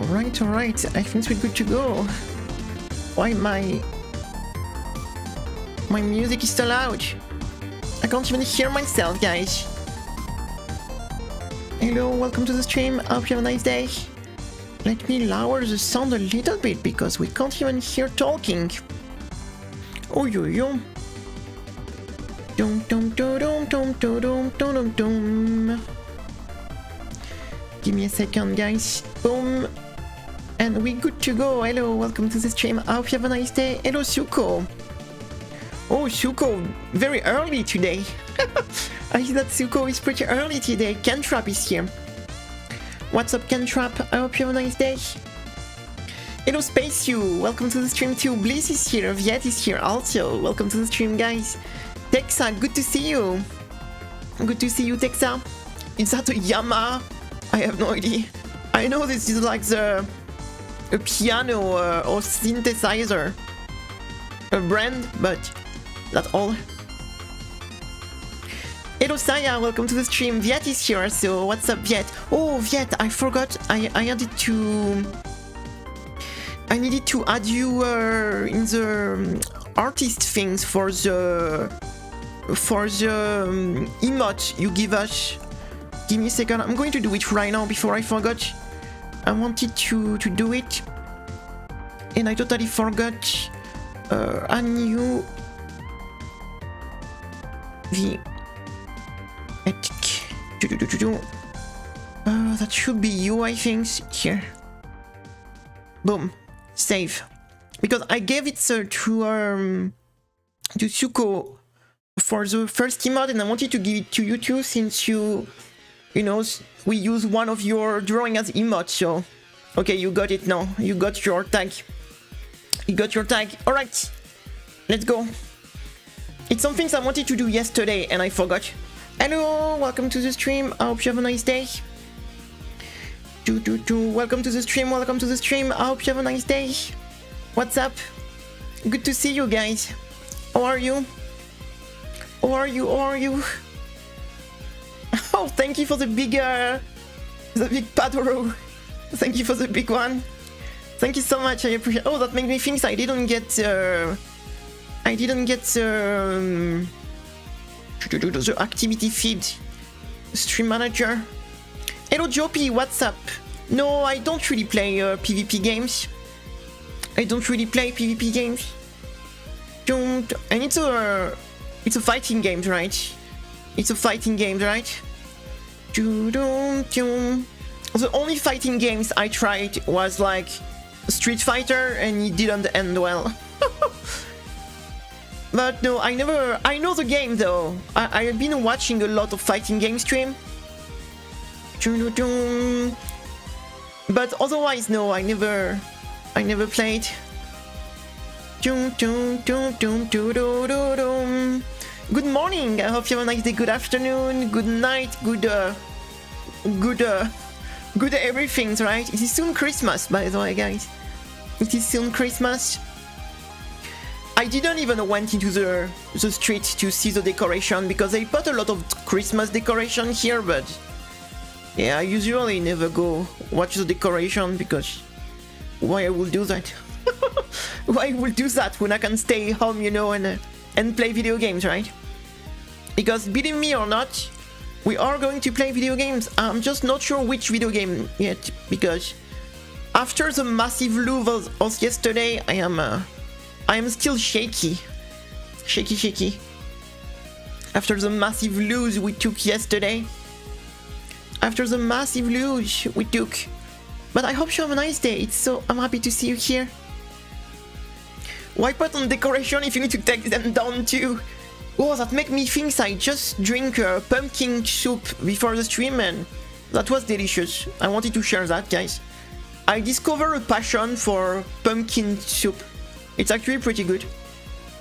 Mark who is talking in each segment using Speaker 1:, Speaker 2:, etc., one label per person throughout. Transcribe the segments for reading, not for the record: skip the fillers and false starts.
Speaker 1: Alright, I think we're good to go. Why my music is so loud? I can't even hear myself, guys. Hello, welcome to the stream. I hope you have a nice day. Let me lower the sound a little bit because we can't even hear talking. Oh yo yo. Dum dum dum dum dum dum dum dum. Give me a second, guys. Boom. And we're good to go. Hello, welcome to the stream. I hope you have a nice day. Hello, Suko. Oh, Suko, very early today. I see that Suko is pretty early today. Kentrap is here. What's up, Kentrap? I hope you have a nice day. Hello, Space You. Welcome to the stream too. Bliss is here. Viet is here also. Welcome to the stream, guys. Texa, good to see you. Good to see you, Texa. Is that a Yamaha? I have no idea. I know this is like a piano or synthesizer. A brand, but that's all. Hello Saya, welcome to the stream. Viet is here, so what's up, Viet? Oh, Viet, I forgot. I needed to add you in the artist things for the emote you give us. Give me a second. I'm going to do it right now before I forgot. I wanted to do it, and I totally forgot. A new the ethic. That should be you, I think. Here. Boom. Save. Because I gave it to Suko for the first emote, and I wanted to give it to you too, since you know, we use one of your drawing as emote. So, okay, you got it now. You got your tag. You got your tag. Alright, let's go. It's some things I wanted to do yesterday and I forgot. Hello, welcome to the stream. I hope you have a nice day. Welcome to the stream, welcome to the stream. I hope you have a nice day. What's up? Good to see you guys. How are you? How are you? How are you? Oh, thank you for the big Padoro. Thank you for the big one. Thank you so much. I appreciate. Oh, that made me think I didn't get the activity feed. Stream manager. Hello, Jopi. What's up? No, I don't really play PvP games. I don't really play PvP games. And it's a fighting game, right? It's a fighting game, right? The only fighting games I tried was like Street Fighter, and it didn't end well. But no, I know the game though. I have been watching a lot of fighting game stream. But otherwise, no, I never played. Good morning. I hope you have a nice day. Good afternoon. Good night. Good everything, right? It is soon Christmas, by the way, guys. It is soon Christmas. I didn't even went into the street to see the decoration because they put a lot of Christmas decoration here, but yeah, I usually never go watch the decoration because why I will do that? Why I will do that when I can stay home, you know, and play video games, right? Because believe me or not, we are going to play video games. I'm just not sure which video game yet, because after the massive lose of yesterday, I am still shaky. Shaky. After the massive lose we took yesterday. But I hope you have a nice day. I'm happy to see you here. Why put on decoration if you need to take them down too? Oh, that make me think I just drink pumpkin soup before the stream, and that was delicious. I wanted to share that, guys. I discovered a passion for pumpkin soup. It's actually pretty good.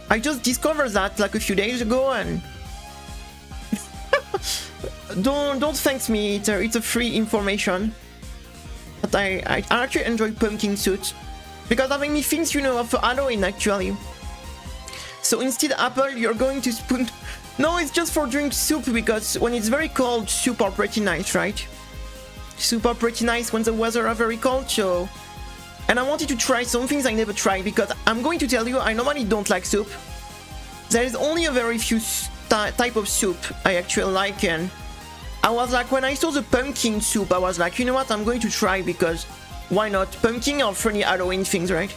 Speaker 1: I just discovered that like a few days ago, and don't thank me. It's a free information. But I actually enjoy pumpkin soup because that made me think, you know, of Halloween actually. So instead apple, you're going to spoon. No, it's just for drink soup, because when it's very cold, soup are pretty nice, right? Soup are pretty nice when the weather are very cold, so... And I wanted to try some things I never tried, because I'm going to tell you, I normally don't like soup. There is only a very few type of soup I actually like, and I was like, when I saw the pumpkin soup, I was like, you know what, I'm going to try, because why not? Pumpkin are funny Halloween things, right?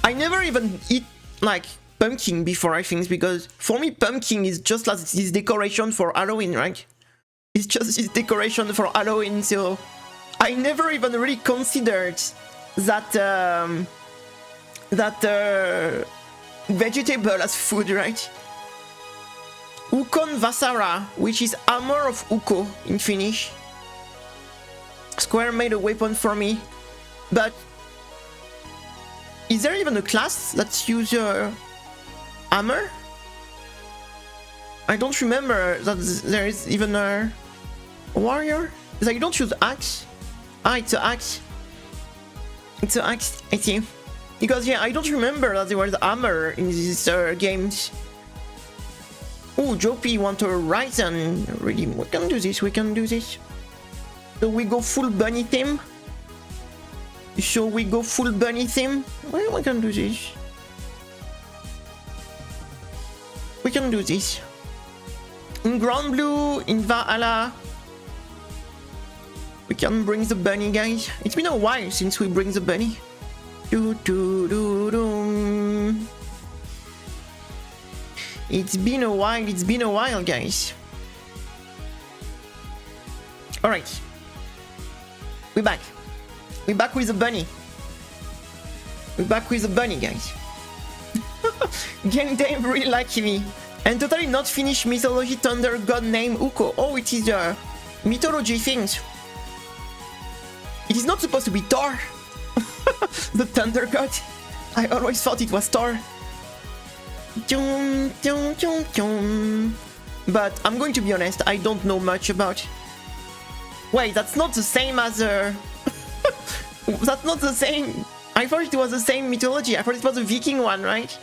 Speaker 1: I never even eat, like, pumpkin before, I think, because for me, pumpkin is just like this decoration for Halloween, right? It's just this decoration for Halloween, so I never even really considered that vegetable as food, right? Ukon Vasara, which is armor of Uko in Finnish. Square made a weapon for me, but is there even a class that uses armor? I don't remember that there is even a warrior. Is that you don't use axe? Ah, it's an axe. It's an axe, I see. Because yeah, I don't remember that there was armor in these games. Oh, Jopi want to rise and really, we can do this, we can do this. So we go full bunny theme. So we go full bunny theme. Well, we can do this. We can do this. In Grand Blue, in Valhalla. We can bring the bunny, guys. It's been a while since we bring the bunny. It's been a while, guys. Alright. We're back. We're back with the bunny. We're back with the bunny, guys. Game Dave really like me. And totally not Finnish mythology thunder god name Uko. Oh, it is mythology things. It is not supposed to be Thor. The thunder god. I always thought it was Thor. But I'm going to be honest, I don't know much about... Wait, that's not the same as that's not the same. I thought it was the same mythology. I thought it was a Viking one, right?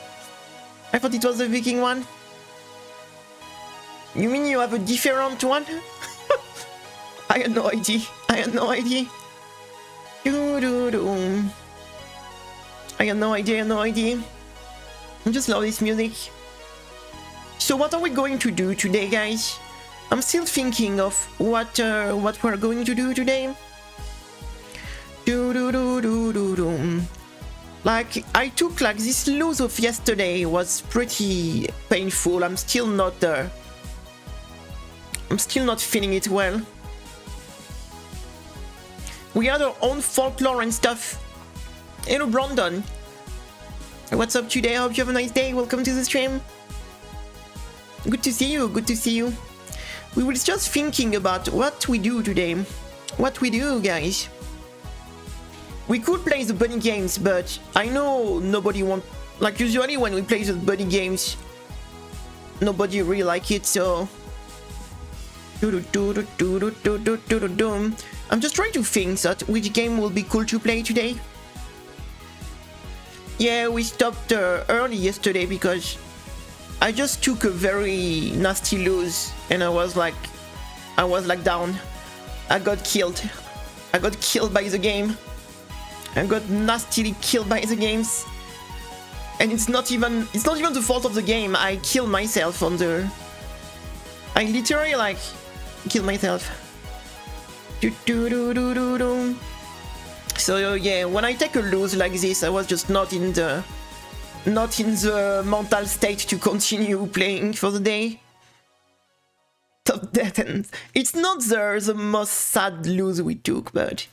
Speaker 1: I thought it was a Viking one. You mean you have a different one? I had no idea. I had no idea. I had no idea, no idea. I just love this music. So what are we going to do today, guys? I'm still thinking of what we're going to do today. Like, I took like this lose of yesterday was pretty painful. I'm still not feeling it well. We had our own folklore and stuff. Hello, Brandon. What's up today? I hope you have a nice day. Welcome to the stream. Good to see you. Good to see you. We were just thinking about what we do today. What we do, guys. We could play the bunny games, but I know nobody wants... Like, usually when we play the bunny games, nobody really like it, so... I'm just trying to think that which game will be cool to play today. Yeah, we stopped early yesterday because I just took a very nasty lose and I was like down. I got killed. I got killed by the game. I got nastily killed by the games. And it's not even the fault of the game. I killed myself on the... I literally like killed myself. So yeah, when I take a lose like this, I was just not in the mental state to continue playing for the day. Top dead end. It's not the most sad lose we took, but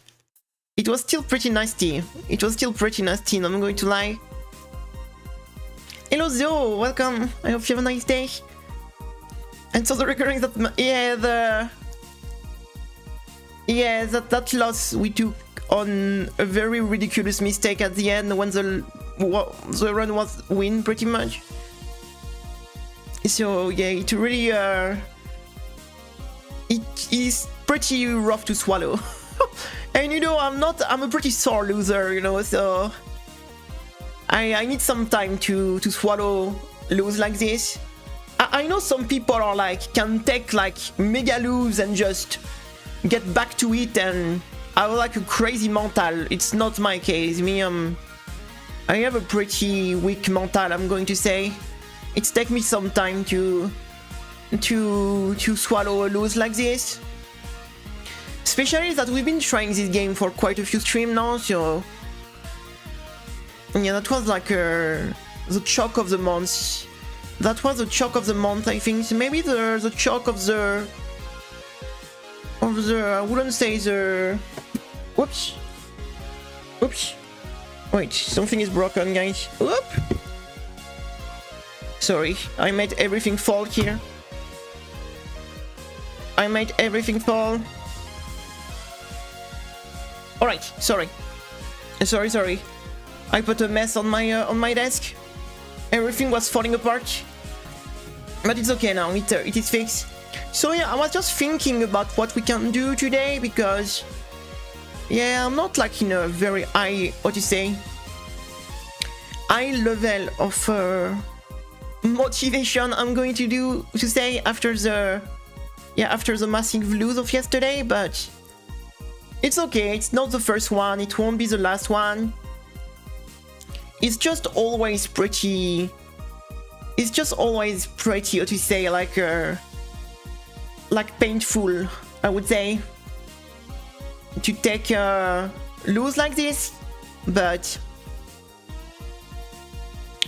Speaker 1: it was still pretty nasty. It was still pretty nasty, I'm going to lie. Hello Zo, welcome. I hope you have a nice day. And so the recurring that that loss we took on a very ridiculous mistake at the end when the run was win pretty much. So yeah, it really it is pretty rough to swallow. And you know, I'm a pretty sore loser, you know, so I need some time to swallow lose like this. I know some people are like can take like mega lose and just get back to it and have like a crazy mental. It's not my case. I have a pretty weak mental, I'm going to say. It's take me some time to swallow a lose like this. Especially that we've been trying this game for quite a few streams now, so yeah, that was like the choke of the month. That was the choke of the month, I think. Maybe the choke of the I wouldn't say the. Whoops. Oops. Wait, something is broken, guys. Whoop. Sorry, I made everything fall here. I made everything fall. Alright, sorry. Sorry. I put a mess on my desk. Everything was falling apart. But it's okay now, it is fixed. So yeah, I was just thinking about what we can do today, because yeah, I'm not like in a very high, high level of motivation. I'm going to say after the massive lose of yesterday, but it's okay. It's not the first one. It won't be the last one. It's just always pretty. It's just always pretty, like painful, I would say, to take a lose like this. But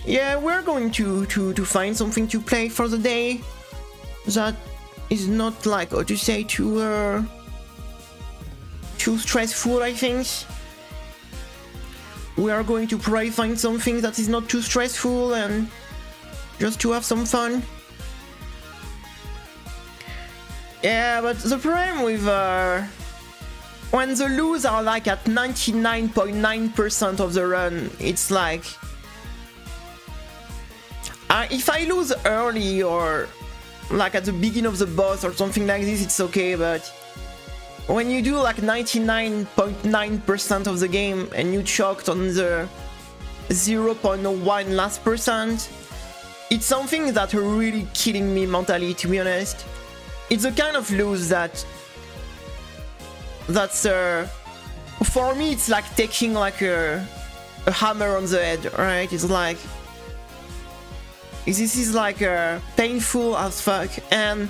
Speaker 1: yeah, we're going to find something to play for the day that is not like too stressful, I think. We are going to probably find something that is not too stressful and just to have some fun. Yeah, but the problem with when the lose are like at 99.9% of the run, it's like if I lose early or like at the beginning of the boss or something like this, it's okay, but when you do like 99.9% of the game and you choked on the 0.1 last percent, it's something that really killing me mentally, to be honest. It's a kind of lose that's for me, it's like taking like a hammer on the head, right? It's like this is like painful as fuck, and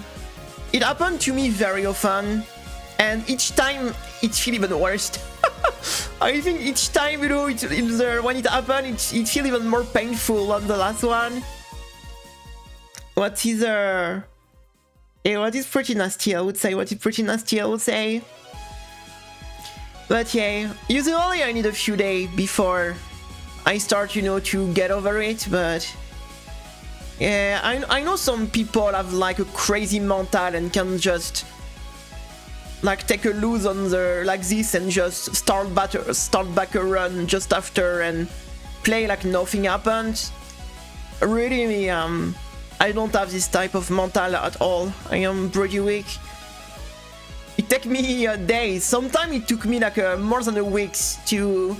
Speaker 1: it happened to me very often, and each time it feels even worse. I think each time, when it happened, it feels even more painful than the last one. What is pretty nasty, I would say. But yeah, usually I need a few days before I start, to get over it. But yeah, I know some people have like a crazy mental and can just like take a lose on like this and just start back a run just after and play like nothing happened. Really, I don't have this type of mental at all. I am pretty weak. It took me days. Sometimes it took me like more than a week to...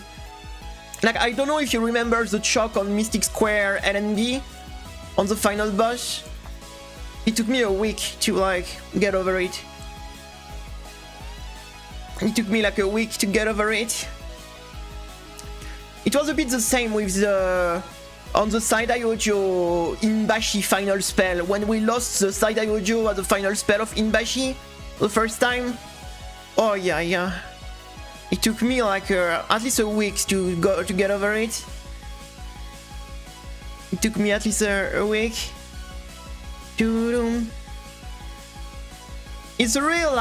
Speaker 1: Like, I don't know if you remember the choke on Mystic Square LNB on the final boss. It took me a week to like get over it. It took me like a week to get over it. It was a bit the same with the... On the Saidai Hojo Inbashi final spell, when we lost the Saidai Hojo at the final spell of Inbashi the first time. Oh yeah. It took me like at least a week to get over it. It took me at least a week. It's real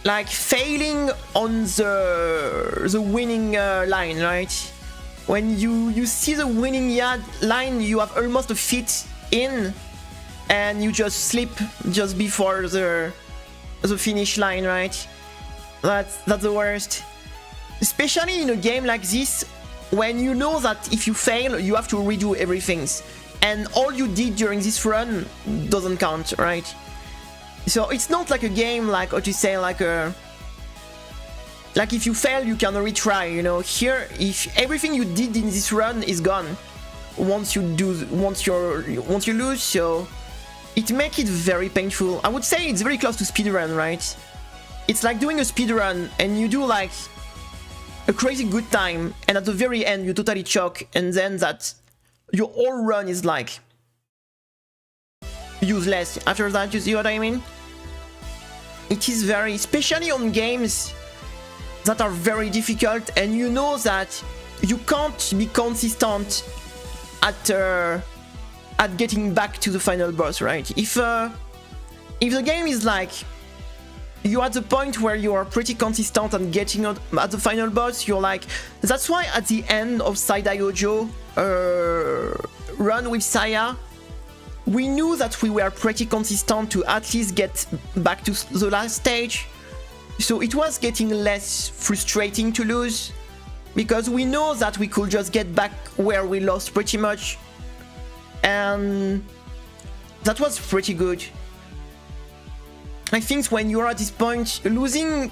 Speaker 1: like failing on the winning line, right? When you see the winning yard line, you have almost a feet in, and you just slip just before the finish line, right? That's the worst. Especially in a game like this, when you know that if you fail, you have to redo everything, and all you did during this run doesn't count, right? So it's not like a game like like if you fail, you can retry, Here, if everything you did in this run is gone once you lose, so it makes it very painful. I would say it's very close to speedrun, right? It's like doing a speedrun and you do like a crazy good time, and at the very end you totally choke, and then that your whole run is like useless after that. You see what I mean? It is very, especially on games that are very difficult, and you know that you can't be consistent at getting back to the final boss, right? If the game is like you're at the point where you are pretty consistent and getting at the final boss, you're like, that's why at the end of Saidai run with Saya, we knew that we were pretty consistent to at least get back to the last stage. So it was getting less frustrating to lose, because we know that we could just get back where we lost pretty much. And that was pretty good. I think when you're at this point, losing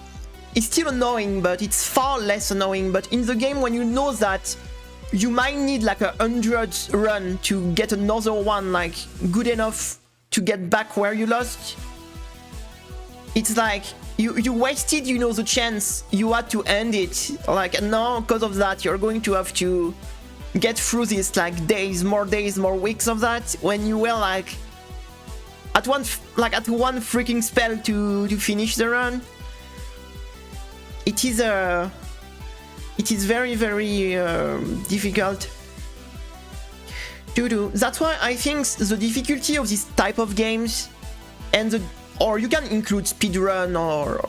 Speaker 1: is still annoying, but it's far less annoying. But in the game, when you know that you might need like 100 run to get another one like good enough to get back where you lost, it's like you wasted, you know, the chance you had to end it. Like, and now because of that, you're going to have to get through this like days, more weeks of that, when you were like at one freaking spell to finish the run. It is very difficult to do. That's why I think the difficulty of this type of games, and or you can include speedrun or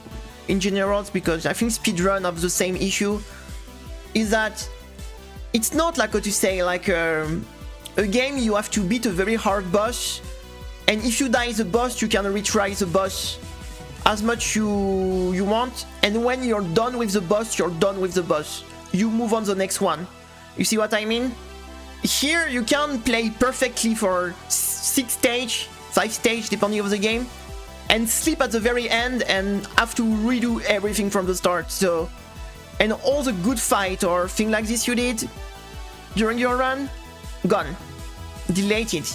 Speaker 1: in general, because I think speedrun have the same issue, is that it's not like what you say, like a game you have to beat a very hard boss, and if you die the boss, you can retry the boss as much you want, and when you're done with the boss, you're done with the boss. You move on the next one. You see what I mean? Here you can play perfectly for 5 stage, depending on the game, and sleep at the very end and have to redo everything from the start. So, and all the good fight or thing like this you did during your run, gone, deleted.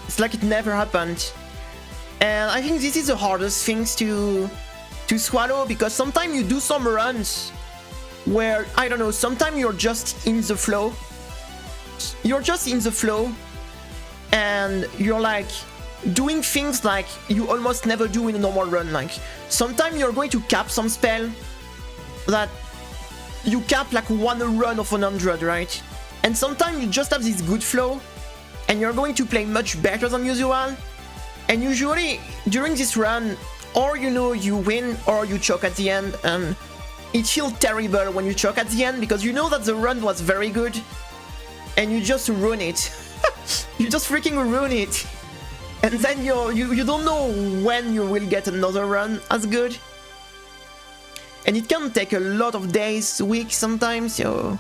Speaker 1: It's like it never happened. And I think this is the hardest things to swallow, because sometimes you do some runs where, I don't know, sometimes you're just in the flow. You're just in the flow and you're like doing things like you almost never do in a normal run. Like sometimes you're going to cap some spell that you cap like one run of 100, right? And sometimes you just have this good flow and you're going to play much better than usual. And usually during this run, or you know you win or you choke at the end, and it feels terrible when you choke at the end, because you know that the run was very good and you just ruin it. You just freaking ruin it, and then you don't know when you will get another run as good, and it can take a lot of days, weeks sometimes. So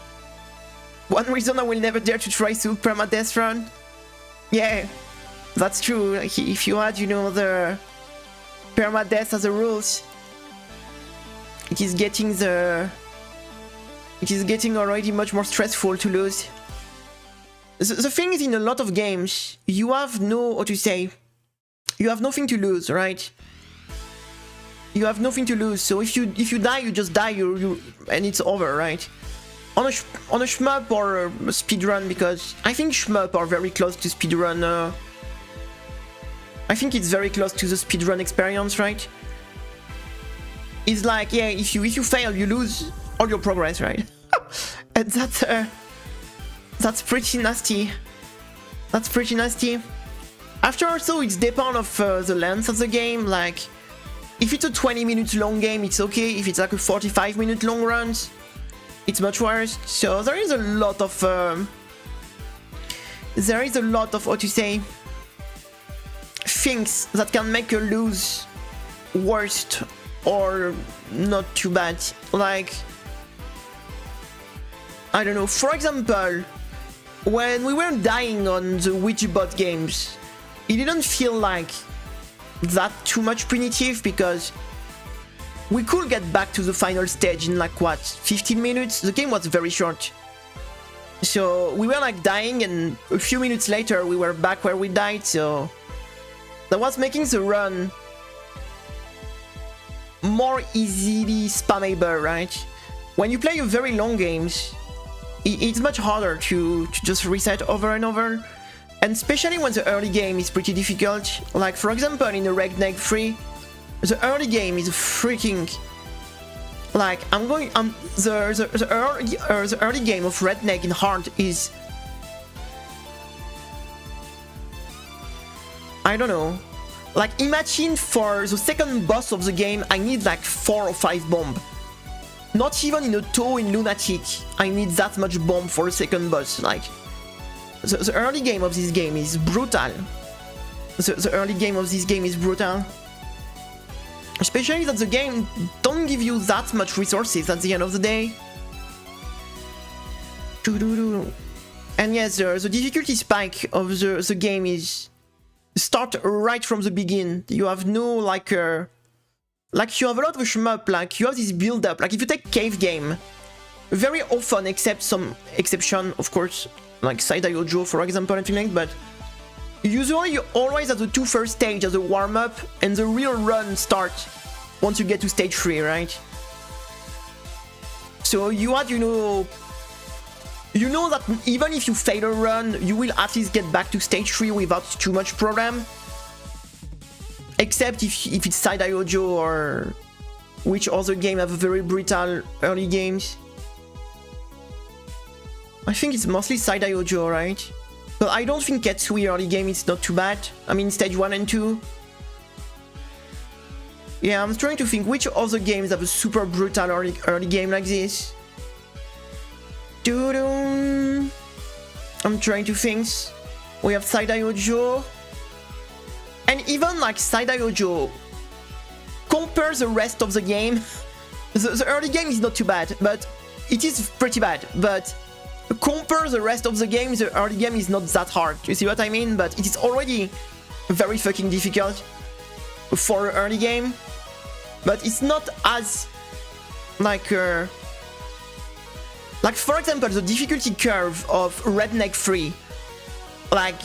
Speaker 1: one reason I will never dare to try to permadeath run. Yeah, that's true. If you had, you know, the permadeath as a rules, it is getting already much more stressful to lose. The thing is, in a lot of games, you have you have nothing to lose, right? You have nothing to lose. So if you die, you just die, and it's over, right? On a shmup or a speedrun, because I think shmup are very close to speedrun. I think it's very close to the speedrun experience, right? It's like, yeah, if you fail, you lose all your progress, right? And that's pretty nasty. That's pretty nasty. After also, it's depend of the length of the game. Like, if it's a 20-minute long game, it's okay. If it's like a 45-minute long run, it's much worse. So there is a lot of what you say, things that can make you lose worst or not too bad. Like, I don't know, for example, when we were dying on the Witchbot games, it didn't feel like that too much punitive, because we could get back to the final stage in like, what, 15 minutes? The game was very short. So we were like dying, and a few minutes later we were back where we died. So that was making the run more easily spammable, right? When you play a very long games, it's much harder to just reset over and over, and especially when the early game is pretty difficult. Like for example in the Redneck 3, the early game is freaking like the early game of Redneck in hard is, I don't know. Like imagine for the second boss of the game I need like 4 or 5 bombs. Not even in a touhou in Lunatic I need that much bomb for a second boss. Like the early game of this game is brutal. The early game of this game is brutal. Especially that the game don't give you that much resources at the end of the day. And yes, the difficulty spike of the game is start right from the beginning. You have no like you have a lot of shmup, like you have this build up. Like if you take cave game, very often, except some exception, of course, like Side-IO Joe for example, and things like that, but usually you always have the 2 first stage as a warm up, and the real run starts once you get to stage 3, right? So you had, you know that even if you fail a run, you will at least get back to stage 3 without too much problem. Except if it's Side-IO Joe or which other game have very brutal early games. I think it's mostly Side-IO Joe, right? But I don't think Ketsui early game is not too bad. I mean stage 1 and 2. Yeah, I'm trying to think which other games have a super brutal early game like this. I'm trying to think. We have Side-IO Joe. And even like Side-IO Joe, compare the rest of the game. The early game is not too bad, but it is pretty bad. But compare the rest of the game, the early game is not that hard. You see what I mean? But it is already very fucking difficult for an early game. But it's not as like for example the difficulty curve of Redneck 3. Like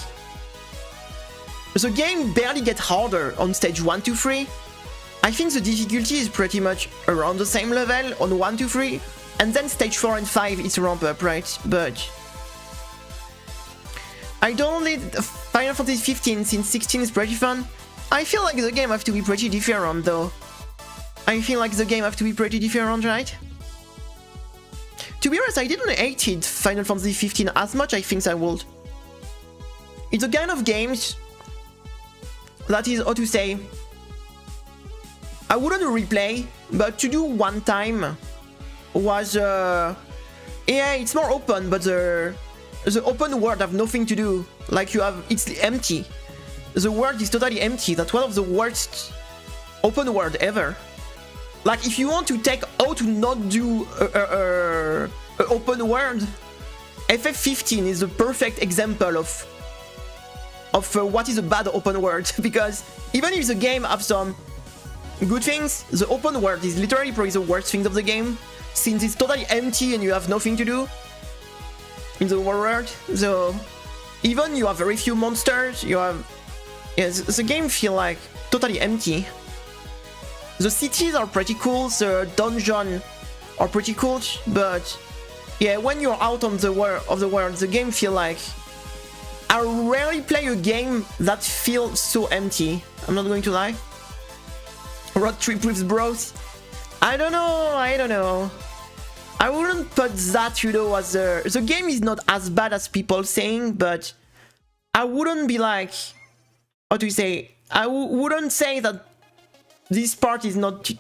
Speaker 1: the game barely gets harder on stage 1 to 3. I think the difficulty is pretty much around the same level on 1 to 3, and then stage 4 and 5 is ramp up, right? But I don't need Final Fantasy 15 since 16 is pretty fun. I feel like the game have to be pretty different though. I feel like the game have to be pretty different, right? To be honest, I didn't hate it, Final Fantasy 15 as much I think I would. It's a kind of games that is, how to say, I wouldn't replay, but to do one time was yeah, it's more open, but the open world have nothing to do. Like you have, it's empty. The world is totally empty. That's one of the worst open world ever. Like if you want to take how to not do a open world, FF15 is the perfect example of what is a bad open world. Because even if the game have some good things, the open world is literally probably the worst thing of the game, since it's totally empty and you have nothing to do in the world. So even you have very few monsters, you have, yeah, the game feel like totally empty. The cities are pretty cool, the dungeon are pretty cool, but yeah, when you're out on the world, the game feel like, I rarely play a game that feels so empty. I'm not going to lie. Road trip with bros. I don't know. I wouldn't put that, you know, as the game is not as bad as people saying, but I wouldn't be like, how do you say? I wouldn't say that this part is not.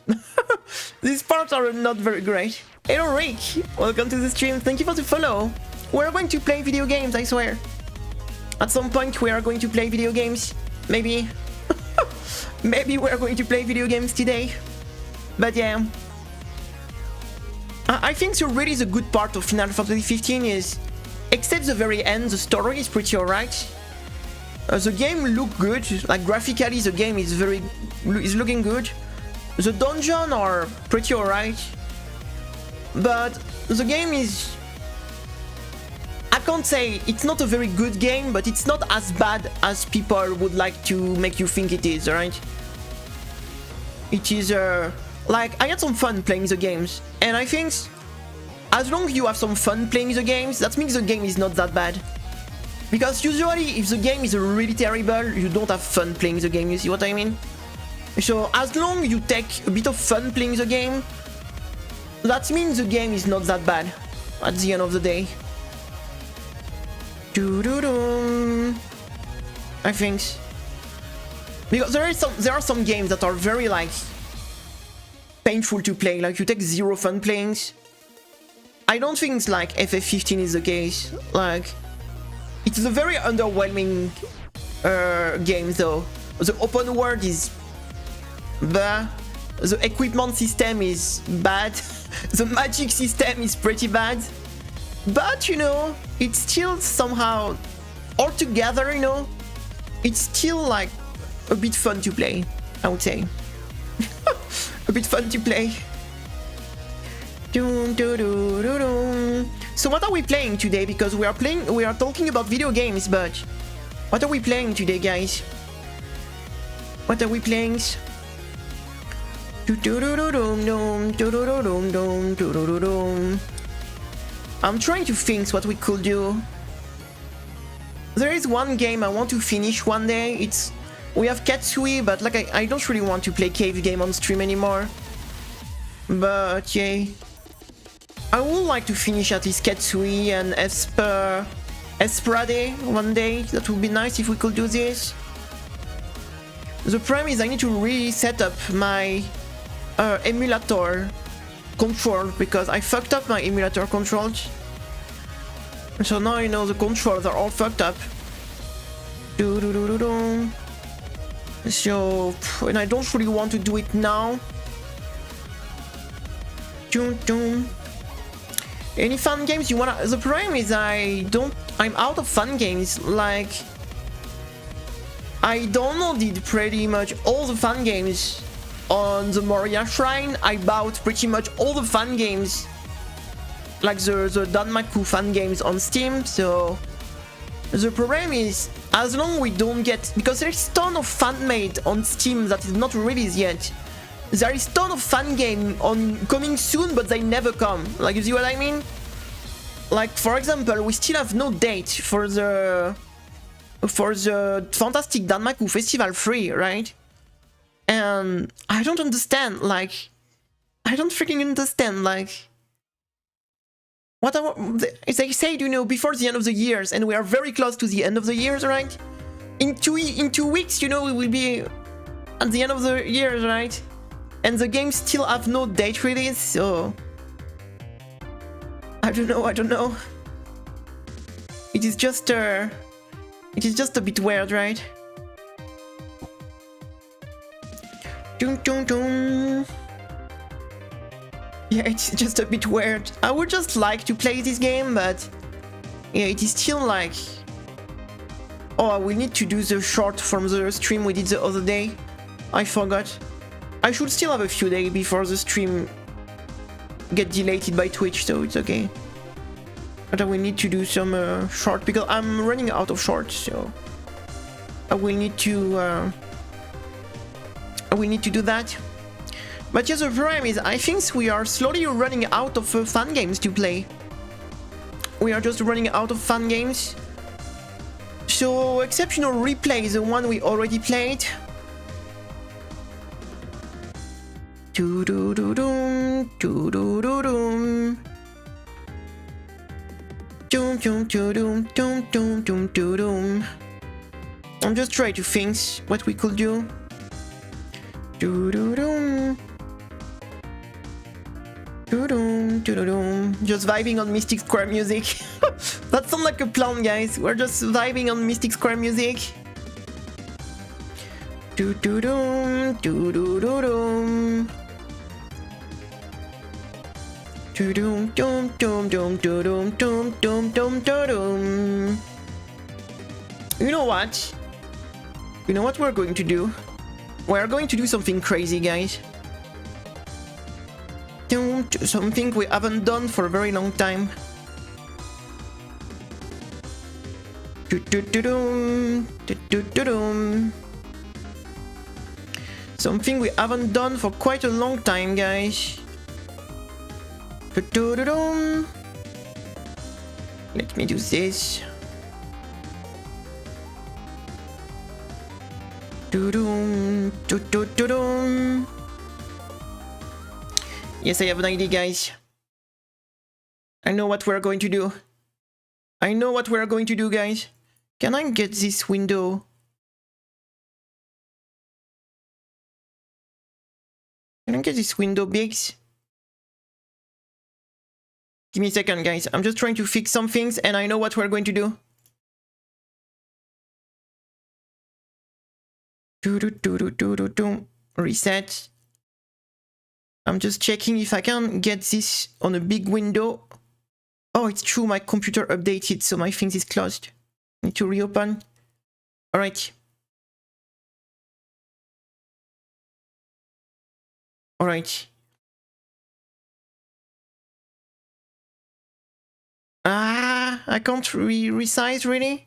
Speaker 1: These parts are not very great. Hello Rick, welcome to the stream. Thank you for the follow. We're going to play video games, I swear. At some point we are going to play video games. Maybe. Maybe we're going to play video games today. But yeah. I think really the good part of Final Fantasy 15 is, except the very end, the story is pretty alright. The game look good, like graphically the game is looking good. The dungeons are pretty alright. But the game is, can't say it's not a very good game, but it's not as bad as people would like to make you think it is, right? It is, like, I had some fun playing the games, and I think as long as you have some fun playing the games, that means the game is not that bad. Because usually, if the game is really terrible, you don't have fun playing the game, you see what I mean? So, as long as you take a bit of fun playing the game, that means the game is not that bad at the end of the day. I think. Because there are some games that are very, like, painful to play, like you take zero fun playing. I don't think it's like FF15 is the case. Like, it's a very underwhelming game though. The open world is bad. The equipment system is bad. The magic system is pretty bad. But, you know, it's still somehow, altogether, you know, it's still like a bit fun to play, I would say. A bit fun to play. So what are we playing today? Because we are talking about video games, but what are we playing today, guys? What are we playing? I'm trying to think what we could do. There is one game I want to finish one day. We have Katsui, but like I don't really want to play cave game on stream anymore. But yeah, I would like to finish at least Katsui and Esperade one day. That would be nice if we could do this. The problem is I need to reset up my emulator control because I fucked up my emulator controls. So now, you know, the controls are all fucked up. So, and I don't really want to do it now. Any fun games you wanna? The problem is I'm out of fun games. Like, I downloaded pretty much all the fun games on the Moria Shrine. I bought pretty much all the fun games, like the Danmaku fan games on Steam. So the problem is, as long as we don't get, because there's a ton of fan made on Steam that is not released yet. There is a ton of fan game coming soon, but they never come. Like, you see what I mean? Like, for example, we still have no date for the Fantastic Danmaku Festival 3, right? And I don't understand, like, I don't freaking understand, like, what they said, you know, before the end of the years, and we are very close to the end of the years, right? In 2 weeks, you know, we will be at the end of the years, right? And the games still have no date release, so I don't know. It is just a bit weird, right? Yeah, it's just a bit weird. I would just like to play this game, but yeah, it is still like... Oh, we need to do the short from the stream we did the other day. I forgot. I should still have a few days before the stream get deleted by Twitch, so it's okay. But I will need to do some short, because I'm running out of shorts, so I will need to do that. But yes, the problem is, I think we are slowly running out of fun games to play. We are just running out of fun games. So, Exceptional Replay is the one we already played. I'm just trying to think what we could do. Just vibing on Mystic Square music. That sounds like a plan, guys. We're just vibing on Mystic Square music. You know what? You know what we're going to do? We're going to do something crazy, guys. Something we haven't done for a very long time. Something we haven't done for quite a long time, guys. Let me do this. Yes, I have an idea, guys. I know what we're going to do. I know what we're going to do, guys. Can I get this window? Can I get this window big? Give me a second, guys. I'm just trying to fix some things, and I know what we're going to do. Reset. I'm just checking if I can get this on a big window. Oh, it's true, my computer updated, so my thing is closed. Need to reopen. Alright. Alright. I can't resize, really?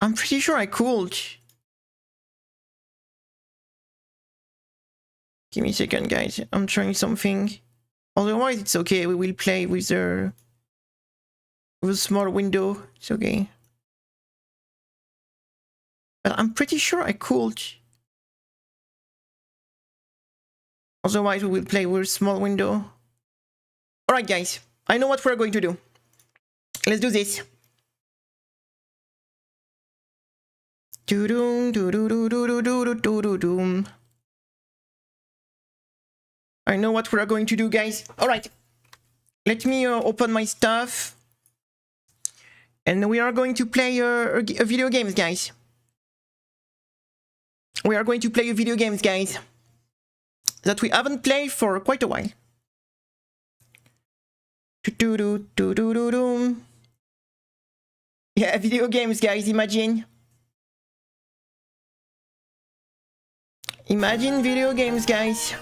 Speaker 1: I'm pretty sure I could. Give me a second, guys. I'm trying something. Otherwise, it's okay. We will play with a small window. It's okay. But I'm pretty sure I could. Otherwise, we will play with a small window. Alright, guys. I know what we're going to do. Let's do this. I know what we're going to do, guys. Alright. Let me open my stuff. And we are going to play a video games, guys. We are going to play a video games, guys. That we haven't played for quite a while. Yeah, video games, guys, imagine. Imagine video games, guys.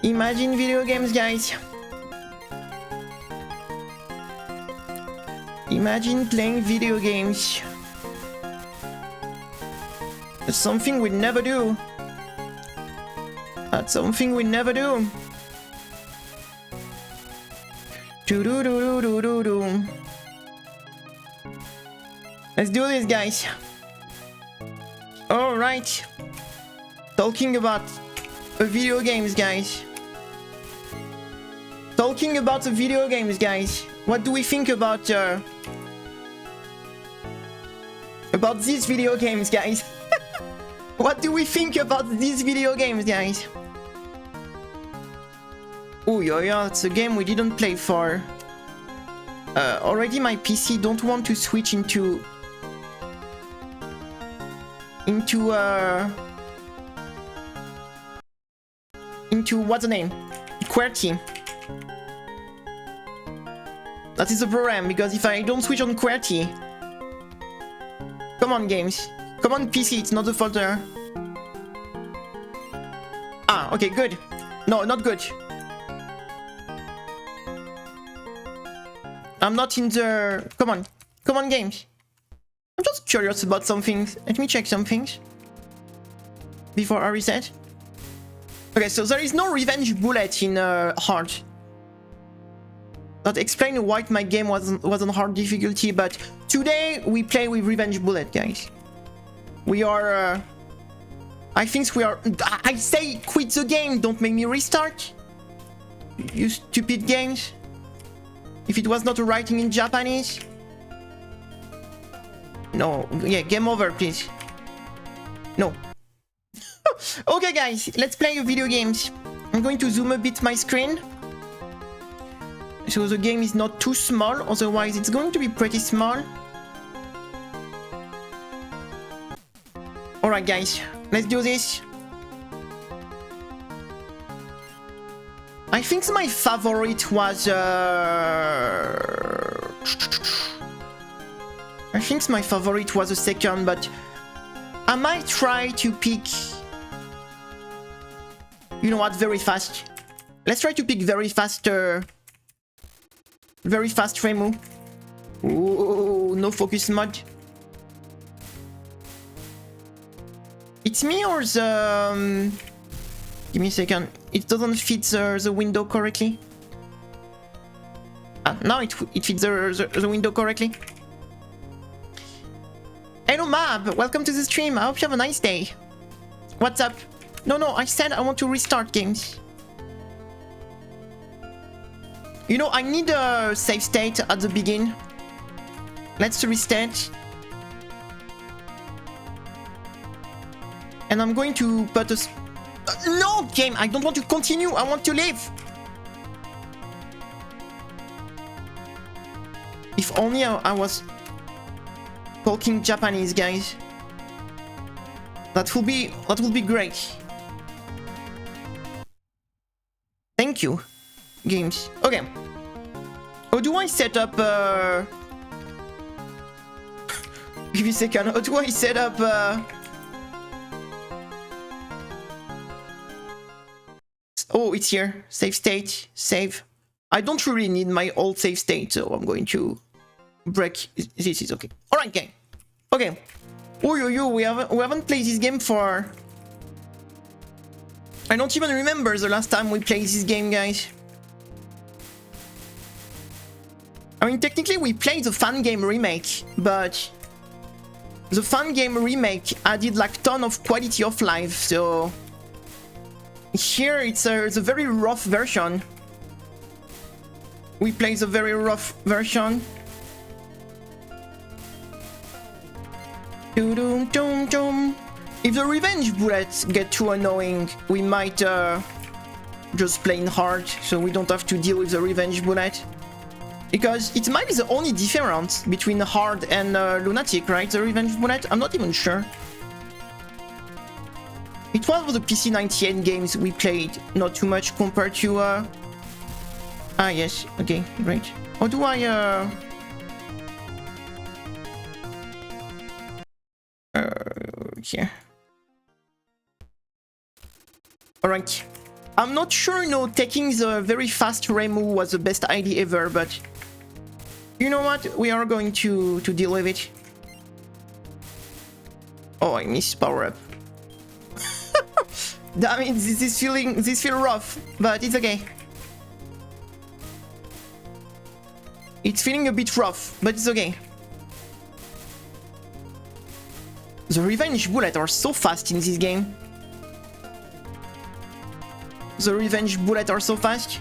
Speaker 1: Imagine video games, guys. Imagine playing video games. That's something we'd never do. That's something we never do. Let's do this, guys. Alright. Talking about video games, guys. Talking about the video games, guys. What do we think about these video games, guys? What do we think about these video games, guys? Oh yeah, it's a game we didn't play for. Already my PC don't want to switch into what's the name? QWERTY. That is the problem, because if I don't switch on QWERTY... Come on, games. Come on, PC, it's not the folder. Ah, okay, good. No, not good. I'm not in the... Come on. Come on, games. I'm just curious about some things. Let me check some things. Before I reset. Okay, so there is no revenge bullet in hard. That explains why my game was on hard difficulty, but today we play with revenge bullet, guys. We are... I think we are... I say quit the game, don't make me restart. You stupid games. If it was not writing in Japanese. No, yeah, game over, please. No. Okay, guys, let's play video games. I'm going to zoom a bit my screen. So the game is not too small, otherwise it's going to be pretty small. Alright, guys, let's do this. I think my favorite was... I think my favorite was the second, but I might try to pick... You know what, very fast. Let's try to pick very fast... Very fast Remu. Ooh, no focus mod. It's me or the... give me a second. It doesn't fit the window correctly. Ah, now it fits the window correctly. Hello Mab, welcome to the stream. I hope you have a nice day. What's up? No, I said I want to restart games. You know, I need a save state at the beginning. Let's restart. And I'm going to put a... no, game! I don't want to continue! I want to live! If only I was talking Japanese, guys. That would be great. Thank you, games. Okay. How do I set up... give me a second. How do I set up... oh, it's here. Save state. Save. I don't really need my old save state, so I'm going to break. This is okay. Alright, gang. Okay. Oh, we haven't played this game for... I don't even remember the last time we played this game, guys. I mean, technically we played the fan game remake, but... the fan game remake added like ton of quality of life, so... here it's a very rough version. We play the very rough version. If the revenge bullets get too annoying, we might just play in hard, so we don't have to deal with the revenge bullet. Because it might be the only difference between hard and lunatic, right? The revenge bullet? I'm not even sure. It was the PC 98 games we played, not too much compared to... ah, yes, okay, great. How do I... here. Alright. I'm not sure, you know, taking the very fast Remu was the best idea ever, but... you know what? We are going to deal with it. Oh, I missed power up. Damn it, this feels rough, but it's okay. It's feeling a bit rough, but it's okay. The revenge bullets are so fast in this game. The revenge bullets are so fast.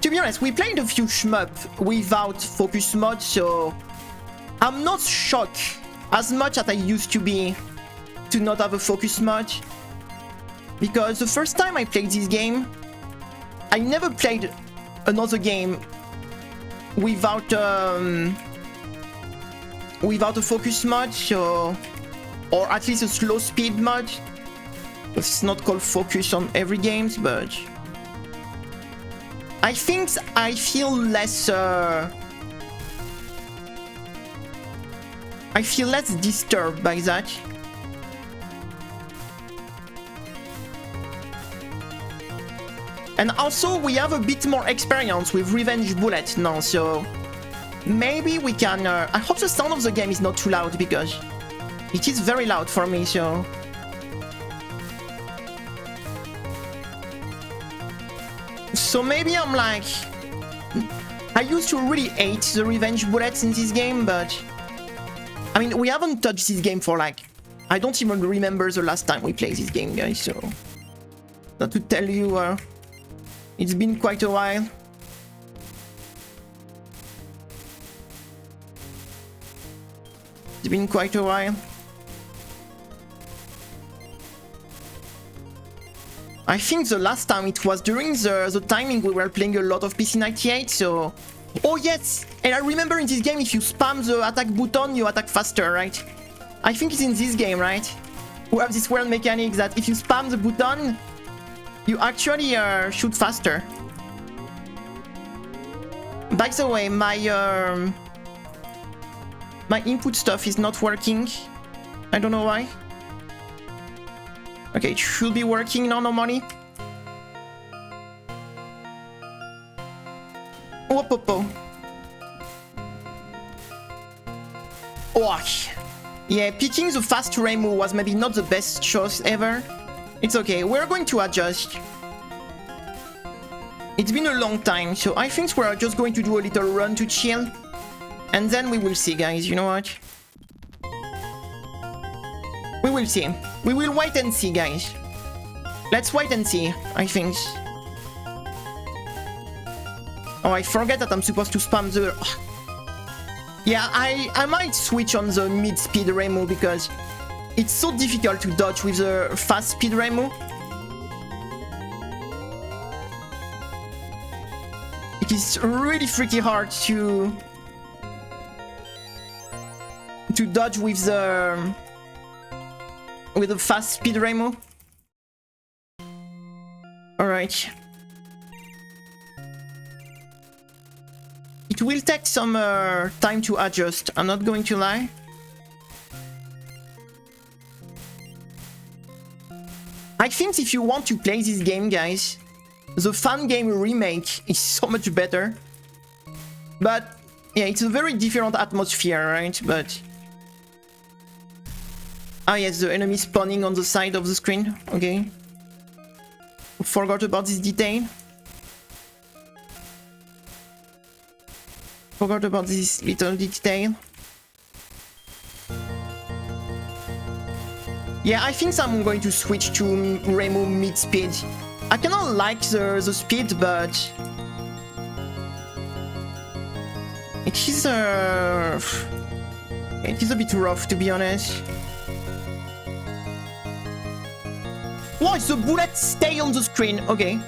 Speaker 1: To be honest, we played a few shmups without focus mode, so I'm not shocked as much as I used to be to not have a focus mode. Because the first time I played this game, I never played another game without a focus mode, so... or at least a slow speed mode. It's not called focus on every game, but... I think I feel less... I feel less disturbed by that. And also, we have a bit more experience with revenge bullets now, so... maybe we can... I hope the sound of the game is not too loud, because... it is very loud for me, so... so maybe I'm like... I used to really hate the revenge bullets in this game, but... I mean, we haven't touched this game for like... I don't even remember the last time we played this game, guys, so... not to tell you, it's been quite a while. It's been quite a while. I think the last time it was during the timing we were playing a lot of PC 98, so... oh yes! And I remember in this game if you spam the attack button, you attack faster, right? I think it's in this game, right? We have this weird mechanic that if you spam the button, you actually shoot faster. By the way, my input stuff is not working. I don't know why. Okay, it should be working now normally. Whoop. Oh, yeah, picking the fast Remu was maybe not the best choice ever. It's okay, we're going to adjust. It's been a long time, so I think we're just going to do a little run to chill. And then we will see, guys, you know what? We will see. We will wait and see, guys. Let's wait and see, I think. Oh, I forget that I'm supposed to spam the... Yeah, I might switch on the mid-speed Remu because it's so difficult to dodge with the fast-speed Remu. It is really freaky hard to dodge with the fast-speed Remu. Alright. It will take some time to adjust, I'm not going to lie. I think if you want to play this game, guys, the fan game remake is so much better. But yeah, it's a very different atmosphere, right? But ah yes, the enemy spawning on the side of the screen. Okay. Forgot about this detail. Forgot about this little detail. Yeah, I think I'm going to switch to Remu mid-speed. I cannot like the speed, but it is a bit rough, to be honest. Watch the bullet stay on the screen. Okay.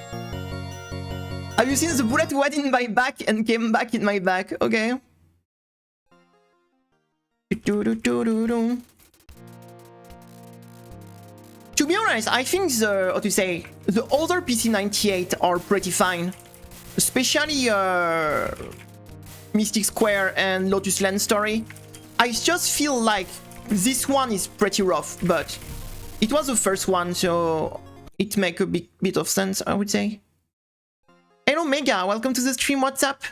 Speaker 1: Have you seen the bullet went in my back and came back in my back? Okay. To be honest, I think the other PC98 are pretty fine. Especially Mystic Square and Lotus Land Story. I just feel like this one is pretty rough, but it was the first one, so it makes a bit of sense, I would say. Hello Mega, welcome to the stream, what's up?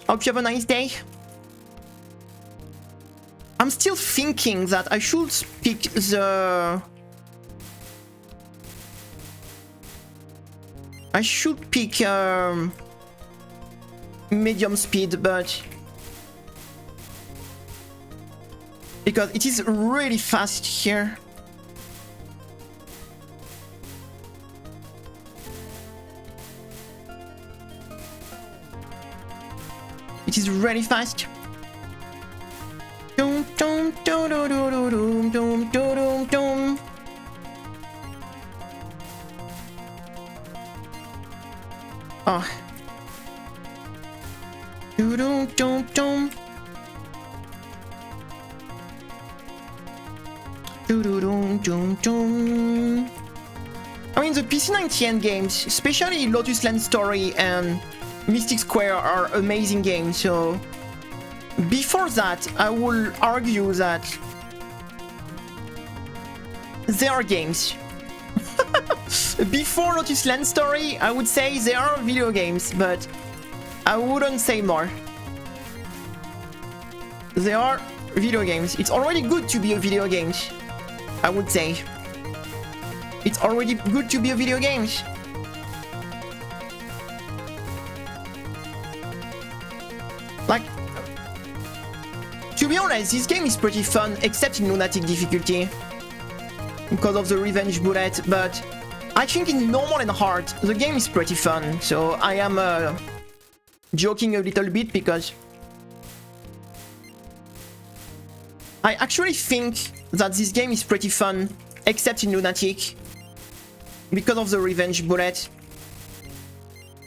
Speaker 1: Hope you have a nice day. I'm still thinking that I should pick the... I should pick medium speed, but... because it is really fast here. It is really fast. Dum dum dum dum dum dum dum dum. Oh. Dum dum dum dum. Dum dum dum. I mean, the PC98 games, especially Lotus Land Story and Mystic Square, are amazing games, so before that I will argue that they are games. Before Lotus Land Story I would say they are video games, but I wouldn't say more. They are video games. It's already good to be a video game, I would say. It's already good to be a video game. Like, to be honest, this game is pretty fun, except in Lunatic difficulty, because of the revenge bullet, but I think in normal and hard, the game is pretty fun, so I am joking a little bit, because I actually think that this game is pretty fun, except in Lunatic, because of the revenge bullet.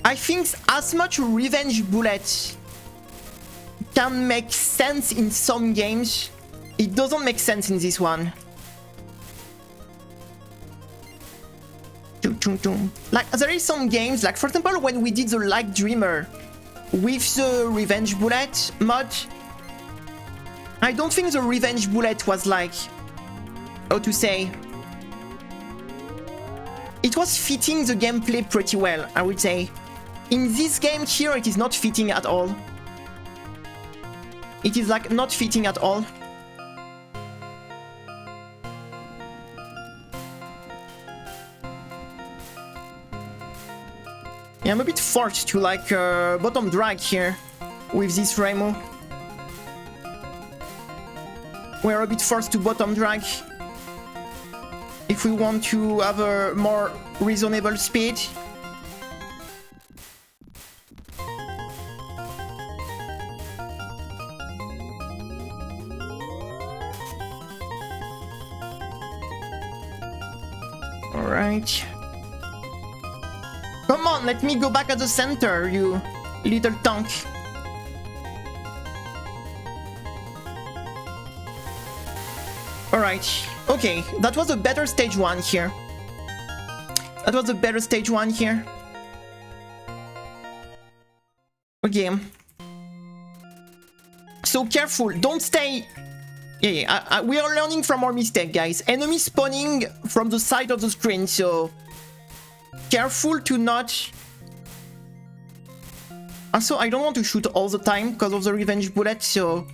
Speaker 1: I think as much revenge bullet can make sense in some games, it doesn't make sense in this one. Like, there is some games, like for example when we did the Like Dreamer with the revenge bullet mod, I don't think the revenge bullet was like, how to say, it was fitting the gameplay pretty well, I would say. in this game here, it is not fitting at all. It is like not fitting at all. Yeah, I'm a bit forced to like bottom drag here with this Remo. We're a bit forced to bottom drag if we want to have a more reasonable speed. Alright. Come on, let me go back at the center, you little tank. Alright, okay, that was a better stage 1 here. That was a better stage 1 here. Okay. So careful, don't stay... Yeah, we are learning from our mistake, guys. Enemy spawning from the side of the screen, so... Careful to not... Also, I don't want to shoot all the time because of the revenge bullet, so...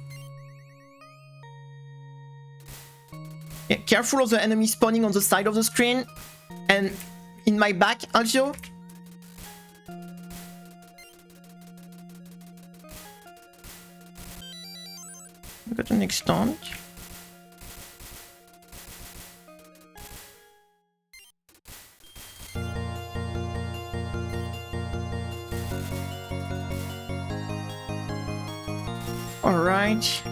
Speaker 1: Yeah, careful of the enemy spawning on the side of the screen and in my back also. We got an extant. All right.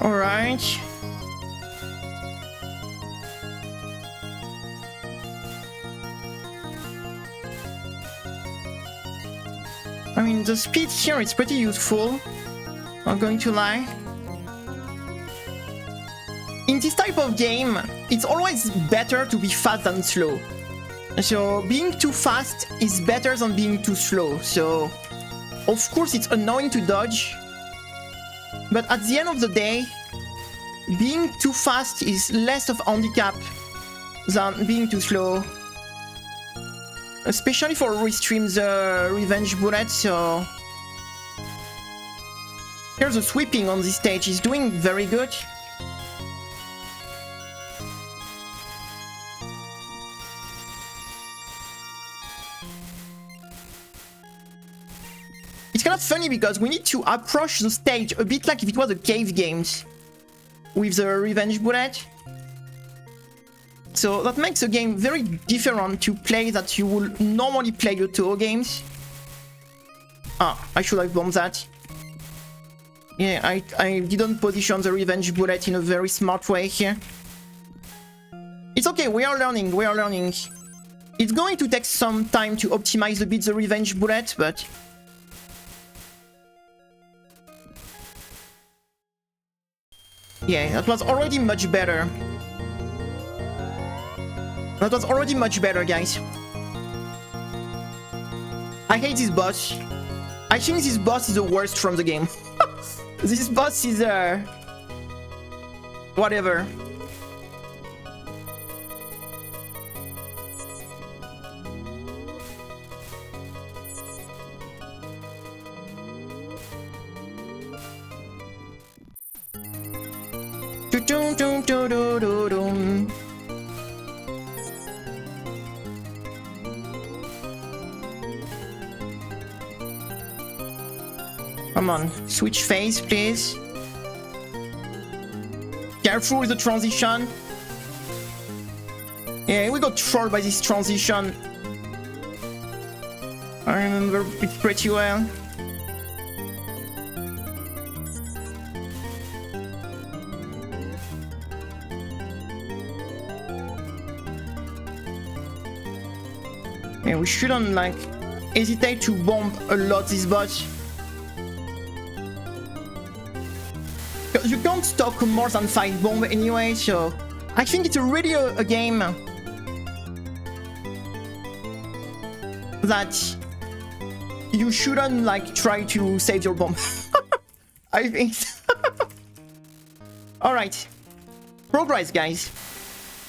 Speaker 1: Alright. I mean, the speed here is pretty useful, not going to lie. In this type of game, it's always better to be fast than slow. So being too fast is better than being too slow. So, of course, it's annoying to dodge. But at the end of the day, being too fast is less of a handicap than being too slow. Especially for restream the revenge bullet, so... Here the sweeping on this stage is doing very good. It's kind of funny because we need to approach the stage a bit like if it was a cave games with the revenge bullet. So that makes the game very different to play that you would normally play your touhou games. Ah, I should have bombed that. Yeah, I didn't position the revenge bullet in a very smart way here. It's okay, we are learning, we are learning. It's going to take some time to optimize a bit the revenge bullet, but... Yeah, that was already much better. That was already much better, guys. I hate this boss. I think this boss is the worst from the game. This boss is whatever. Come on, switch phase, please. Careful with the transition. Yeah, we got trolled by this transition. I remember it pretty well. Yeah, we shouldn't like hesitate to bomb a lot this bot. You can't stock more than 5 bombs anyway, so I think it's really a game that you shouldn't like try to save your bomb. I think. All right, progress, guys.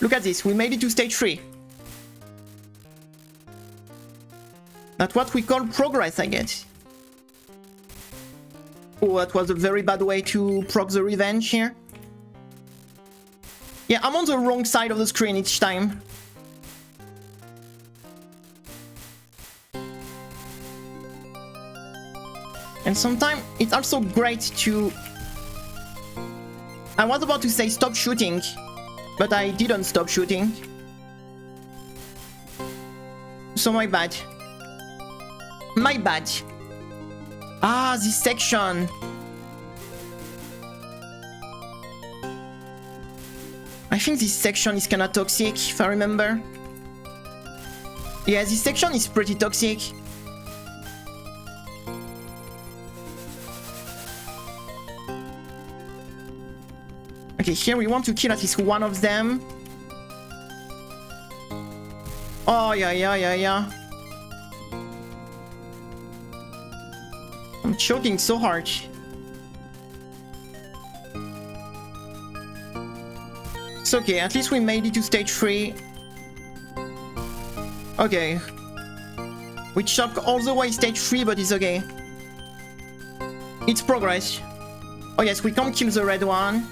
Speaker 1: Look at this. We made it to stage 3. That's what we call progress, I guess. Oh, that was a very bad way to proc the revenge here. Yeah, I'm on the wrong side of the screen each time. And sometimes it's also great to... I was about to say stop shooting, but I didn't stop shooting. So my bad. My bad. Ah, this section. I think this section is kinda toxic, if I remember. Yeah, this section is pretty toxic. Okay, here we want to kill at least one of them. Oh, yeah. I'm choking so hard. It's okay, at least we made it to stage 3. Okay. We choked all the way stage 3, but it's okay. It's progress. Oh yes, we can't kill the red one.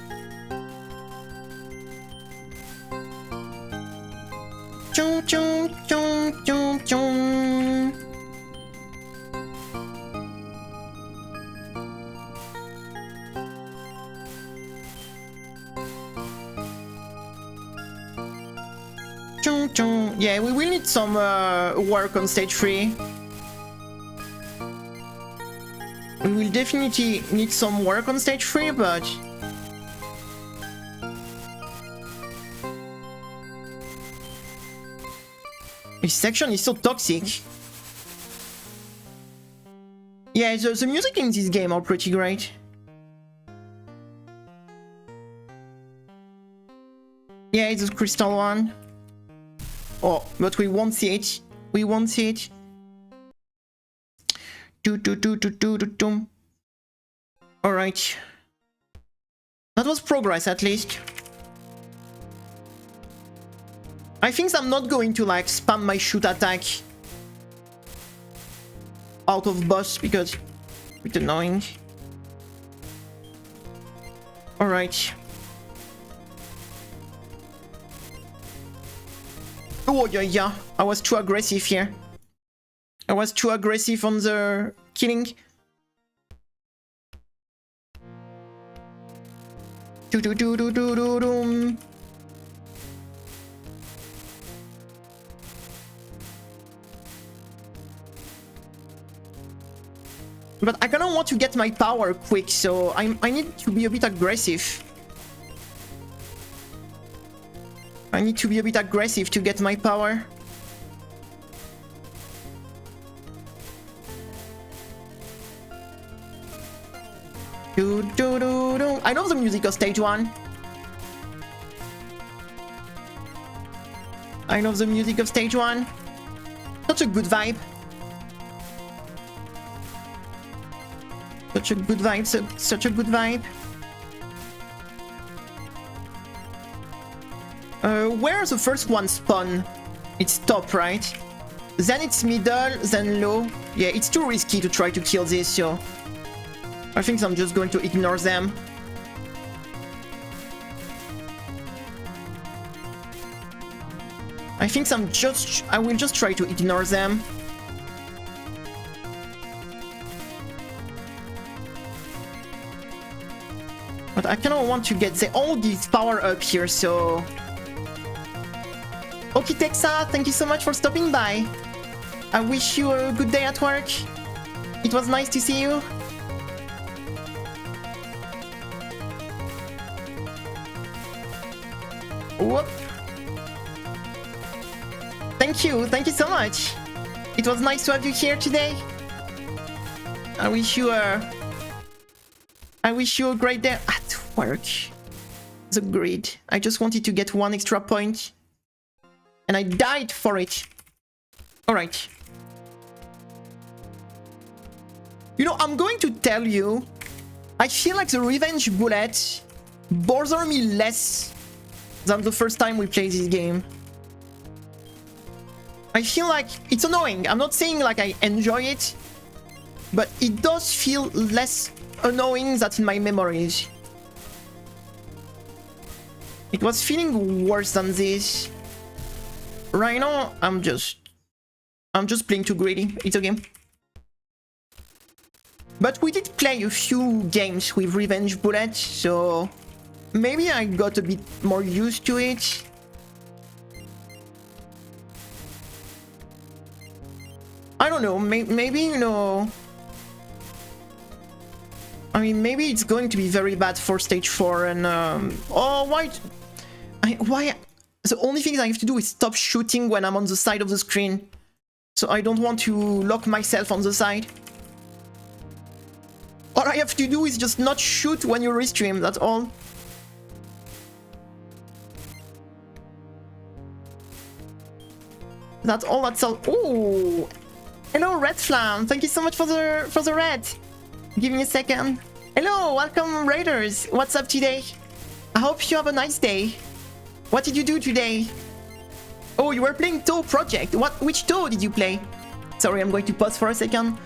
Speaker 1: Chung, chung, chung, chung, chung. Chung, chung. Yeah, we will need some work on stage 3. We will definitely need some work on stage 3, but... this section is so toxic. Yeah, the music in this game are pretty great. Yeah, it's a crystal one. Oh, but we won't see it. We won't see it. Alright. That was progress, at least. I think I'm not going to like spam my shoot attack out of boss because it's annoying. Alright. Oh yeah, I was too aggressive here. I was too aggressive on the killing. But I kinda want to get my power quick, so I need to be a bit aggressive. I need to be a bit aggressive to get my power. I love the music of stage 1. I love the music of stage 1. Such a good vibe. Such a good vibe, such a good vibe. Where's the first one spawn? It's top, right? Then it's middle, then low. Yeah, it's too risky to try to kill this, so... I think I'm just going to ignore them. I think I will just try to ignore them. But I kinda want to get all these power up here, so... Okay, Texa, thank you so much for stopping by. I wish you a good day at work. It was nice to see you. Whoop. Thank you so much. It was nice to have you here today. I wish you a great day at work. The grid. I just wanted to get one extra point. And I died for it. Alright. You know, I'm going to tell you, I feel like the revenge bullet bothers me less than the first time we played this game. I feel like it's annoying. I'm not saying like I enjoy it, but it does feel less annoying than in my memories. It was feeling worse than this. Right now, I'm just playing too greedy. It's okay. But we did play a few games with Revenge Bullet, so maybe I got a bit more used to it. I don't know, maybe, you know... I mean, maybe it's going to be very bad for stage 4 and... oh, why... why... The only thing I have to do is stop shooting when I'm on the side of the screen. So I don't want to lock myself on the side. All I have to do is just not shoot when you restream, that's all. That's all, that's all. Ooh! Hello, Red Flam! Thank you so much for the red! Give me a second. Hello, welcome Raiders! What's up today? I hope you have a nice day. What did you do today? Oh, you were playing touhouproject. Which touhou did you play? Sorry, I'm going to pause for a second.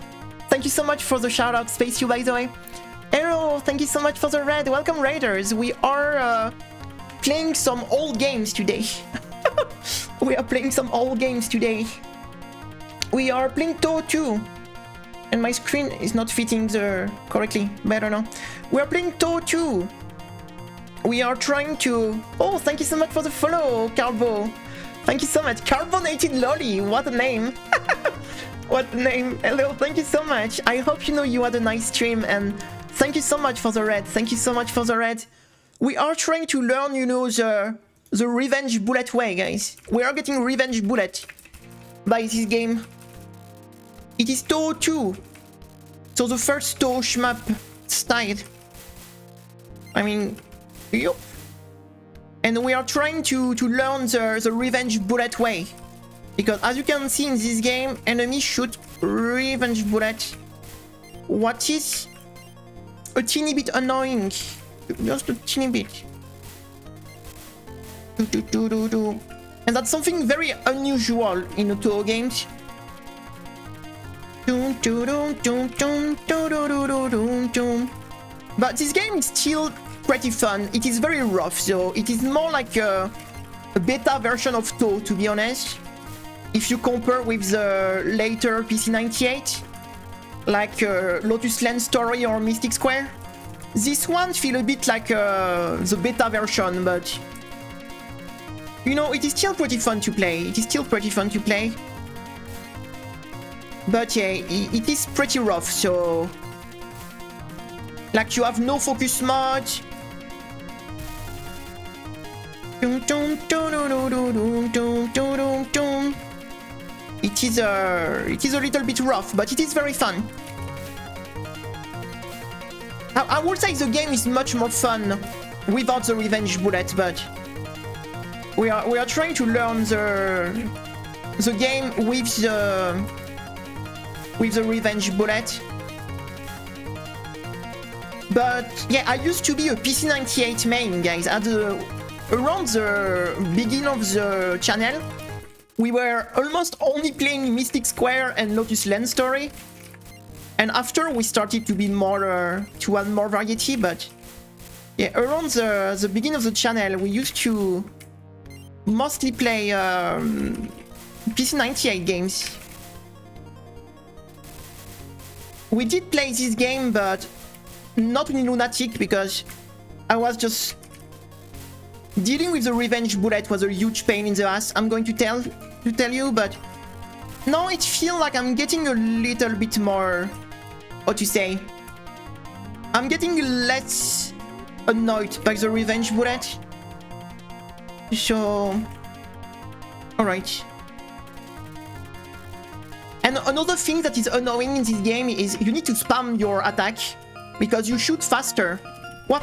Speaker 1: Thank you so much for the shout-out, Space You, by the way. Hello, thank you so much for the red. Welcome, Raiders. We are playing some old games today. We are playing some old games today. We are playing touhou 2. And my screen is not fitting correctly. But I don't know. We are playing touhou 2. We are trying to... Oh, thank you so much for the follow, Carbo. Thank you so much. Carbonated Lolly. What a name. What a name. Hello, thank you so much. I hope you know you had a nice stream. And thank you so much for the red. Thank you so much for the red. We are trying to learn, you know, the Revenge Bullet way, guys. We are getting Revenge Bullet by this game. It is touhou 2. So the first touhou shmup style. I mean, yup. And we are trying to learn the Revenge Bullet way. Because as you can see in this game, enemies shoot Revenge Bullet. What is a teeny bit annoying. Just a teeny bit. And that's something very unusual in the touhou games. But this game is still pretty fun. It is very rough, so it is more like a beta version of touhou, to be honest. If you compare with the later PC98, like Lotus Lane Story or Mystic Square, this one feels a bit like the beta version, but you know, it is still pretty fun to play. It is still pretty fun to play. But yeah, it is pretty rough, so... Like, you have no focus mode. It is a little bit rough, but it is very fun. I would say the game is much more fun without the Revenge Bullet, but we are trying to learn the game with the Revenge Bullet. But yeah, I used to be a PC98 main, guys. Around the beginning of the channel, we were almost only playing Mystic Square and Lotus Lane Story. And after we started to be more to add more variety, but yeah, around the beginning of the channel, we used to mostly play PC98 games. We did play this game, but not in Lunatic, because I was just dealing with the Revenge Bullet was a huge pain in the ass. I'm going to tell you, but now it feels like I'm getting a little bit more, how to say, I'm getting less annoyed by the Revenge Bullet. So, alright. And another thing that is annoying in this game is you need to spam your attack because you shoot faster. What?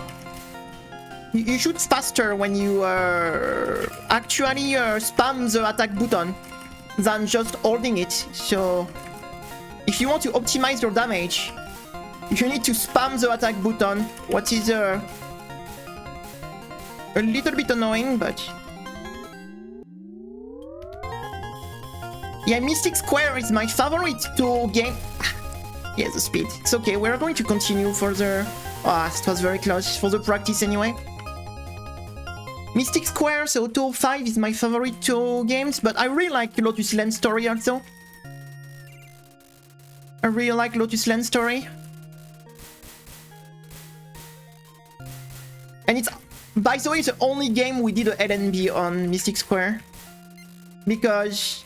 Speaker 1: You shoot faster when you actually spam the attack button than just holding it. So if you want to optimize your damage, You need to spam the attack button, what is a little bit annoying, but... Yeah, Mystic Square is my favorite touhou game. Yeah, the speed. It's okay, we're going to continue for the... Ah, it was very close, for the practice anyway. Mystic Square, so touhou 5 is my favorite touhou games, but I really like Lotus Lane Story also. I really like Lotus Lane Story. And it's, by the way, the only game we did a LNB on Mystic Square. Because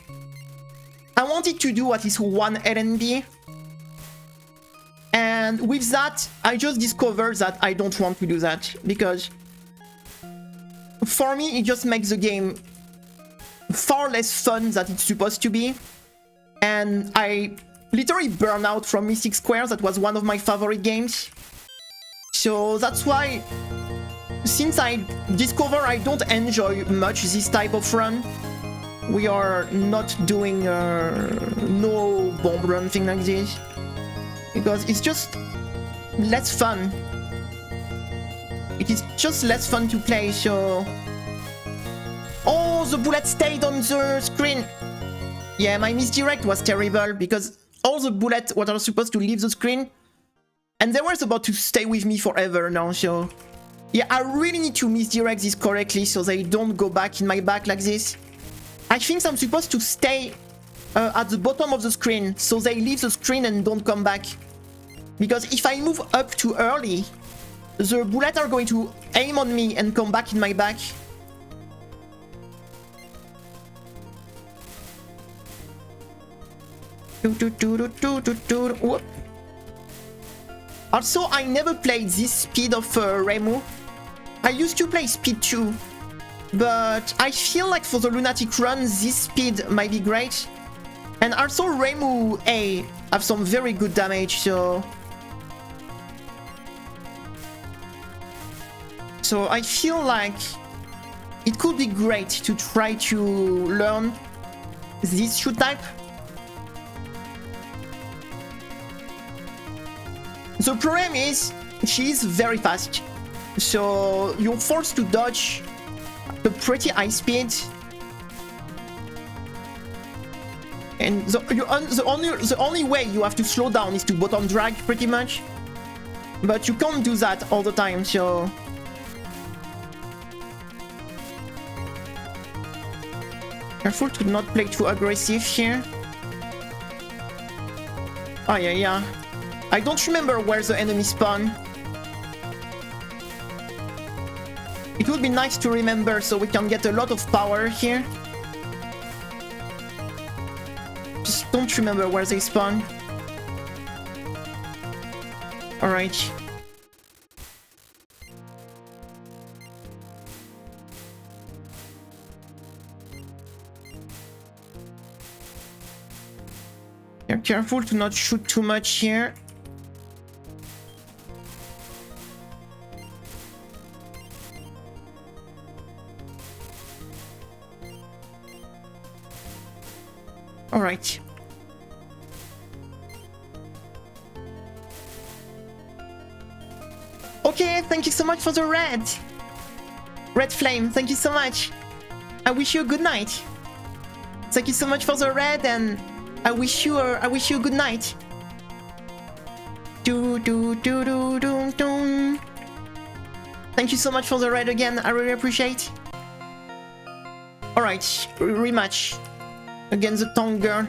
Speaker 1: I wanted to do at least one LNB. And with that, I just discovered that I don't want to do that. Because for me, it just makes the game far less fun than it's supposed to be. And I literally burned out from Mystic Square. That was one of my favorite games. So that's why, since I discover I don't enjoy much this type of run, we are not doing no bomb run thing like this. Because it's just less fun. It is just less fun to play, so... Oh, the bullet stayed on the screen! Yeah, my misdirect was terrible, because all the bullets were supposed to leave the screen, and they were about to stay with me forever now, so... Yeah, I really need to misdirect this correctly, so they don't go back in my back like this. I think I'm supposed to stay at the bottom of the screen, so they leave the screen and don't come back. Because if I move up too early, the bullets are going to aim on me and come back in my back. Whoop. Also, I never played this speed of Remu. I used to play speed 2, but I feel like for the Lunatic run, this speed might be great. And also Remu A have some very good damage, so I feel like it could be great to try to learn this shoot type. The problem is, she is very fast, so you're forced to dodge at a pretty high speed. And the only way you have to slow down is to bottom drag, pretty much. But you can't do that all the time, so... Careful to not play too aggressive here. Oh yeah. I don't remember where the enemy spawn. It would be nice to remember so we can get a lot of power here. Just don't remember where they spawn. Alright. You're careful to not shoot too much here. Alright. Okay, thank you so much for the red flame. Thank you so much. I wish you a good night. Thank you so much for the red, and I wish you a good night. Thank you so much for the red again. I really appreciate. Alright, rematch against the tongue girl.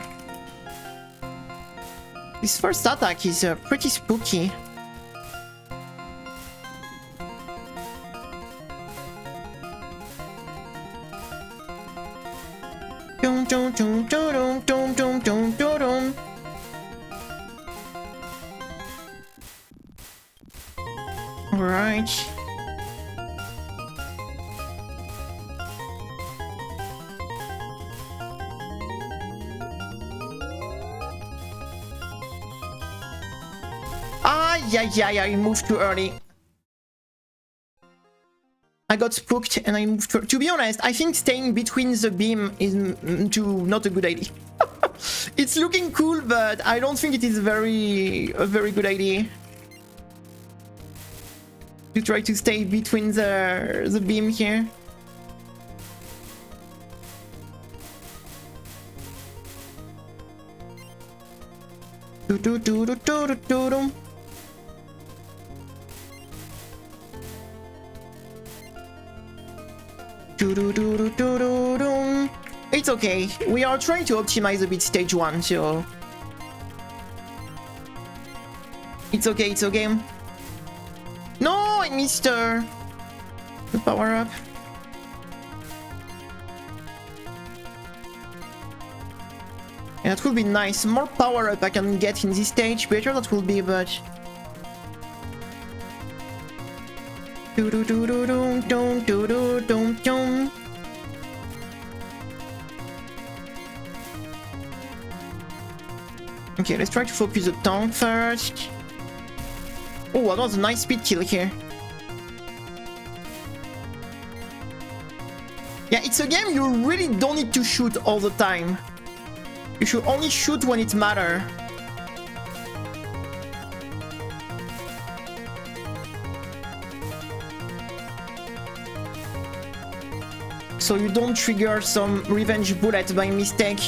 Speaker 1: This first attack is pretty spooky. Alright. Yeah, I moved too early. I got spooked and I moved. To be honest, I think staying between the beam is not a good idea. It's looking cool, but I don't think it is a very good idea. to try to stay between the beam here. Do do do do do do do do. Do do do do do do do. It's okay. We are trying to optimize a bit stage 1, so it's okay. It's okay. No, I missed the power up. Yeah, that would be nice. More power up I can get in this stage, better that will be, but do do do do do do do do do do. Okay, let's try to focus the tank first. Oh, that was a nice speed kill here. Yeah, it's a game you really don't need to shoot all the time. You should only shoot when it matters. So you don't trigger some revenge bullet by mistake.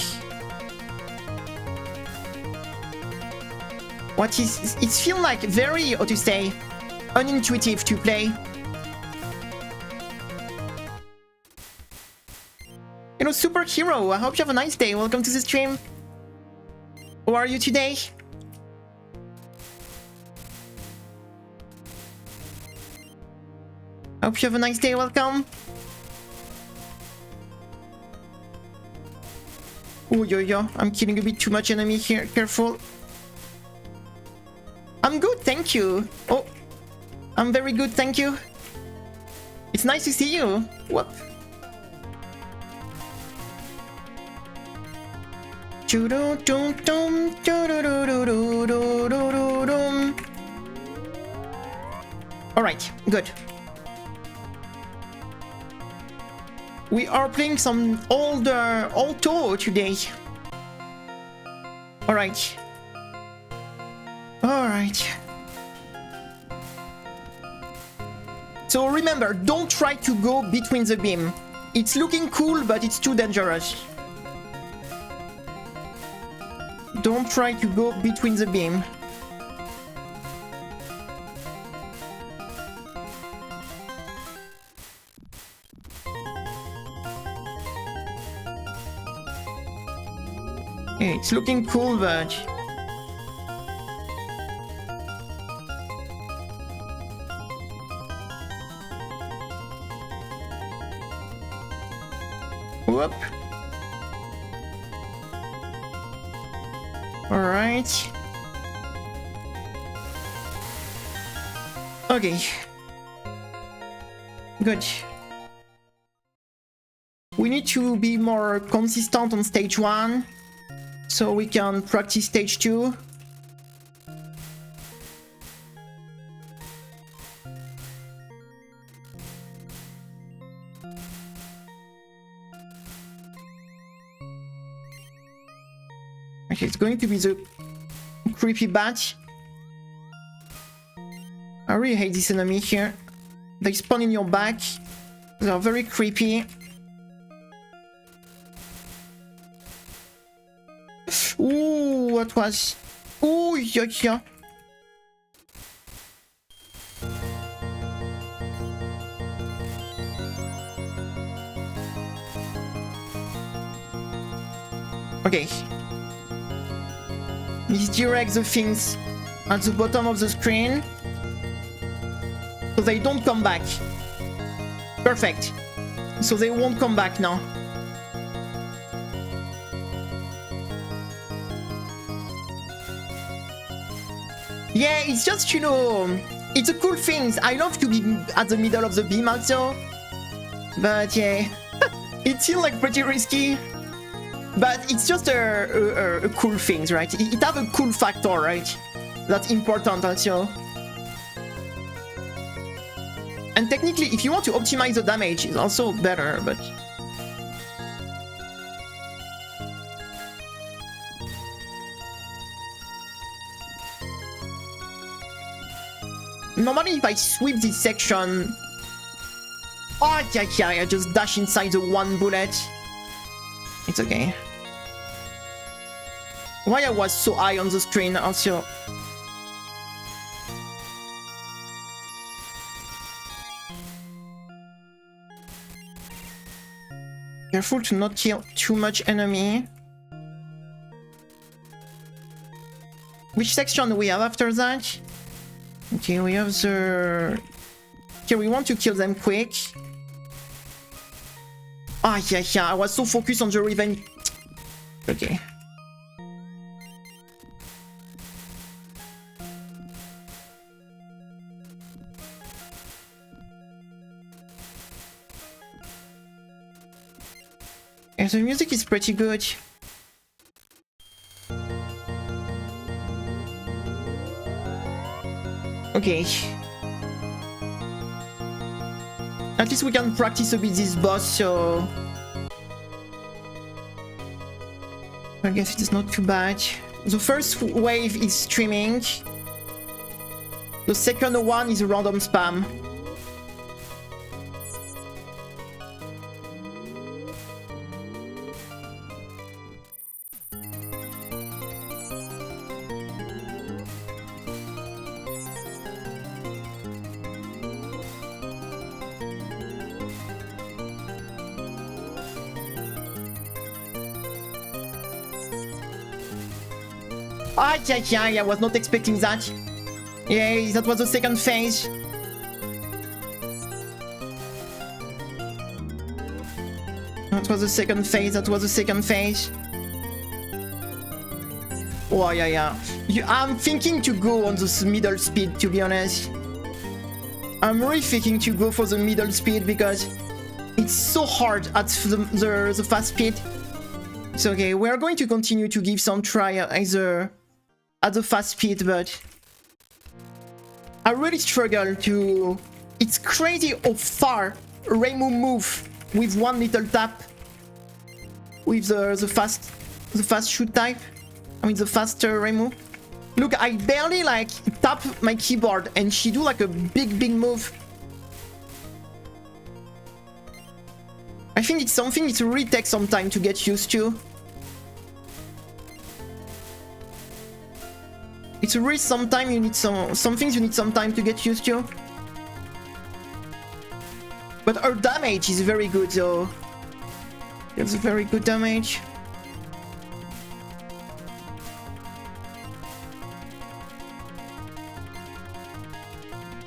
Speaker 1: What is... It feels like very, how to say, unintuitive to play. Hello, superhero. I hope you have a nice day. Welcome to the stream. How are you today? Hope you have a nice day. Welcome. Oh, yo. I'm killing a bit too much enemy here. Careful. I'm good, thank you. Oh, I'm very good, thank you. It's nice to see you. What? Alright, good. We are playing some old touhou today. Alright. Alright. So remember, don't try to go between the beam. It's looking cool, but it's too dangerous. Don't try to go between the beam. It's looking cool, but whoop. All right. Okay. Good. We need to be more consistent on stage 1 so we can practice stage 2. Okay, it's going to be the creepy bat. I really hate this enemy here. They spawn in your back. They are very creepy. Ooh, what was? Ooh, yeah. Okay. Misdirect the things at the bottom of the screen so they don't come back. Perfect. So they won't come back now. Yeah, it's just, you know, it's a cool thing. I love to be at the middle of the beam also. But yeah, it feels like pretty risky. But it's just a cool thing, right? It has a cool factor, right? That's important also. And technically, if you want to optimize the damage, it's also better, but... Normally, if I sweep this section... Oh, yeah, I just dash inside the one bullet. It's okay. Why I was so high on the screen also? Careful to not kill too much enemy. Which section do we have after that? Okay, we have the... Okay, we want to kill them quick. Ah, yeah, I was so focused on the revenge. Okay. And the music is pretty good. Okay. At least we can practice a bit this boss, so... I guess it is not too bad. The first wave is streaming. The second one is random spam. Ah, yeah, I was not expecting that. Yeah, that was the second phase. That was the second phase. Oh, yeah. I'm thinking to go on this middle speed, to be honest. I'm really thinking to go for the middle speed because it's so hard at the fast speed. It's okay, we're going to continue to give some try either at the fast speed, but I really struggle to... It's crazy how far Reimu move with one little tap with the fast shoot type. I mean the faster Reimu. Look, I barely like tap my keyboard and she do like a big move. I think it's something it really takes some time to get used to. It's really sometimes you need some things you need some time to get used to. But her damage is very good though. It's a very good damage.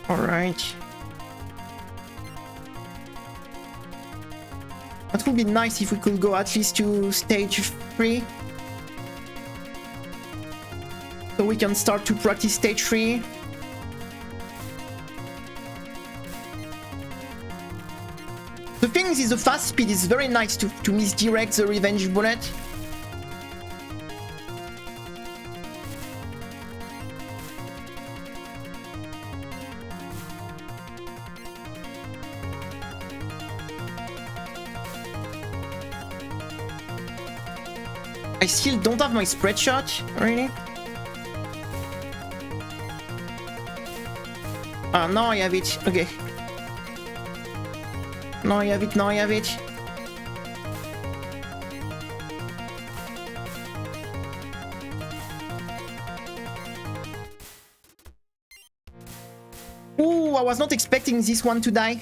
Speaker 1: Alright. That would be nice if we could go at least to stage 3. So we can start to practice stage 3. The thing is the fast speed is very nice to misdirect the revenge bullet. I still don't have my spread shot, really? Ah, now I have it. Okay. Now I have it. Ooh, I was not expecting this one to die.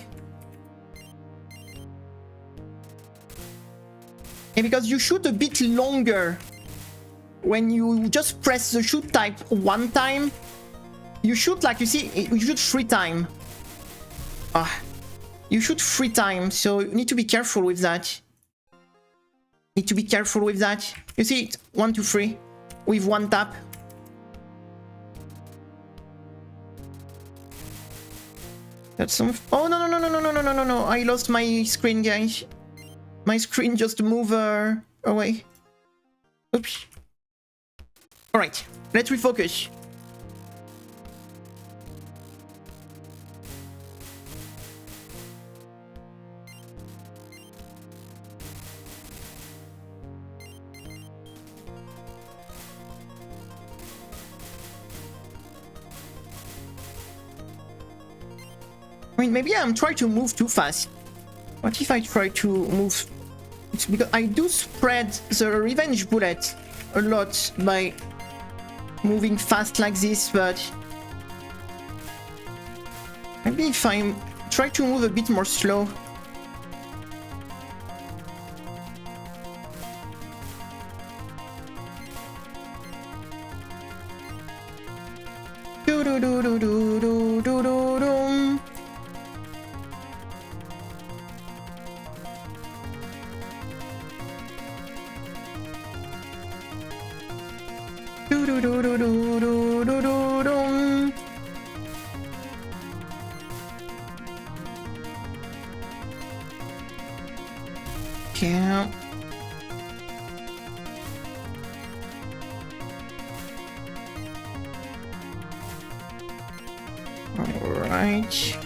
Speaker 1: Yeah, because you shoot a bit longer when you just press the shoot type one time. You shoot like, you see, you shoot 3 times. You shoot 3 times, so you need to be careful with that. You see it, 1, 2, 3, with 1 tap. That's some... Oh, no. I lost my screen, guys. My screen just moved away. Oops. Alright, let's refocus. I mean, maybe I'm trying to move too fast. What if I try to move? It's because I do spread the revenge bullet a lot by moving fast like this, but maybe if I try to move a bit more slow. Do do do do do do do do do. Do do do do do do do do do. Yeah. All right.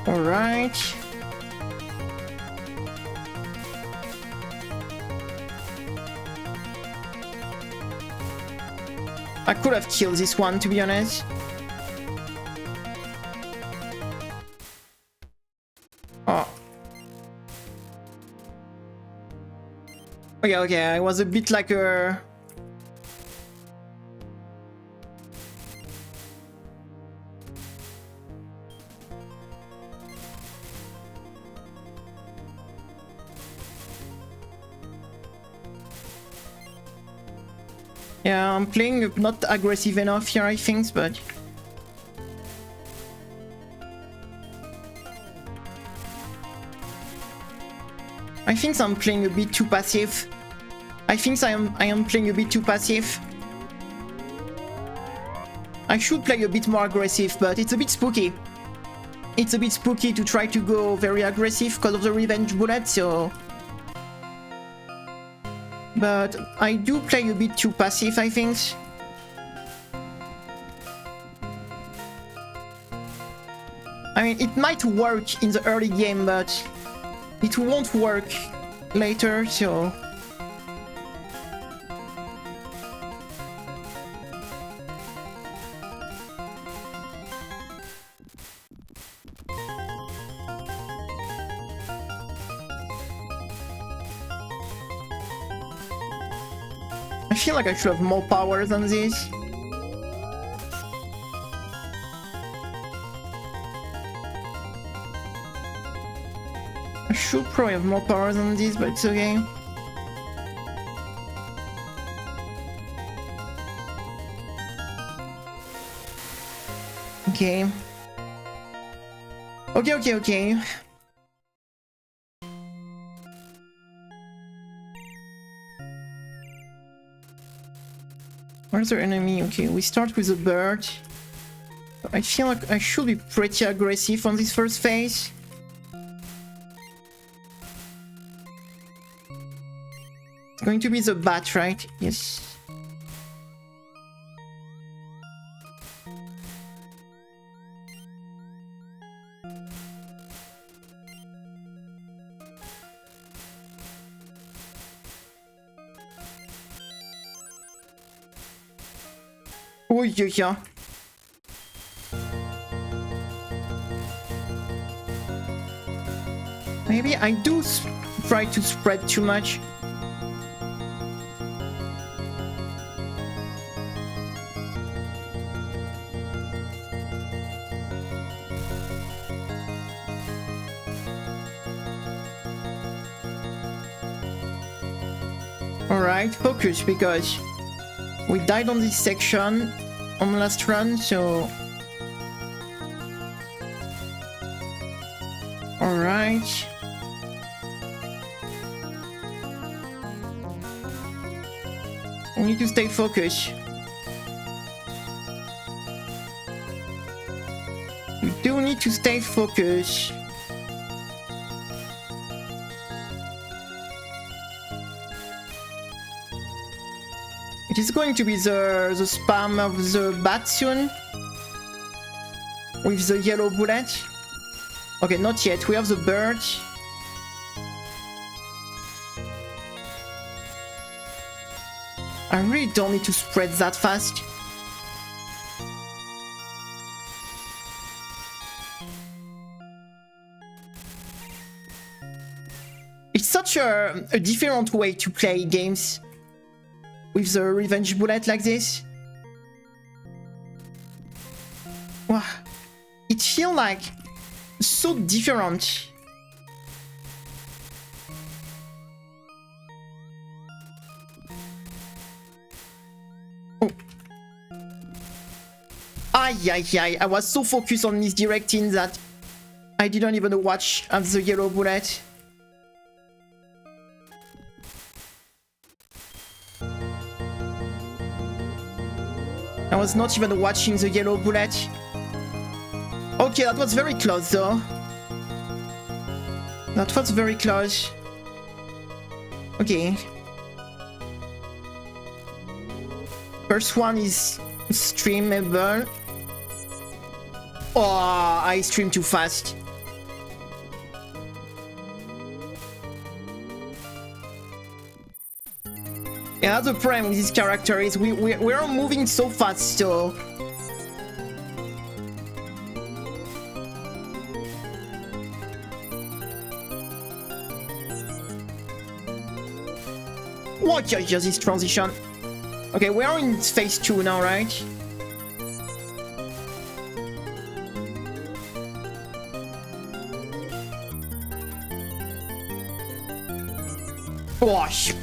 Speaker 1: All right. I could have killed this one, to be honest. Oh. Okay, okay, I was a bit like a... Yeah, I'm playing not aggressive enough here, I think, but... I think I'm playing a bit too passive. I think I am playing a bit too passive. I should play a bit more aggressive, but it's a bit spooky. It's a bit spooky to try to go very aggressive because of the revenge bullet, so... But I do play a bit too passive, I think. I mean, it might work in the early game, but it won't work later, so... I feel like I should have more power than this. I should probably have more power than this, but it's okay. Okay. Okay. Where's the enemy? Okay, we start with a bird. I feel like I should be pretty aggressive on this first phase. It's going to be the bat, right? Yes. Oh yeah. Maybe I do try to spread too much. Alright, focus, because we died on this section on the last run, so... Alright. We need to stay focused. We do need to stay focused. It is going to be the spam of the bat soon. With the yellow bullet. Okay, not yet. We have the bird. I really don't need to spread that fast. It's such a different way to play games with the revenge bullet like this. Wow. It feels like so different. Oh. Ay, ay, ay. I was so focused on misdirecting that I didn't even watch the yellow bullet. I was not even watching the yellow bullet. Okay, that was very close though. That was very close. Okay. First one is streamable. Oh, I streamed too fast. Yeah, the problem with this character is we're moving so fast, so... What is this transition? Okay, we're in phase 2 now, right? Wash.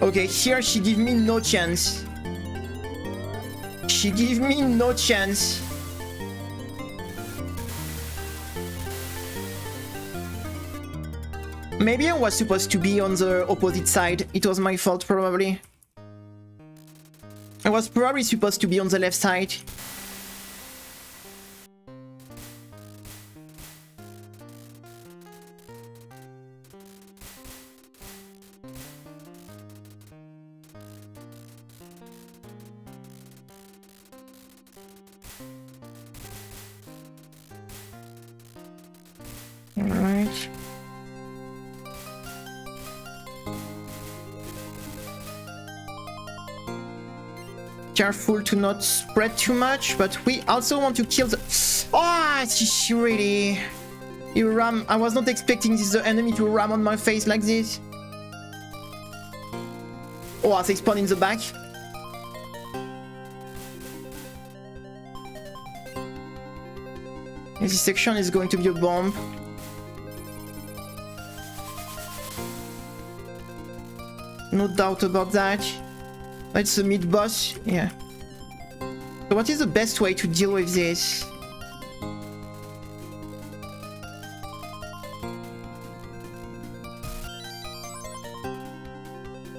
Speaker 1: Okay, here she give me no chance. She give me no chance. Maybe I was supposed to be on the opposite side. It was my fault, probably. I was probably supposed to be on the left side. Alright. Careful to not spread too much, but we also want to kill the... Oh, she really... You ram... I was not expecting the enemy to ram on my face like this. Oh, they spawn in the back. This section is going to be a bomb. No doubt about that. It's the mid-boss, yeah. So what is the best way to deal with this?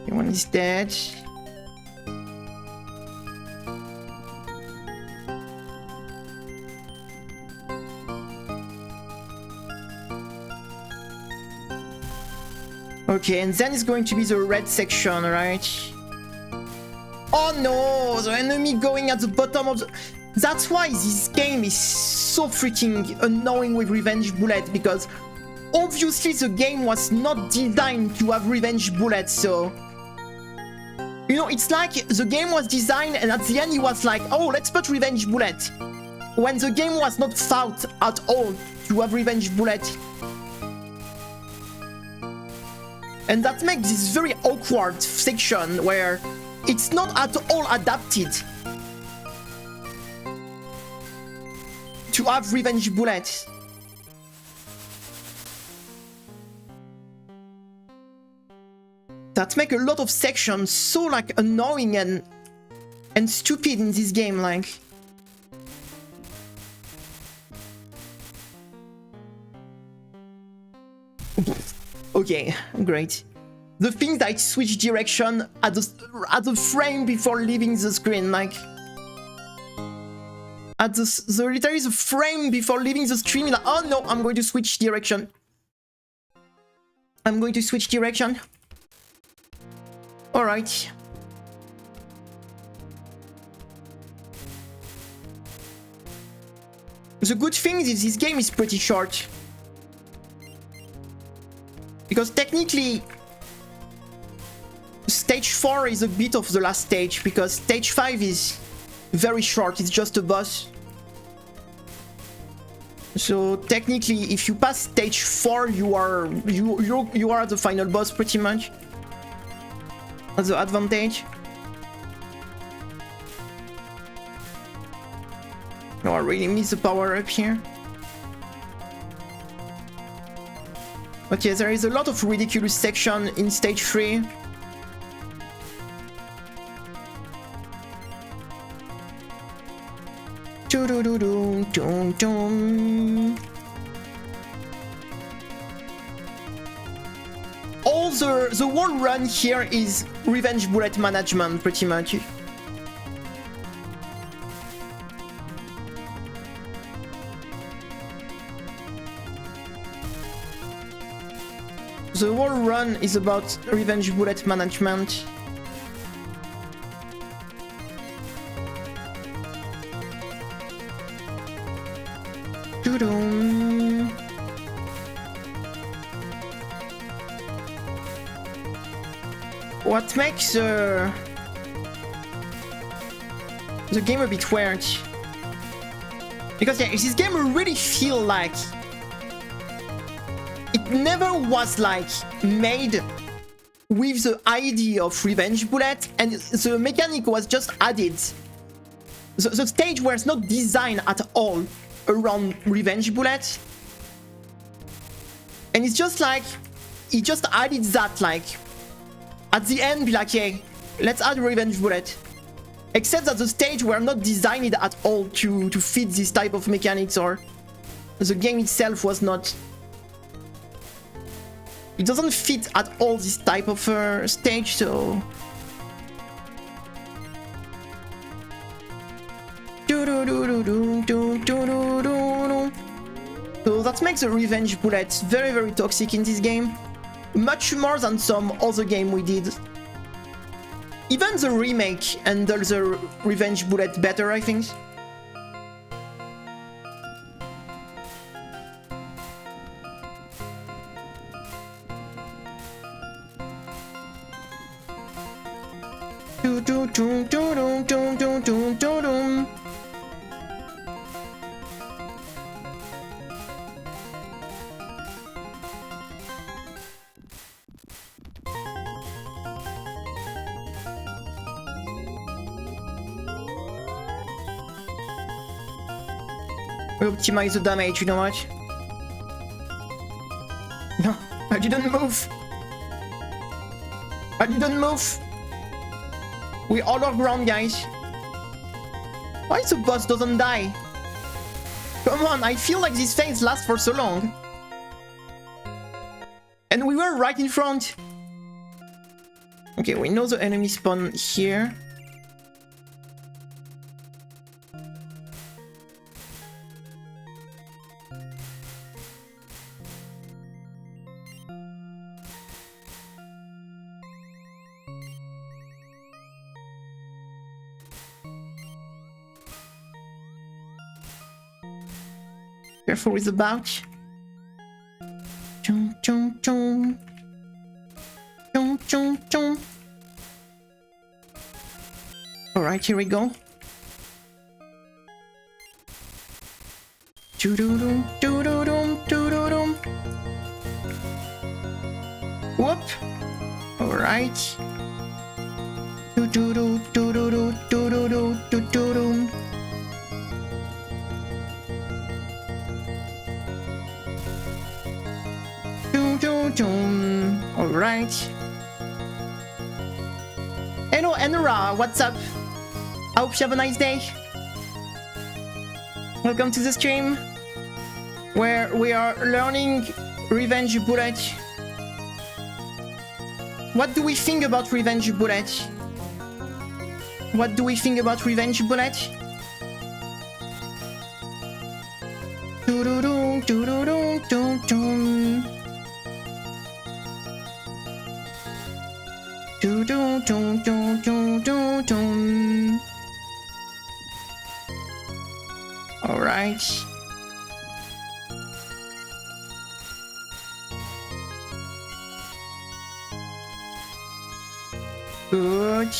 Speaker 1: One is dead. Okay, and then it's going to be the red section, right? Oh no, the enemy going at the bottom of the... That's why this game is so freaking annoying with revenge bullets, because obviously the game was not designed to have revenge bullets, so... You know, it's like the game was designed and at the end it was like, oh, let's put revenge bullet. When the game was not thought at all to have revenge bullet. And that makes this very awkward section where it's not at all adapted to have revenge bullets. That make a lot of sections so like annoying and stupid in this game, like. Okay, great. The thing that switch direction at the frame before leaving the screen, like. At the literally the frame before leaving the stream, like, oh no, I'm going to switch direction. I'm going to switch direction. Alright. The good thing is this game is pretty short. Because technically, stage 4 is a bit of the last stage, because stage 5 is very short, it's just a boss. So technically, if you pass stage 4, you are the final boss pretty much. That's the advantage. Oh, I really miss the power up here. But yeah, there is a lot of ridiculous section in stage 3. All the whole run here is revenge bullet management pretty much. The whole run is about revenge bullet management. What makes the game a bit weird? Because yeah, this game really feel like it never was like made with the idea of revenge bullet, and the mechanic was just added. The stage was not designed at all around revenge bullet, and it's just like he just added that, like at the end, be like, yeah, let's add revenge bullet. Except that the stage were not designed at all to fit this type of mechanics, or the game itself was not. It doesn't fit at all this type of stage, so. So that makes the revenge bullet very, very toxic in this game. Much more than some other game we did. Even the remake handles the revenge bullet better, I think. We optimize the damage, you know what? No, I didn't move. I didn't move. We all are ground, guys. Why the boss doesn't die? Come on, I feel like this phase lasts for so long. And we were right in front. Okay, we know the enemy spawn here. Careful with the bouch. Chum, chum, chum. Chum, chum, chum. Alright, here we go. Doo-doo-dum, doo-doo-dum, doo-doo-dum. Whoop. Alright. Doo-doo-doo, doo-doo-doo, doo-doo-doo, doo-doo-dum. Alright. Hello Enra, what's up? I hope you have a nice day. Welcome to the stream, where we are learning Revenge Bullet. What do we think about Revenge Bullet? What do we think about Revenge Bullet? Doo-doo-doo, doo-doo-doo, doo-doo. Alright. Good.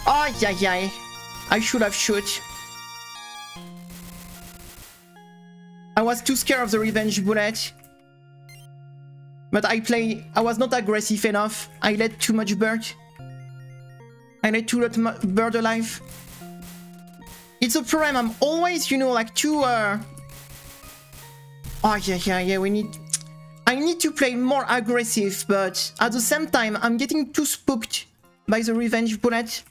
Speaker 1: Oh, yeah. I should have shot. I was too scared of the revenge bullet. But I was not aggressive enough. I let too much bird. I let too much bird alive. It's a problem. I'm always, you know, like too... Oh, yeah. I need to play more aggressive, but at the same time, I'm getting too spooked by the revenge bullet.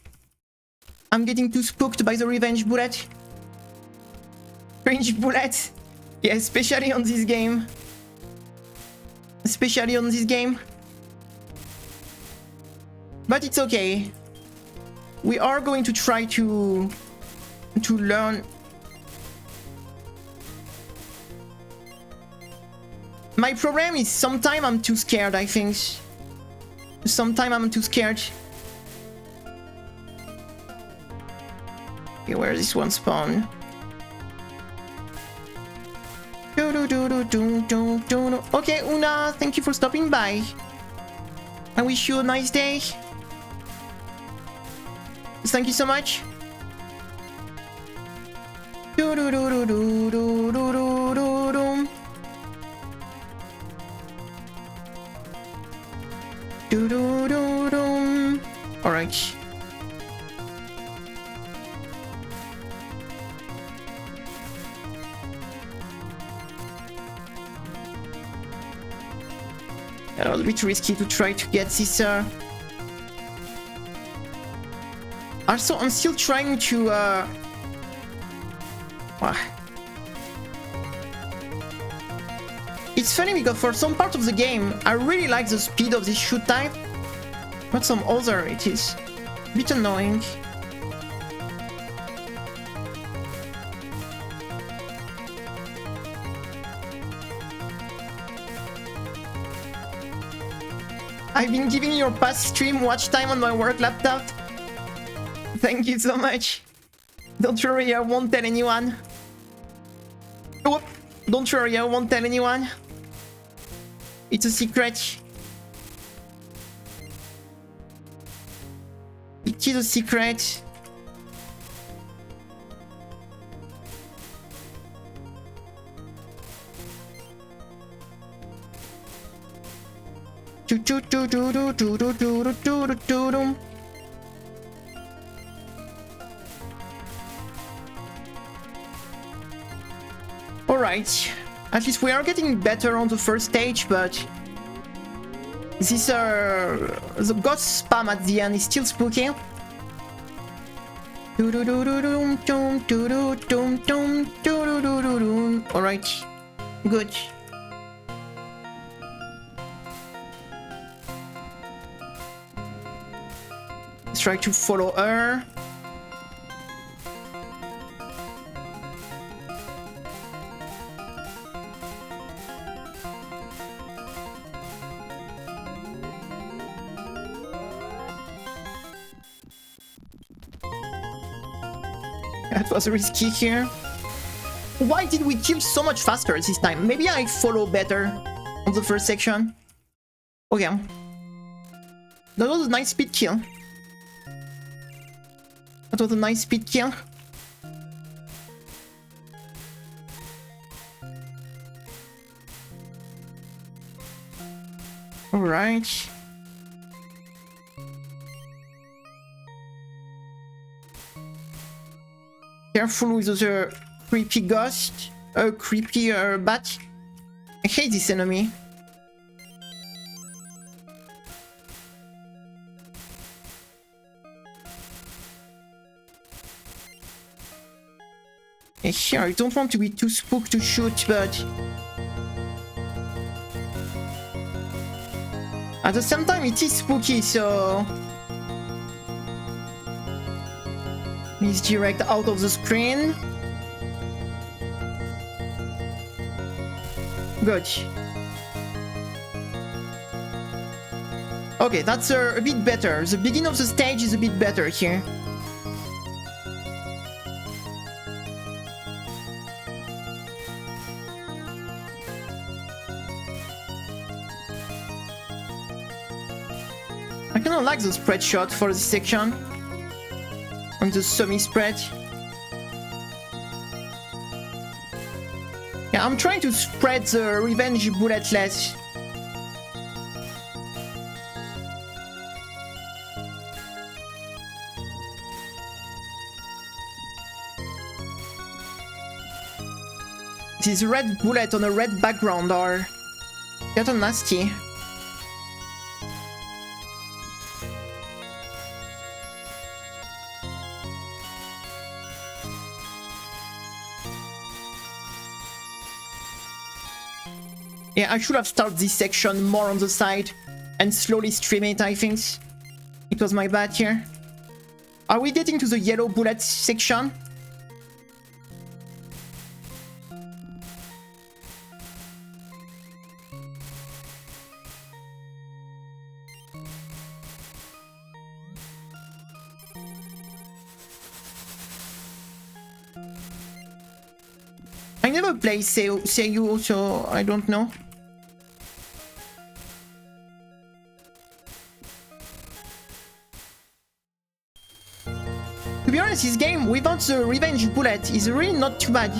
Speaker 1: Range bullet. Yeah, especially on this game. But it's okay. We are going to try to learn. My problem is sometimes I'm too scared, I think. Okay, where is this one spawn? Okay, Una, thank you for stopping by. I wish you a nice day. Thank you so much. All right. A little bit risky to try to get this. Also, I'm still trying to. It's funny because for some part of the game, I really like the speed of this shoot type, but some other it is a bit annoying. I've been giving your past stream watch time on my work laptop. Thank you so much. Don't worry, I won't tell anyone. Oh, don't worry, I won't tell anyone. It's a secret. It is a secret. Alright, at least we are getting better on the first stage, but this the ghost spam at the end is still spooky. Alright, good. Let's try to follow her. That was risky here. Why did we kill so much faster this time? Maybe I follow better on the first section. Okay. That was a nice speed kill. Alright. Careful with the creepy ghost. Creepy bat. I hate this enemy. Here, I don't want to be too spooked to shoot, but at the same time it is spooky, so misdirect out of the screen. Good. Okay, that's a bit better. The beginning of the stage is a bit better here. kinda like the spread shot for this section. On the semi-spread. Yeah, I'm trying to spread the revenge bullet less. This red bullet on a red background are getting nasty. Yeah, I should have started this section more on the side and slowly stream it, I think. It was my bad here. Are we getting to the yellow bullet section? I never play Seiyu, so I don't know. To be honest, this game without the revenge bullet is really not too bad.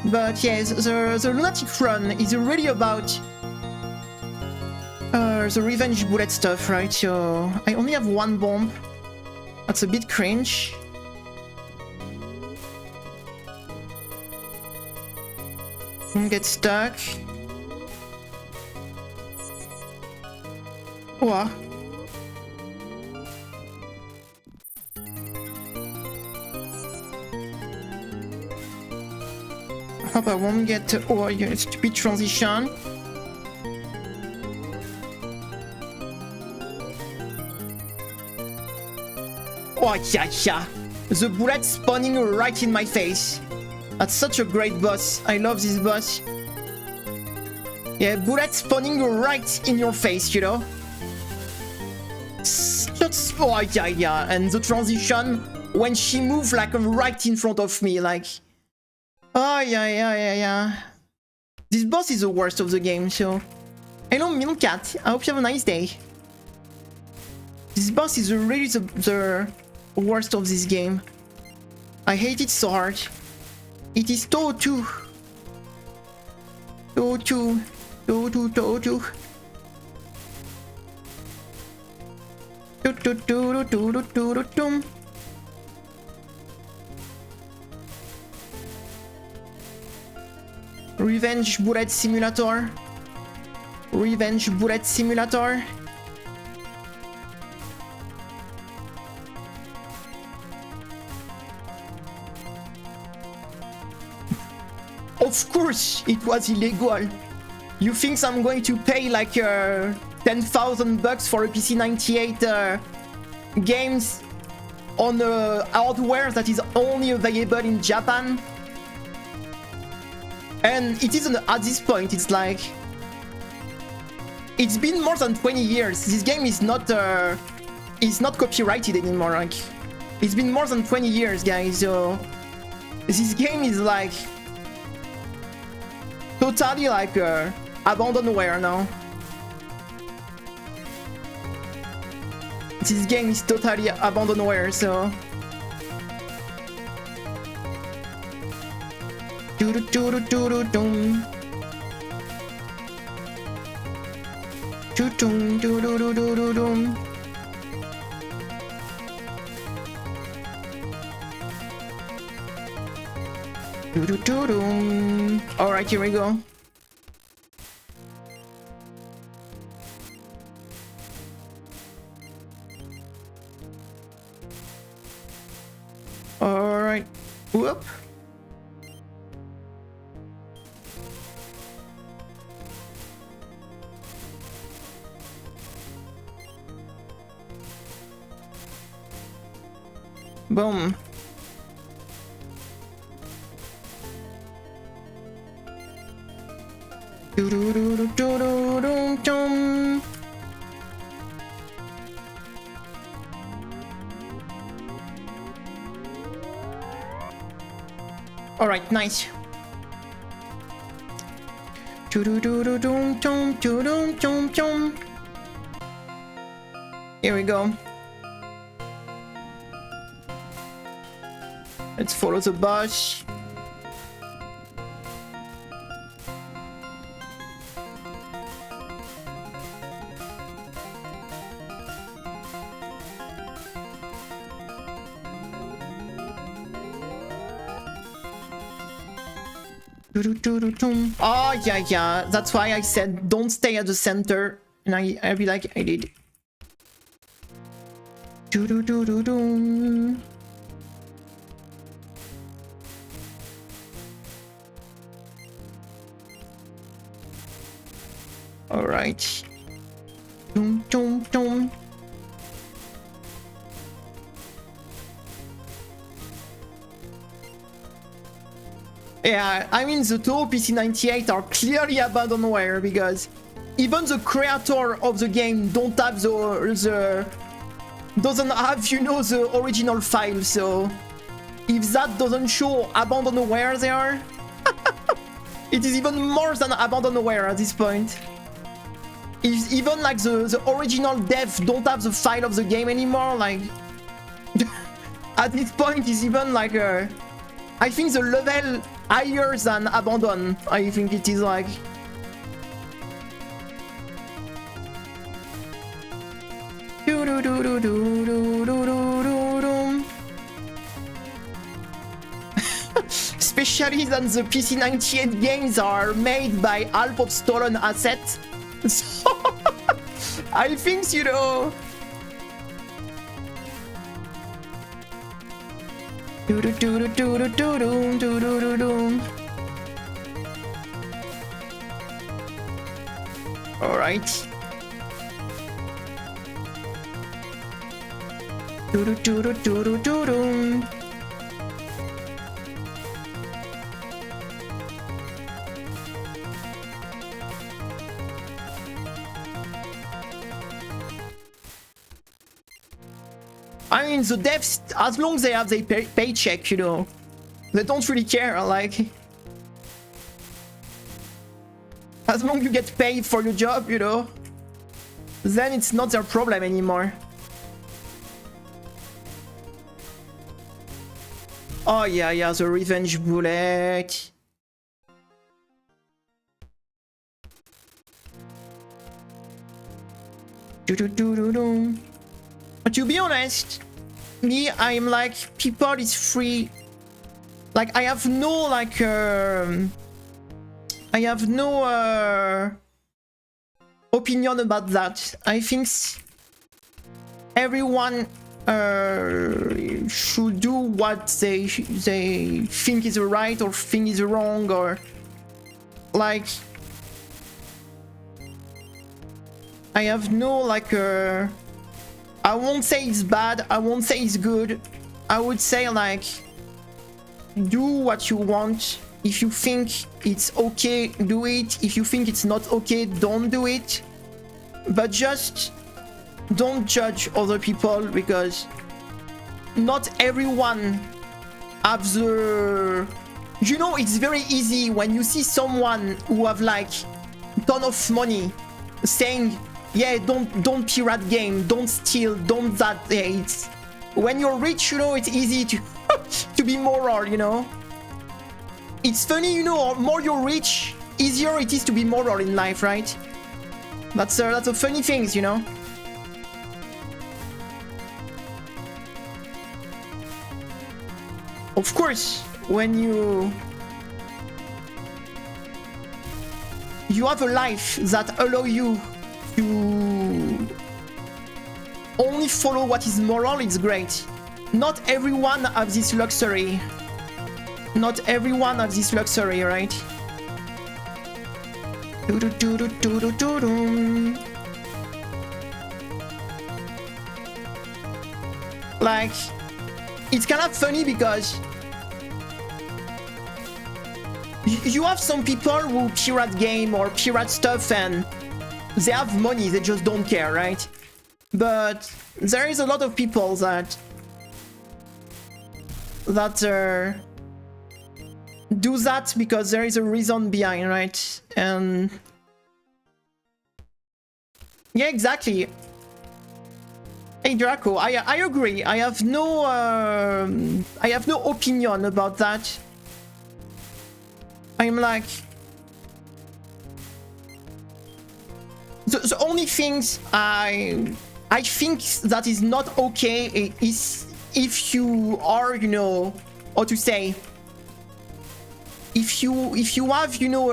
Speaker 1: But yes, the lunatic run is really about the revenge bullet stuff, right? So I only have one bomb. That's a bit cringe. Get stuck. Wow. Hope I won't get your stupid transition. Oh yeah. The bullet spawning right in my face. That's such a great boss. I love this boss. Yeah, bullet spawning right in your face, you know? Just, oh yeah. And the transition when she moved like right in front of me, like... Oh yeah. This boss is the worst of the game, so... Hello Milkat, I hope you have a nice day. This boss is really the worst of this game. I hate it so hard. It is touhou. Touhou. Revenge bullet simulator. Revenge bullet simulator. Of course, it was illegal. You think I'm going to pay like 10,000 bucks for a PC98 games on hardware that is only available in Japan? And it isn't at this point. It's like it's been more than 20 years. This game is not copyrighted anymore. Like it's been more than 20 years, guys. So this game is like totally like abandonware now. This game is totally abandonware, so... Do-do-do-do-do-do-dum. Do-dum, do-do-do-do-do-dum. Do-do-do-dum. Alright, here we go. Alright. Whoop. Boom. Do-do-do-do-do-do-dum. Alright, nice. Here we go. Let's follow the boss. Oh, yeah. That's why I said don't stay at the center. And I feel like I did. Alright. Yeah, I mean the touhou PC98 are clearly abandonware because even the creator of the game don't have doesn't have, you know, the original file, so if that doesn't show abandonware they are, it is even more than abandonware at this point. If even like the original dev don't have the file of the game anymore, like at this point it's even like I think the level higher than abandon. I think it is like. Especially than the PC98 games are made by half of stolen assets. So I think, you know. All right. I mean, the devs, as long as they have their paycheck, you know, they don't really care, like. As long as you get paid for your job, you know, then it's not their problem anymore. Oh, yeah, the revenge bullet. But to be honest, me, I'm like, people is free. Like, I have no, like, I have no opinion about that. I think everyone should do what they think is right or think is wrong, or like I have no like I won't say it's bad, I won't say it's good. I would say like do what you want. If you think it's okay, do it. If you think it's not okay, don't do it. But just don't judge other people, because not everyone have the... You know, it's very easy when you see someone who have like ton of money saying, yeah, don't pirate game, don't steal, don't that. Yeah, it's when you're rich, you know, it's easy to to be moral, you know. It's funny, you know, more you're rich, easier it is to be moral in life, right? That's a funny thing, you know. Of course, when you have a life that allow you to only follow what is moral, it's great. Not everyone has this luxury. Not everyone has this luxury, right? Like, it's kind of funny because you have some people who pirate game or pirate stuff and they have money, they just don't care, right? But there is a lot of people that do that because there is a reason behind, right? And yeah, exactly. Hey Draco, I agree. I have no opinion about that. I'm like, the only things I think that is not okay is if you are, you know, how to say, if you have, you know,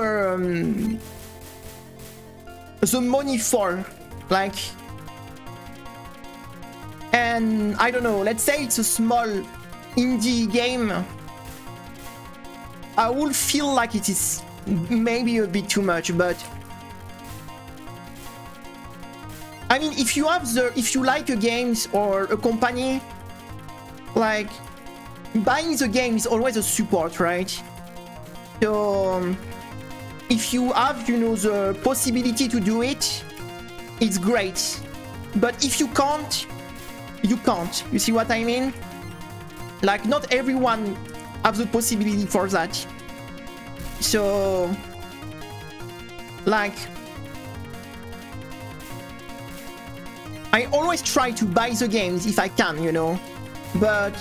Speaker 1: the money for, like, and I don't know, let's say it's a small indie game, I will feel like it is maybe a bit too much. But I mean, if you like a games or a company, like, buying the game is always a support, right? So if you have, you know, the possibility to do it, it's great. But if you can't, you can't. You see what I mean? Like, not everyone have the possibility for that. So, like, I always try to buy the games if I can, you know, but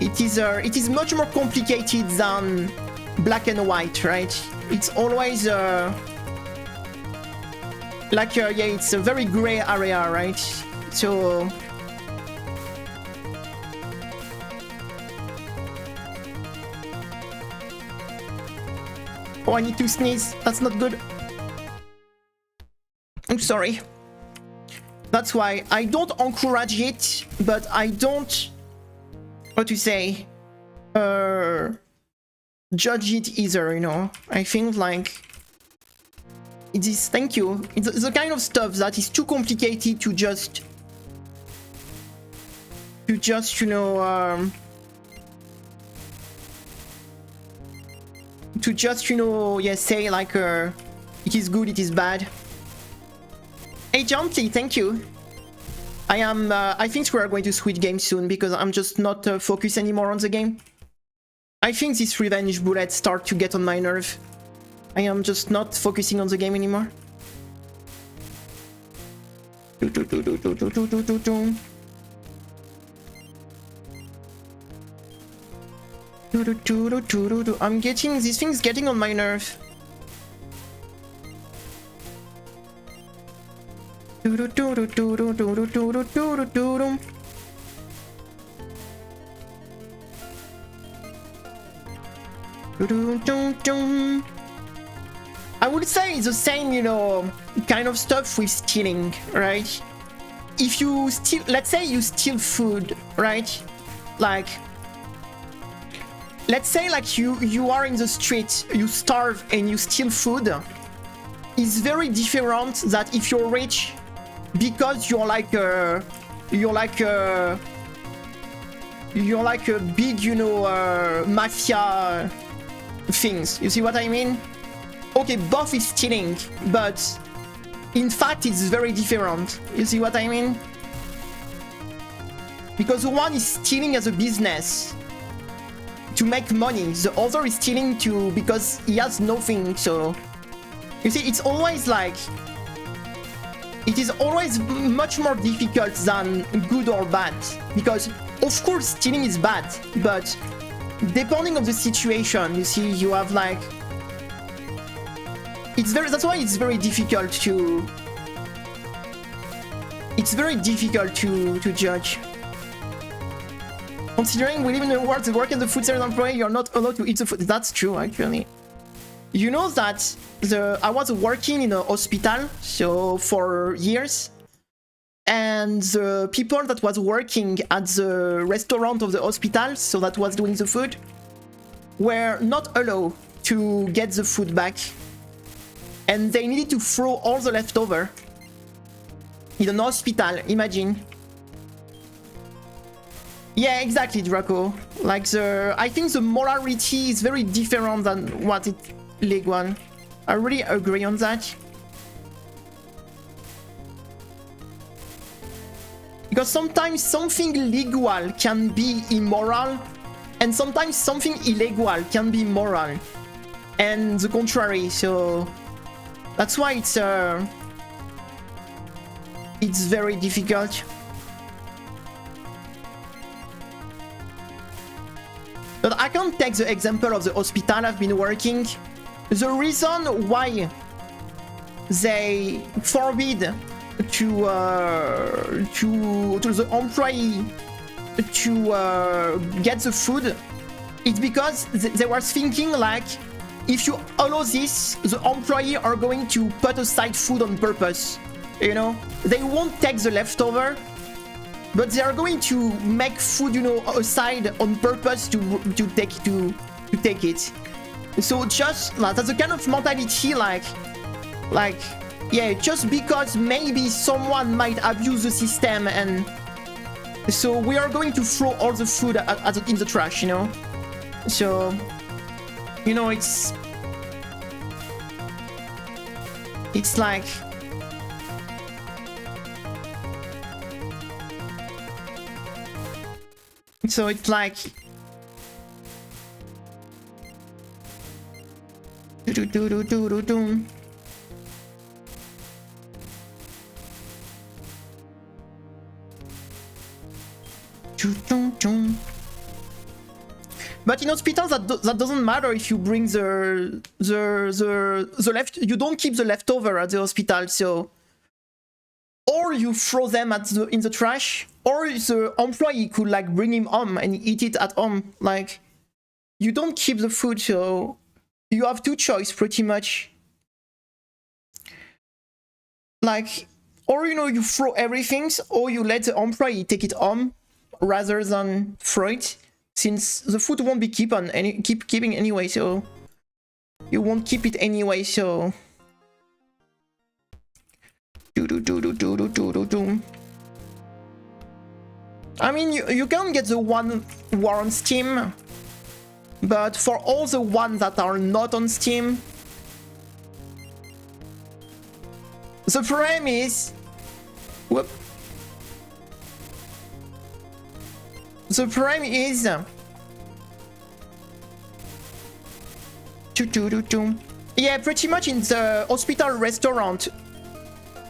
Speaker 1: it is much more complicated than black and white, right? It's always like yeah, it's a very gray area, right? So oh, I need to sneeze. That's not good. I'm sorry. That's why I don't encourage it, but I don't, how to say, judge it either, you know. I think like it is, thank you, it's the kind of stuff that is too complicated to just you know, to just, you know, yeah, say like it is good, it is bad. Hey Janty, thank you. I think we are going to switch games soon because I'm just not focused anymore on the game. I think this revenge bullet start to get on my nerve. I am just not focusing on the game anymore. I'm getting, these things getting on my nerve. I would say it's the same, you know, kind of stuff with stealing, right? If you steal, let's say you steal food, right? Like, let's say like you are in the street, you starve and you steal food. It's very different that if you're rich, because you're like a big, you know, mafia things. You see what I mean? Okay, both is stealing, but in fact it's very different. You see what I mean? Because one is stealing as a business to make money, the other is stealing because he has nothing. So you see, it's always like, it is always much more difficult than good or bad, because of course stealing is bad, but depending on the situation, you see, you have like, that's why it's very difficult to judge. Considering we live in a world that work as a food service employee, you're not allowed to eat the food. That's true, actually. You know that I was working in a hospital, so for years, and the people that was working at the restaurant of the hospital, so that was doing the food, were not allowed to get the food back, and they needed to throw all the leftover in an hospital. Imagine. Yeah, exactly, Draco. Like I think the morality is very different than what it legal. I really agree on that. Because sometimes something legal can be immoral, and sometimes something illegal can be moral, and the contrary. So that's why it's it's very difficult. But I can't take the example of the hospital I've been working. The reason why they forbid to the employee to get the food, it's because they were thinking like, if you allow this, the employee are going to put aside food on purpose. You know, they won't take the leftover, but they are going to make food, you know, aside on purpose to take it. So just that's the kind of mentality like yeah, just because maybe someone might abuse the system, and so we are going to throw all the food in the trash, you know. So, you know, it's like, so it's like but in hospitals that doesn't matter if you bring the left, you don't keep the leftover at the hospital, so or you throw them in the trash, or the employee could like bring him home and eat it at home. Like, you don't keep the food, so you have two choices pretty much. Like, or you know, you throw everything, or you let the employee take it home rather than throw it, since the food won't be keeping anyway, so you won't keep it anyway, so I mean, you can get the one war on Steam, but for all the ones that are not on Steam, the problem is, whoop. The problem is, yeah, pretty much in the hospital restaurant,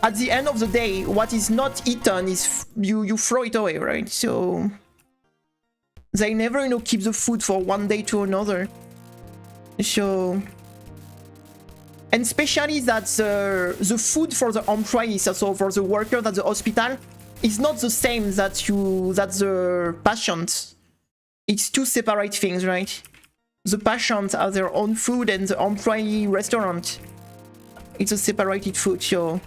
Speaker 1: at the end of the day, what is not eaten is you throw it away, right? So they never, you know, keep the food for one day to another. So, and especially that the food for the employees, so for the workers at the hospital, is not the same that the patients. It's two separate things, right? The patients have their own food, and the employee restaurant, it's a separated food, so.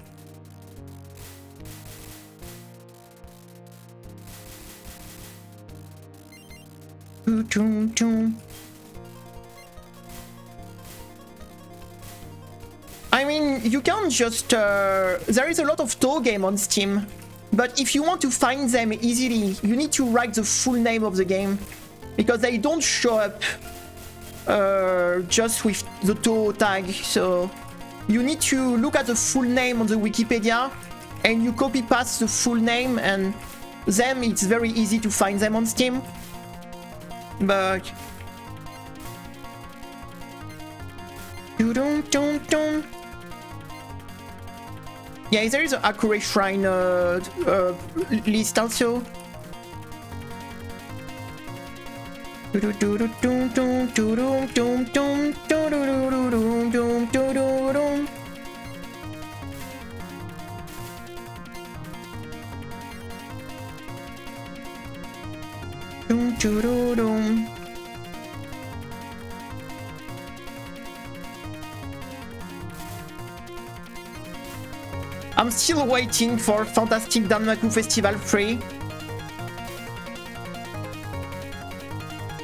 Speaker 1: I mean, you can just there is a lot of touhou game on Steam, but if you want to find them easily, you need to write the full name of the game, because they don't show up just with the touhou tag. So you need to look at the full name on the Wikipedia, and you copy paste the full name, and then it's very easy to find them on Steam. But yeah, there is an accurate shrine list also. I'm still waiting for Fantastic Danmaku Festival 3.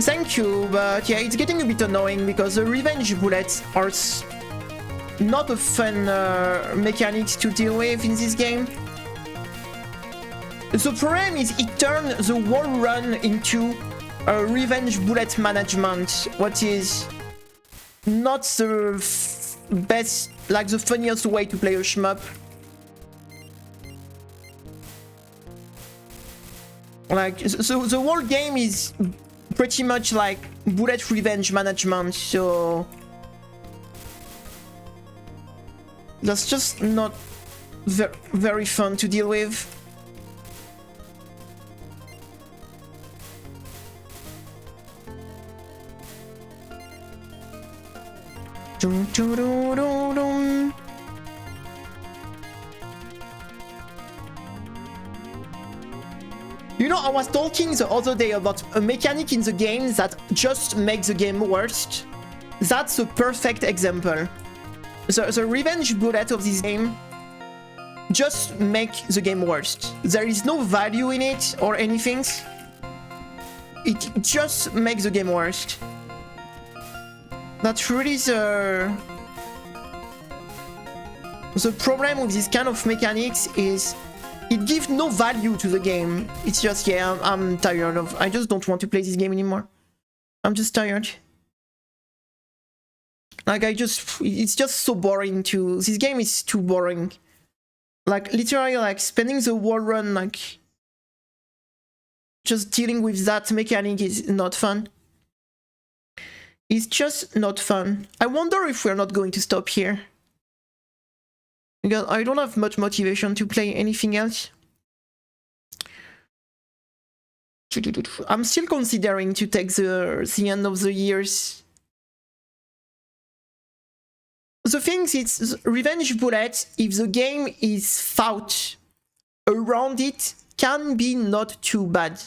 Speaker 1: Thank you, but yeah, it's getting a bit annoying because the revenge bullets are not a fun mechanics to deal with in this game. The problem is it turned the whole run into a revenge bullet management, what is not the best, like the funniest way to play a shmup. Like, so the whole game is pretty much like bullet revenge management, so that's just not very fun to deal with. Dum, dum, dum, dum, dum. You know, I was talking the other day about a mechanic in the game that just makes the game worse. That's a perfect example. The revenge bullet of this game just make the game worse. There is no value in it or anything. It just makes the game worse. That's really the problem with this kind of mechanics is it gives no value to the game. It's just, yeah, I'm tired of... I just don't want to play this game anymore. I'm just tired. Like, it's just so boring to... This game is too boring. Like, literally, like, spending the whole run, like... Just dealing with that mechanic is not fun. It's just not fun. I wonder if we're not going to stop here. Because I don't have much motivation to play anything else. I'm still considering to take the end of the years. The thing is, Revenge Bullet, if the game is thought around it, can be not too bad.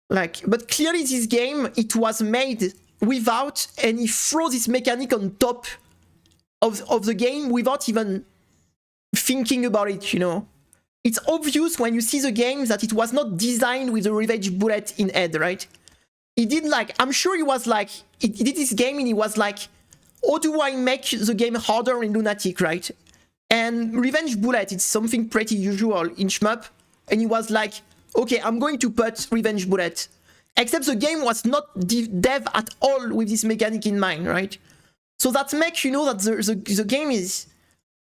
Speaker 1: Like, but clearly this game, it was made without any throw this mechanic on top of the game without even thinking about it, you know. It's obvious when you see the game that it was not designed with a revenge bullet in head, right? He did like, I'm sure he was like, he did this game and he was like, how do I make the game harder in Lunatic, right? And revenge bullet, it's something pretty usual in shmup. And he was like, okay, I'm going to put revenge bullet. Except the game was not dev at all with this mechanic in mind, right? So that makes you know that the game is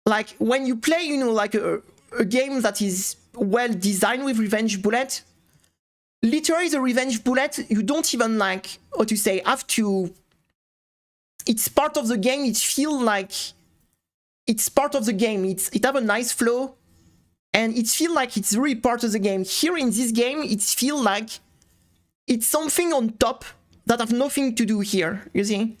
Speaker 1: like when you play, you know, like a game that is well designed with revenge bullet. Literally, the revenge bullet, you don't even like, how to say, have to. It's part of the game. It feels like it's part of the game. It have a nice flow, and it feels like it's really part of the game. Here in this game, it feels like it's something on top that have nothing to do here, you see?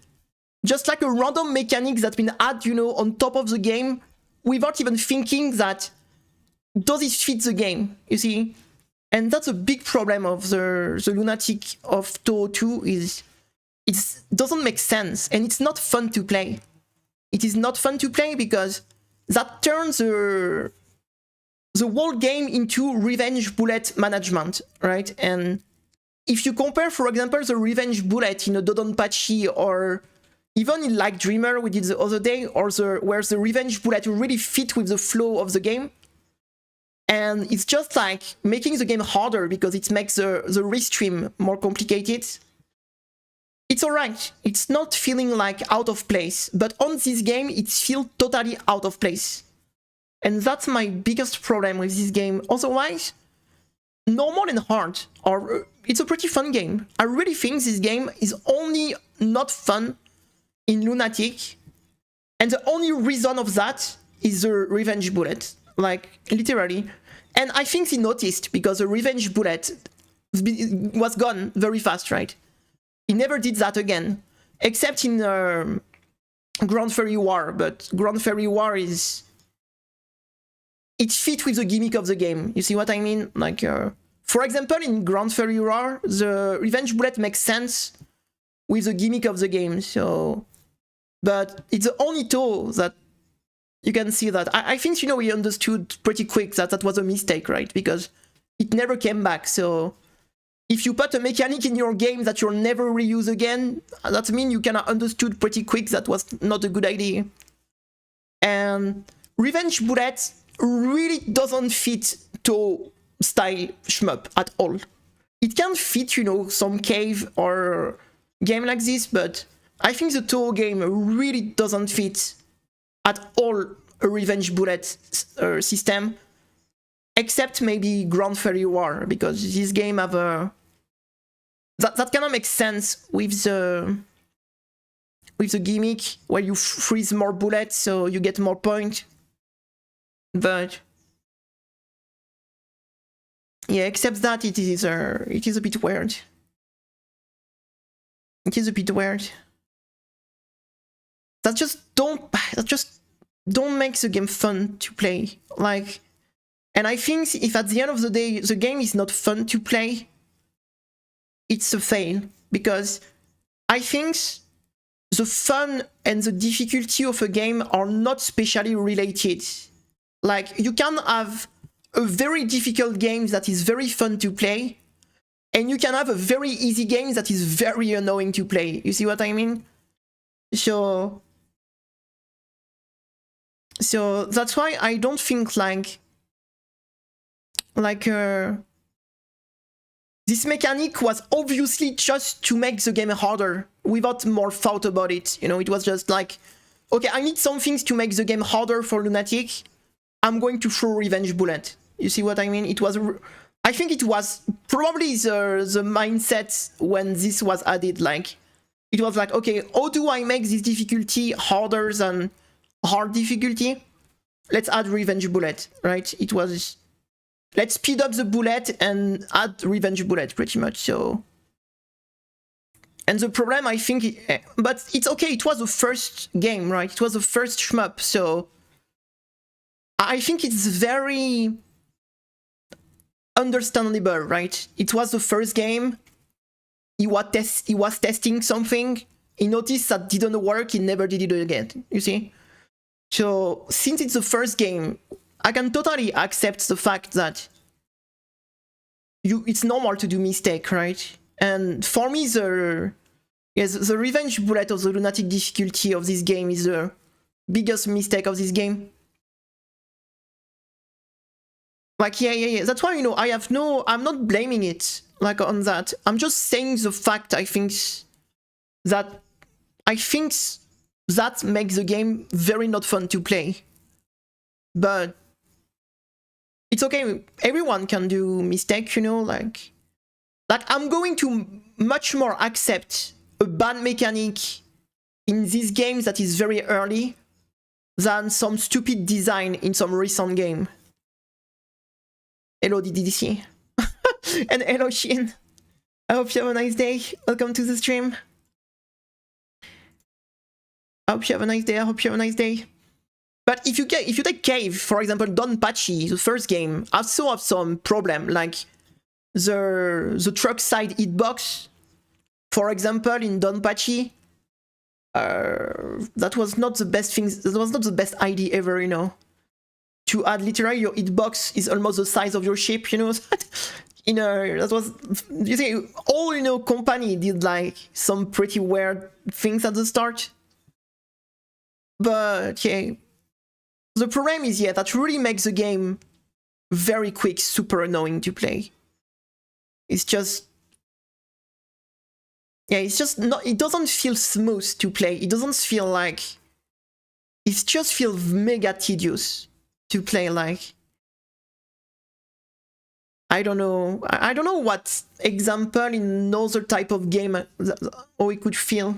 Speaker 1: Just like a random mechanic that's been added, you know, on top of the game without even thinking that does it fit the game, you see? And that's a big problem of the Lunatic of touhou 2 is it doesn't make sense and it's not fun to play. It is not fun to play because that turns the whole game into revenge bullet management, right? And if you compare, for example, the revenge bullet in a Dodonpachi or even in like Dreamer we did the other day, or where the revenge bullet really fit with the flow of the game, and it's just like making the game harder because it makes the restream more complicated. It's alright. It's not feeling like out of place, but on this game it feels totally out of place. And that's my biggest problem with this game. Otherwise, normal and hard are... It's a pretty fun game. I really think this game is only not fun in Lunatic. And the only reason of that is the revenge bullet. Like, literally. And I think he noticed because the revenge bullet was gone very fast, right? He never did that again. Except in Grand Fairy War. But Grand Fairy War is... It fits with the gimmick of the game. You see what I mean? Like, for example, in Grand Fairy War, the revenge bullet makes sense with the gimmick of the game. So, but it's the only tool that you can see that. I think, you know, we understood pretty quick that that was a mistake, right? Because it never came back. So, if you put a mechanic in your game that you'll never reuse again, that means you kind of understood pretty quick that was not a good idea. And revenge bullet really doesn't fit touhou style shmup at all. It can fit, you know, some cave or game like this, but I think the touhou game really doesn't fit at all a revenge bullet system, except maybe Grand Fairy War, because this game have a... That kind of makes sense with the gimmick where you freeze more bullets so you get more points. But yeah, except that it is a bit weird. It is a bit weird. That just don't make the game fun to play. Like, and I think if at the end of the day the game is not fun to play, it's a fail, because I think the fun and the difficulty of a game are not spatially related. Like, you can have a very difficult game that is very fun to play, and you can have a very easy game that is very annoying to play. You see what I mean? So that's why I don't think this mechanic was obviously just to make the game harder without more thought about it. You know, it was just like, okay, I need some things to make the game harder for Lunatic. I'm going to throw Revenge Bullet. You see what I mean? It was, I think it was probably the mindset when this was added. Like, it was like, okay, how do I make this difficulty harder than hard difficulty? Let's add Revenge Bullet, right? It was, let's speed up the bullet and add Revenge Bullet, pretty much. So, and the problem, I think, but it's okay, it was the first game, right? It was the first shmup, so I think it's very understandable, right? It was the first game, he was testing something, he noticed that didn't work, he never did it again, you see? So, since it's the first game, I can totally accept the fact that it's normal to do mistake, right? And for me, the Revenge Bullet of the Lunatic difficulty of this game is the biggest mistake of this game. Like, yeah. That's why, you know, I'm not blaming it, like, on that. I'm just saying the fact, I think that makes the game very not fun to play. But it's okay, everyone can do mistakes, you know, like I'm going to much more accept a bad mechanic in this game that is very early than some stupid design in some recent game. Hello DDDC. And hello Shin. I hope you have a nice day. Welcome to the stream. I hope you have a nice day. But if you take Cave, for example, Donpachi, the first game, I still have some problem, like the truck side hitbox, for example, in Donpachi, that was not the best thing, that was not the best idea ever, you know. To add literally your hitbox is almost the size of your ship, you know. That was, you see, all, you know, company did like some pretty weird things at the start. But yeah, the problem is, yeah, that really makes the game very quick, super annoying to play. It's just, yeah, it's just not, it doesn't feel smooth to play. It doesn't feel like, it just feels mega tedious to play. Like, I don't know what example in another type of game how it could feel.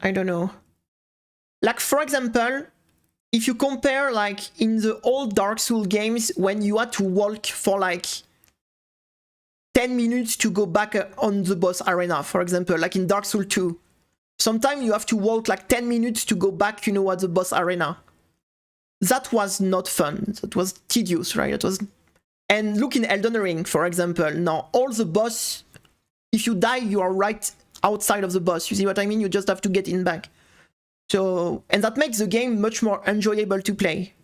Speaker 1: I don't know. Like, for example, if you compare, like, in the old Dark Souls games, when you had to walk for, like, 10 minutes to go back on the boss arena, for example, like in Dark Souls 2. Sometimes you have to walk, like, 10 minutes to go back, you know, at the boss arena. That was not fun. That was tedious, right? That was... And look in Elden Ring, for example. Now, all the boss, if you die, you are right outside of the boss. You see what I mean? You just have to get in back. So, and that makes the game much more enjoyable to play.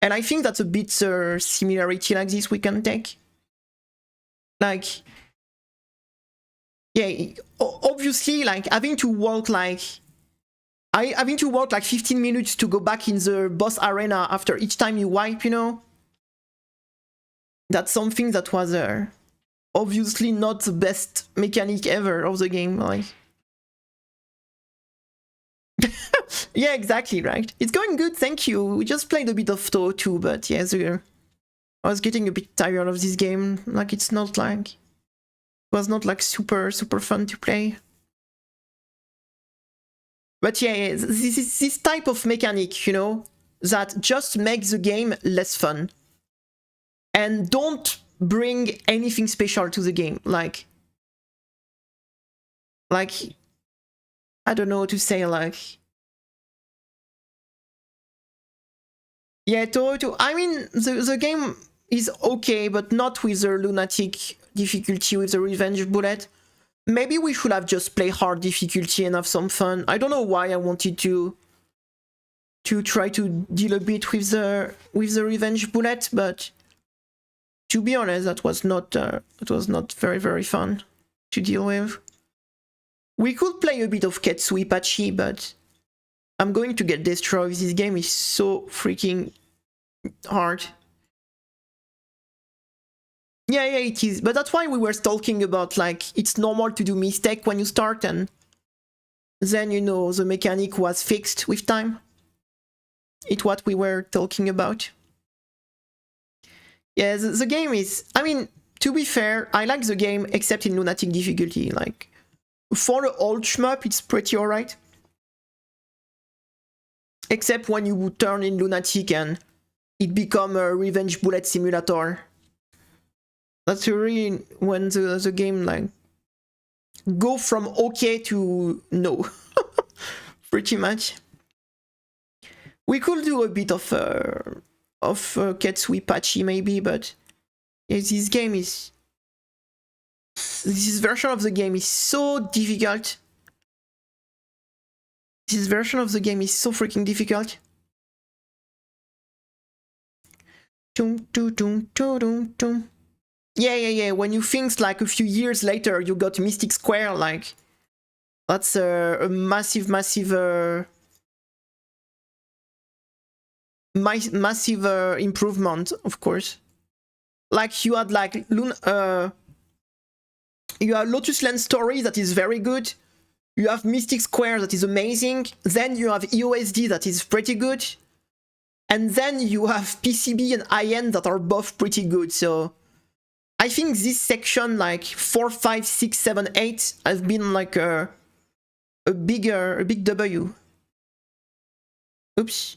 Speaker 1: And I think that's a bit similarity like this we can take. Like, yeah, obviously, like, having to walk like 15 minutes to go back in the boss arena after each time you wipe, you know? That's something that was obviously not the best mechanic ever of the game, like. Yeah, exactly, right. It's going good, thank you. We just played a bit of touhou too, but yeah, I was getting a bit tired of this game. Like, it's not like... It was not like super fun to play. But yeah, this type of mechanic, you know, that just makes the game less fun. And don't bring anything special to the game. Like, I don't know what to say, like... Yeah, touhou, I mean, the game is okay, but not with the lunatic difficulty with the revenge bullet. Maybe we should have just played hard difficulty and have some fun. I don't know why I wanted to try to deal a bit with the revenge bullet, but to be honest, that was not very fun to deal with. We could play a bit of touhouproject, but I'm going to get destroyed. This game is so freaking hard. Yeah, it is. But that's why we were talking about, like, it's normal to do mistake when you start, and then, you know, the mechanic was fixed with time. It's what we were talking about. Yeah, the game is... I mean, to be fair, I like the game, except in lunatic difficulty. Like, for the old shmup, it's pretty alright. Except when you turn in lunatic and it become a revenge bullet simulator. That's really when the game like go from okay to no. Pretty much. We could do a bit of touhouproject maybe, but yeah, this game is... This version of the game is so difficult. This version of the game is so freaking difficult. Yeah. When you think like a few years later you got Mystic Square, like that's a massive improvement, of course. Like you had like you have Lotus Land Story that is very good. You have Mystic Square that is amazing. Then you have EOSD that is pretty good. And then you have PCB and IN that are both pretty good. So I think this section, like 4, 5, 6, 7, 8, has been like a big W. Oops.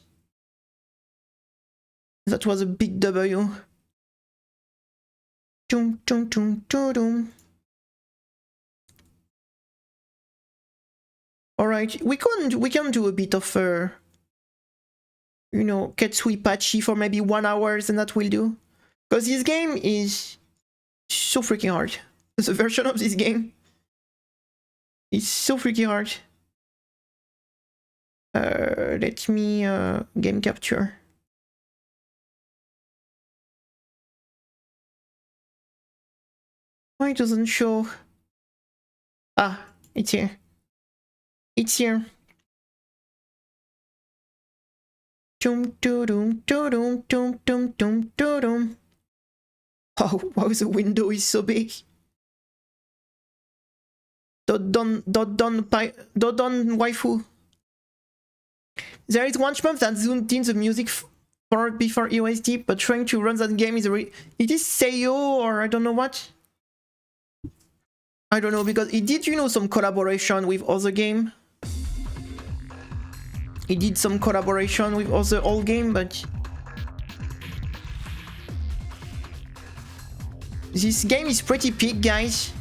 Speaker 1: That was a big W. Alright, we can do a bit of you know, touhouproject for maybe 1 hour, and that will do. Because this game is so freaking hard. The version of this game is so freaking hard. Let me game capture. Why it doesn't show? Ah, it's here. It's here. Oh, wow, the window is so big. Dodon waifu. There is one shmup that zoomed in the music for before EOSD, but trying to run that game is it is Seiyo or I don't know what. I don't know, because it did, you know, some collaboration with other game. He did some collaboration with other old game, but this game is pretty big, guys.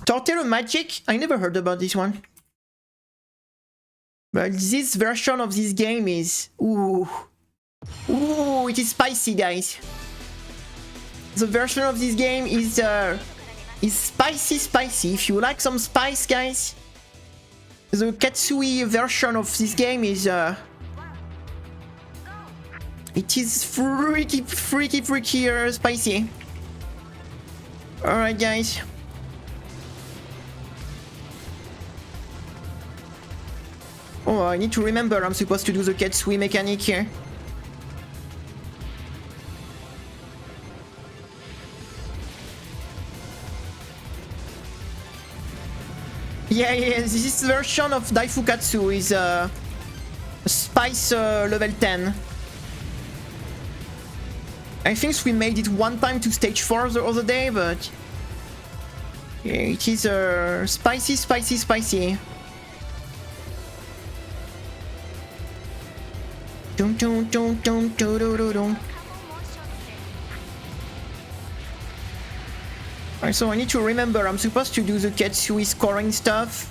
Speaker 1: Touhouproject? I never heard about this one. But this version of this game is... Ooh, it is spicy, guys. The version of this game is spicy. If you like some spice, guys, the Katsui version of this game is it is freaky spicy. Alright, guys. Oh, I need to remember I'm supposed to do the Katsui mechanic here. Yeah, this version of Daifukatsu is Spice level 10. I think we made it one time to stage 4 the other day, but yeah, it is spicy. Dun, dun, dun, dun, dun, dun, dun, dun. Alright, so I need to remember I'm supposed to do the Ketsui scoring stuff.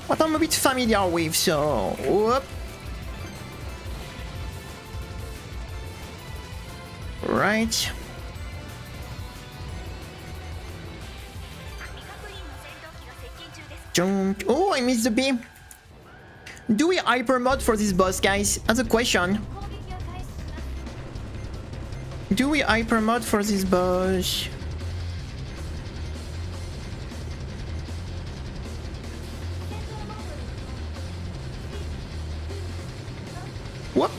Speaker 1: What I'm a bit familiar with, so... Whoop. Right. Jump. Oh, I missed the beam. Do we hyper mod for this boss, guys? That's a question. Do we hyper mod for this boss? Whoop.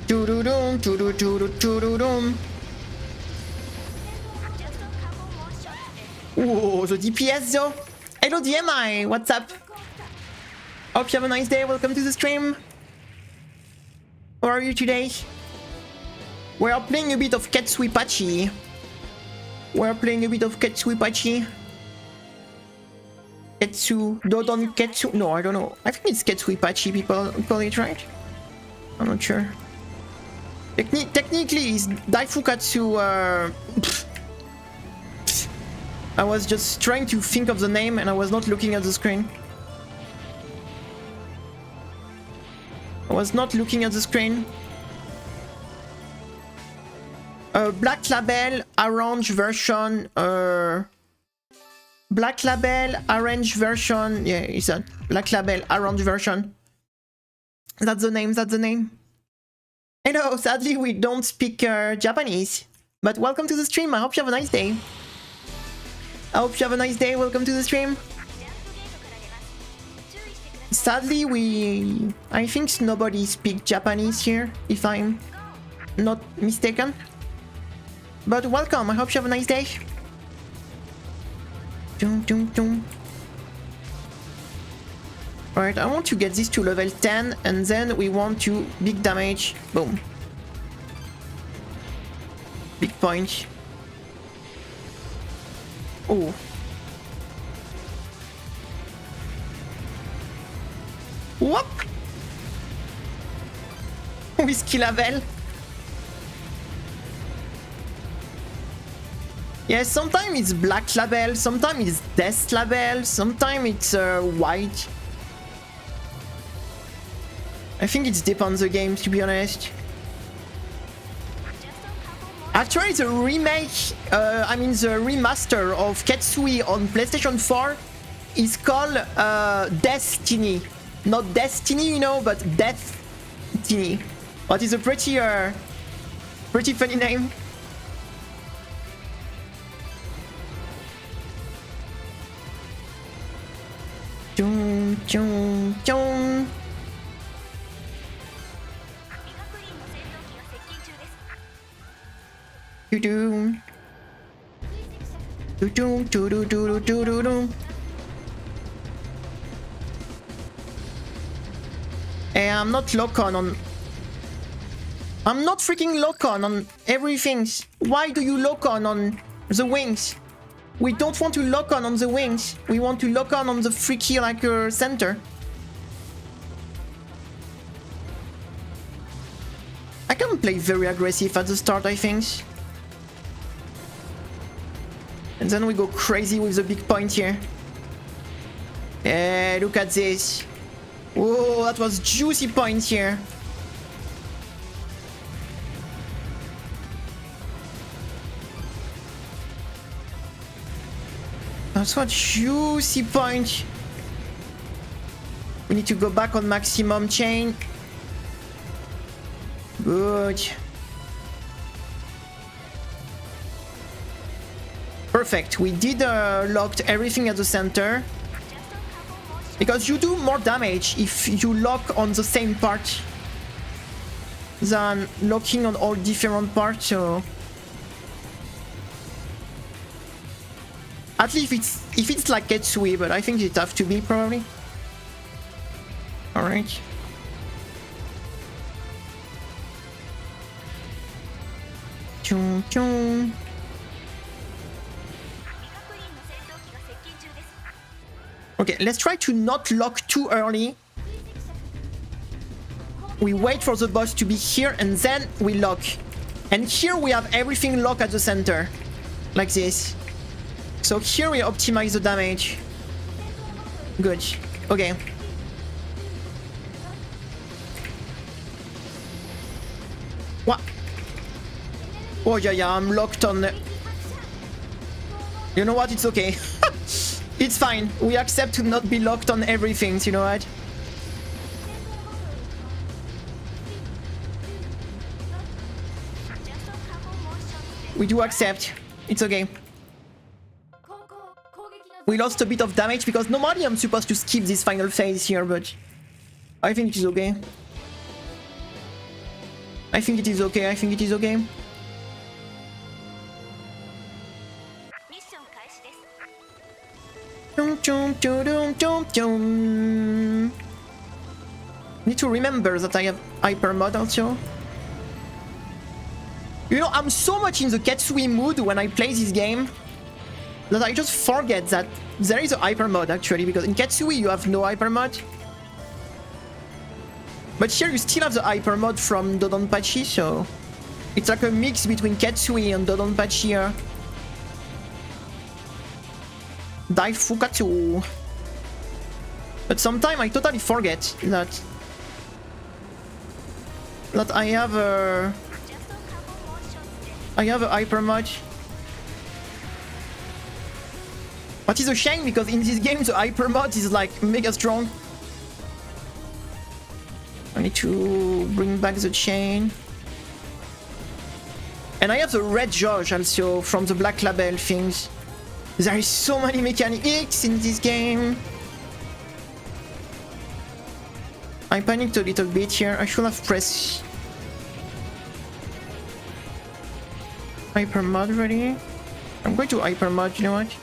Speaker 1: Doo-doo-doom, doo-doo-doo-doo-doo-doom. Whoa, the DPS though. Hello DMI, what's up? Hope you have a nice day, welcome to the stream. How are you today? We are playing a bit of Ketsui Pachi. We're playing a bit of Ketsui Pachi. Ketsu, Dodon Ketsu. No, I don't know. I think it's Ketsui Pachi people call it, right? I'm not sure. Technically, it's Daifukatsu. I was just trying to think of the name and I was not looking at the screen. I was not looking at the screen. Black Label Orange version. Black Label Orange version. Yeah, it's that. Black Label Orange version. That's the name. That's the name. Hello. Sadly, we don't speak Japanese. But welcome to the stream. I hope you have a nice day. I hope you have a nice day. Welcome to the stream. Sadly, I think nobody speaks Japanese here, if I'm not mistaken. But welcome, I hope you have a nice day. Alright, I want to get this to level 10 and then we want to big damage. Boom. Big point. Oh. Whoop! Whiskey level. Yeah, sometimes it's black label, sometimes it's death label, sometimes it's white. I think it depends on the game, to be honest. Actually, the remake, the remaster of Ketsui on PlayStation 4 is called Destiny. Not Destiny, you know, but Death-tiny. What is a pretty funny name. Chong, chong, chong. Do-do. Do-do, do-do, do-do, do-do. Hey, I'm not lock-on on... I'm not freaking lock-on on everything. Why do you lock-on the wings? We don't want to lock-on the wings. We want to lock-on the freaky, like, center. I can play very aggressive at the start, I think. And then we go crazy with the big point here. Yeah, look at this. Whoa, that was juicy point here. That's what juicy point. We need to go back on maximum chain. Good. Perfect. We did locked everything at the center. Because you do more damage if you lock on the same part than locking on all different parts, so... At least if it's like Ketsui, but I think it have to be probably. Alright. Chum, chum. Okay, let's try to not lock too early. We wait for the boss to be here and then we lock. And here we have everything locked at the center. Like this. So here we optimize the damage. Good. Okay. What? Oh yeah, I'm locked on... You know what? It's okay. It's fine. We accept to not be locked on everything, you know what? We do accept. It's okay. We lost a bit of damage because normally I'm supposed to skip this final phase here, but I think it is okay. I think it is okay. I think it is okay. Need to remember that I have hyper mod also. You know, I'm so much in the Ketsui mood when I play this game that I just forget that there is a hyper mod actually, because in Ketsui you have no hyper mod. But here you still have the hyper mod from Dodonpachi, so it's like a mix between Ketsui and Dodonpachi here. Daifukatsu. But sometimes I totally forget that I have a hyper mod. What is a shame, because in this game the hyper mod is like mega strong. I need to bring back the chain. And I have the red Judge also from the Black Label things. There is so many mechanics in this game. I panicked a little bit here. I should have pressed hyper mod ready. I'm going to hyper mod, you know what?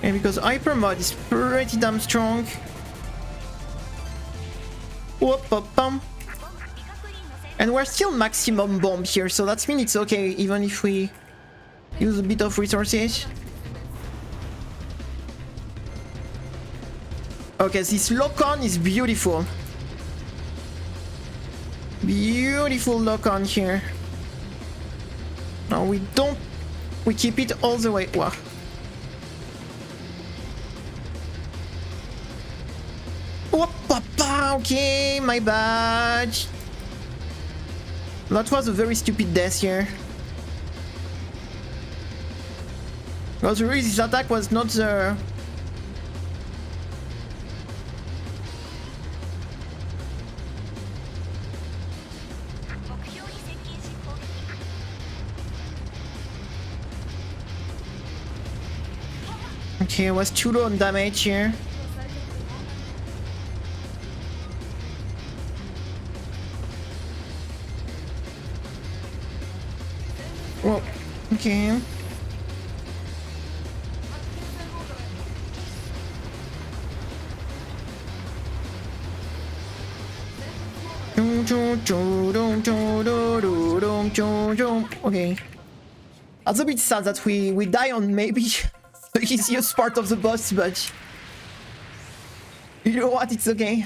Speaker 1: Yeah, because hyper mod is pretty damn strong. Whoop, whoop, bum. And we're still maximum bomb here, so that means it's okay even if we use a bit of resources. Okay, this lock-on is beautiful. Beautiful lock-on here. No, we don't... We keep it all the way... Wow. Okay, my bad. That was a very stupid death here. Because really this attack was not the... Okay, I was too low on damage here. Whoa, okay. Okay. That's a bit sad that we die on maybe the easiest part of the boss, but you know what, it's okay.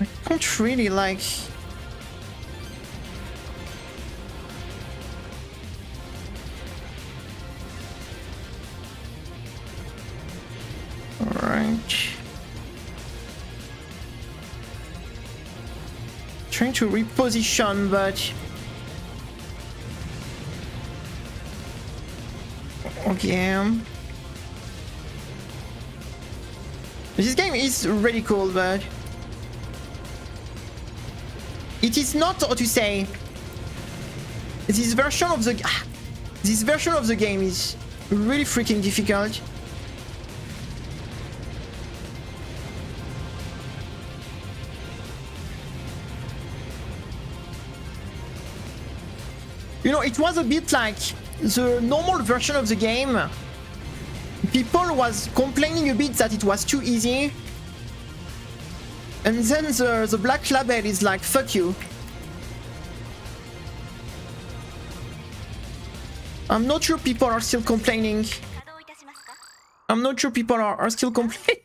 Speaker 1: I don't really like... Alright. Trying to reposition, but... Okay. This game is really cool, but... it is not, how to say, this version of the game is really freaking difficult. You know, it was a bit like the normal version of the game. People was complaining a bit that it was too easy. And then the black label is like, fuck you. I'm not sure people are still complaining. I'm not sure people are still complaining.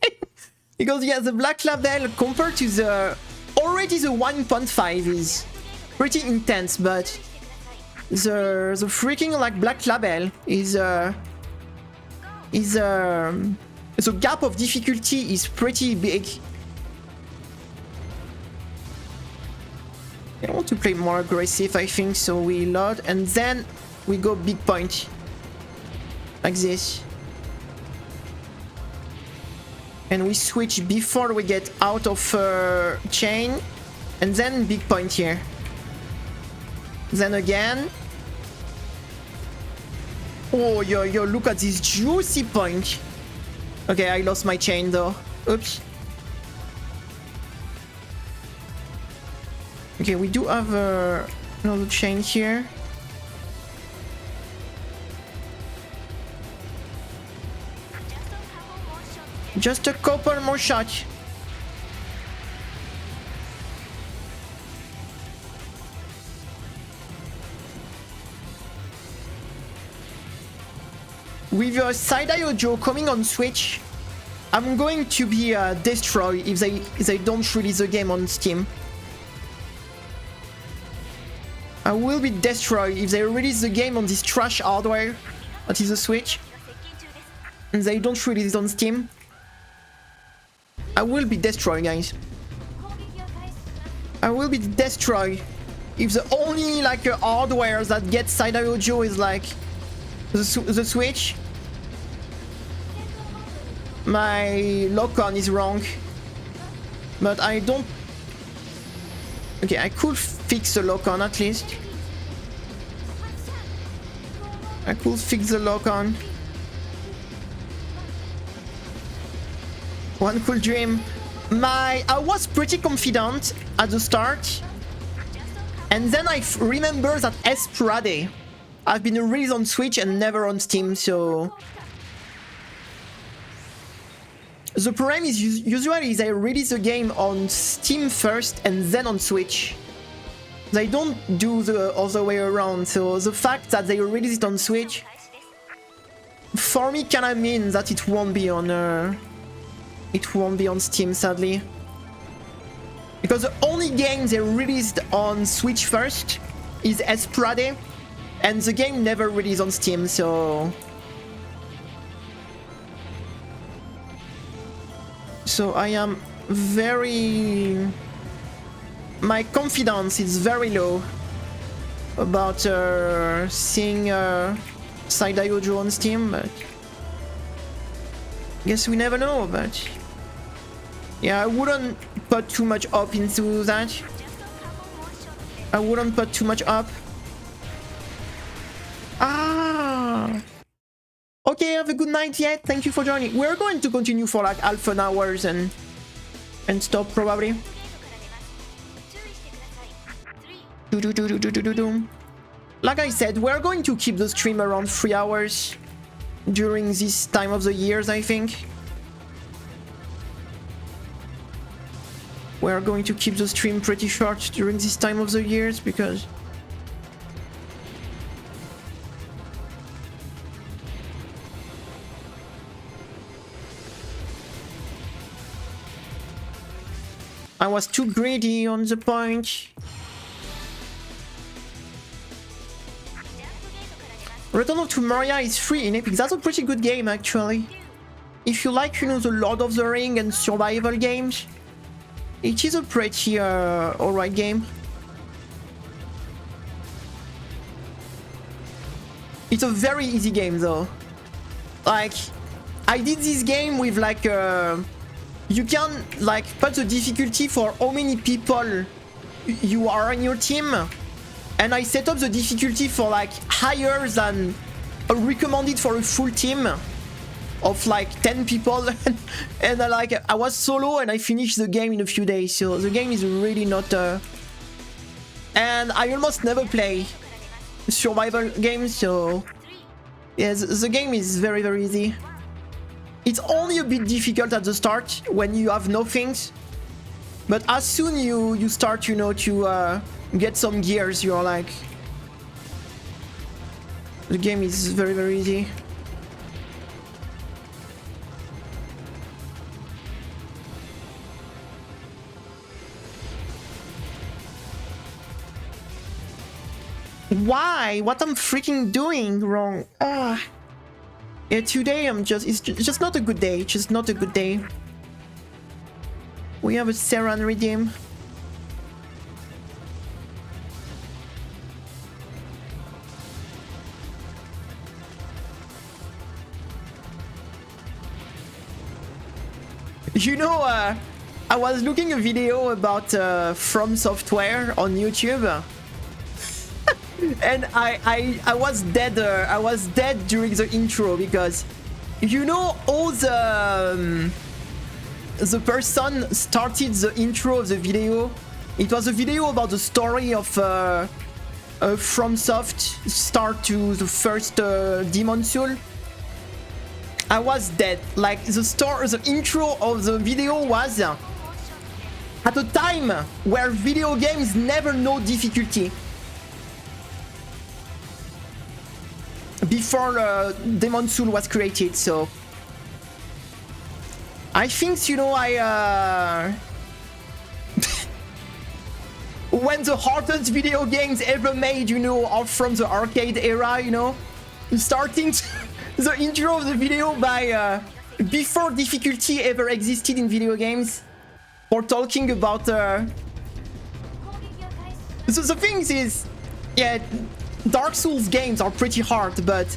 Speaker 1: Because yeah, the black label compared to the... Already the 1.5 is pretty intense, but... The freaking like black label is the gap of difficulty is pretty big. I want to play more aggressive, I think, so we load and then we go big point like this, and we switch before we get out of chain, and then big point here. Then again. Oh, yo, look at this juicy point. Okay, I lost my chain though. Oops. Okay, we do have another chain here. Just a couple more shots. With Side Iojo coming on Switch, I'm going to be destroyed if they don't release the game on Steam. I will be destroyed if they release the game on this trash hardware that is a Switch and they don't release it on Steam. I will be destroyed, guys. I will be destroyed if the only like hardware that gets Side Iojo is like the Switch. My lock-on is wrong, but I don't... Okay, I could fix the lock-on at least. I could fix the lock-on. One cool dream. I was pretty confident at the start, and then I remember that Esprade I've been released on Switch and never on Steam, so... The problem is usually they release the game on Steam first and then on Switch. They don't do the other way around, so the fact that they release it on Switch for me kinda means that it won't be on Steam, sadly. Because the only game they released on Switch first is Esprade, and the game never released on Steam, so... So I am very... My confidence is very low about seeing Side Iojo on Steam, but... Guess we never know, but... Yeah, I wouldn't put too much up into that. I wouldn't put too much up. Ah! Okay, have a good night yet. Thank you for joining. We're going to continue for like half an hour and stop probably. Like I said, we're going to keep the stream around 3 hours during this time of the years, I think. We're going to keep the stream pretty short during this time of the years because... I was too greedy on the point. Return of Tomorrow is free in Epic. That's a pretty good game, actually. If you like, you know, the Lord of the Ring and survival games, it is a pretty alright game. It's a very easy game, though. Like, I did this game with like you can like put the difficulty for how many people you are on your team, and I set up the difficulty for like higher than recommended for a full team of like 10 people, and I was solo and I finished the game in a few days. So the game is really not and I almost never play survival games, so yeah, the game is very, very easy. It's only a bit difficult at the start when you have no things, but as soon you start, you know, to get some gears, you're like, the game is very, very easy. Why? What I'm freaking doing wrong? Ah. Yeah, today it's just not a good day. Just not a good day. We have a Saran redeem. You know, I was looking a video about From Software on YouTube. And I was dead. I was dead during the intro because, you know, all the person started the intro of the video. It was a video about the story of FromSoft start to the first Demon Soul. I was dead. Like the intro of the video was at a time where video games never know difficulty. Before Demon Soul was created, so I think, you know, when the hardest video games ever made, you know, are from the arcade era, you know, starting the intro of the video by before difficulty ever existed in video games, for talking about so the thing is, yeah, Dark Souls games are pretty hard, but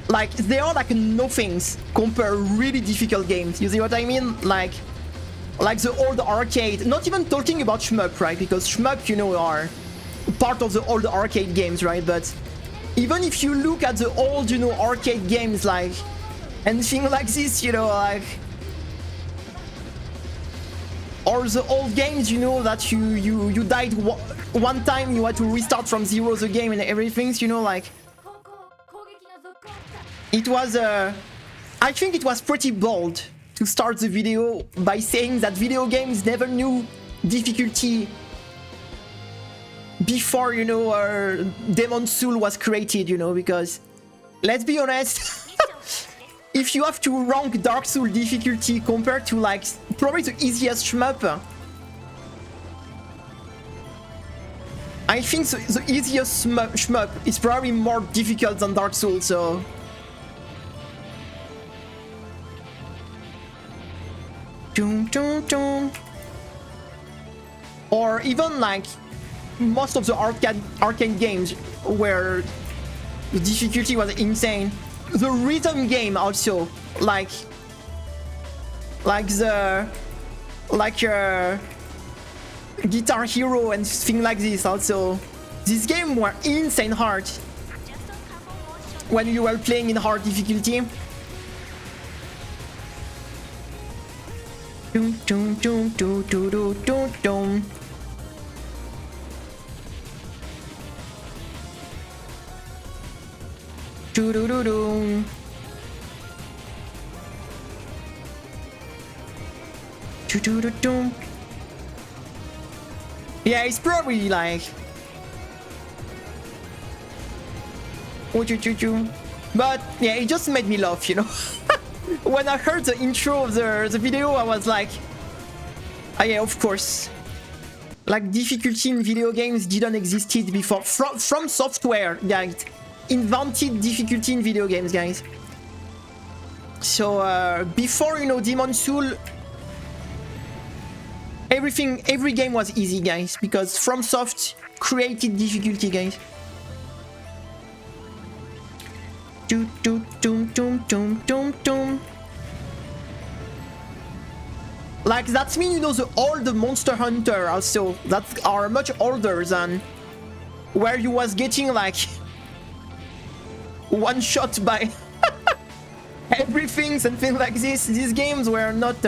Speaker 1: like they are like nothings compared to really difficult games. You see what I mean? Like the old arcade. Not even talking about shmup, right? Because shmup, you know, are part of the old arcade games, right? But even if you look at the old, you know, arcade games, like anything like this, you know, like, or the old games, you know, that you died one time, you had to restart from zero the game and everything, you know, like, it was I think it was pretty bold to start the video by saying that video games never knew difficulty before, you know, Demon Soul was created, you know, because let's be honest, if you have to rank Dark Souls difficulty compared to like probably the easiest shmup, I think the easiest shmup is probably more difficult than Dark Souls, so or even like most of the arcade games where the difficulty was insane. The rhythm game also, like Guitar Hero and things like this also. This game were insane hard when you were playing in hard difficulty. Yeah, it's probably like but yeah, it just made me laugh, you know. When I heard the intro of the video, I was like, ah, yeah, of course. Like, difficulty in video games didn't exist before. From Software, guys, invented difficulty in video games, guys. So before, you know, Demon Soul, every game was easy, guys, because FromSoft created difficulty, guys. Like, that means, you know, the old Monster Hunter also, that are much older than where you was getting, like, one shot by everything, something like this. These games were not,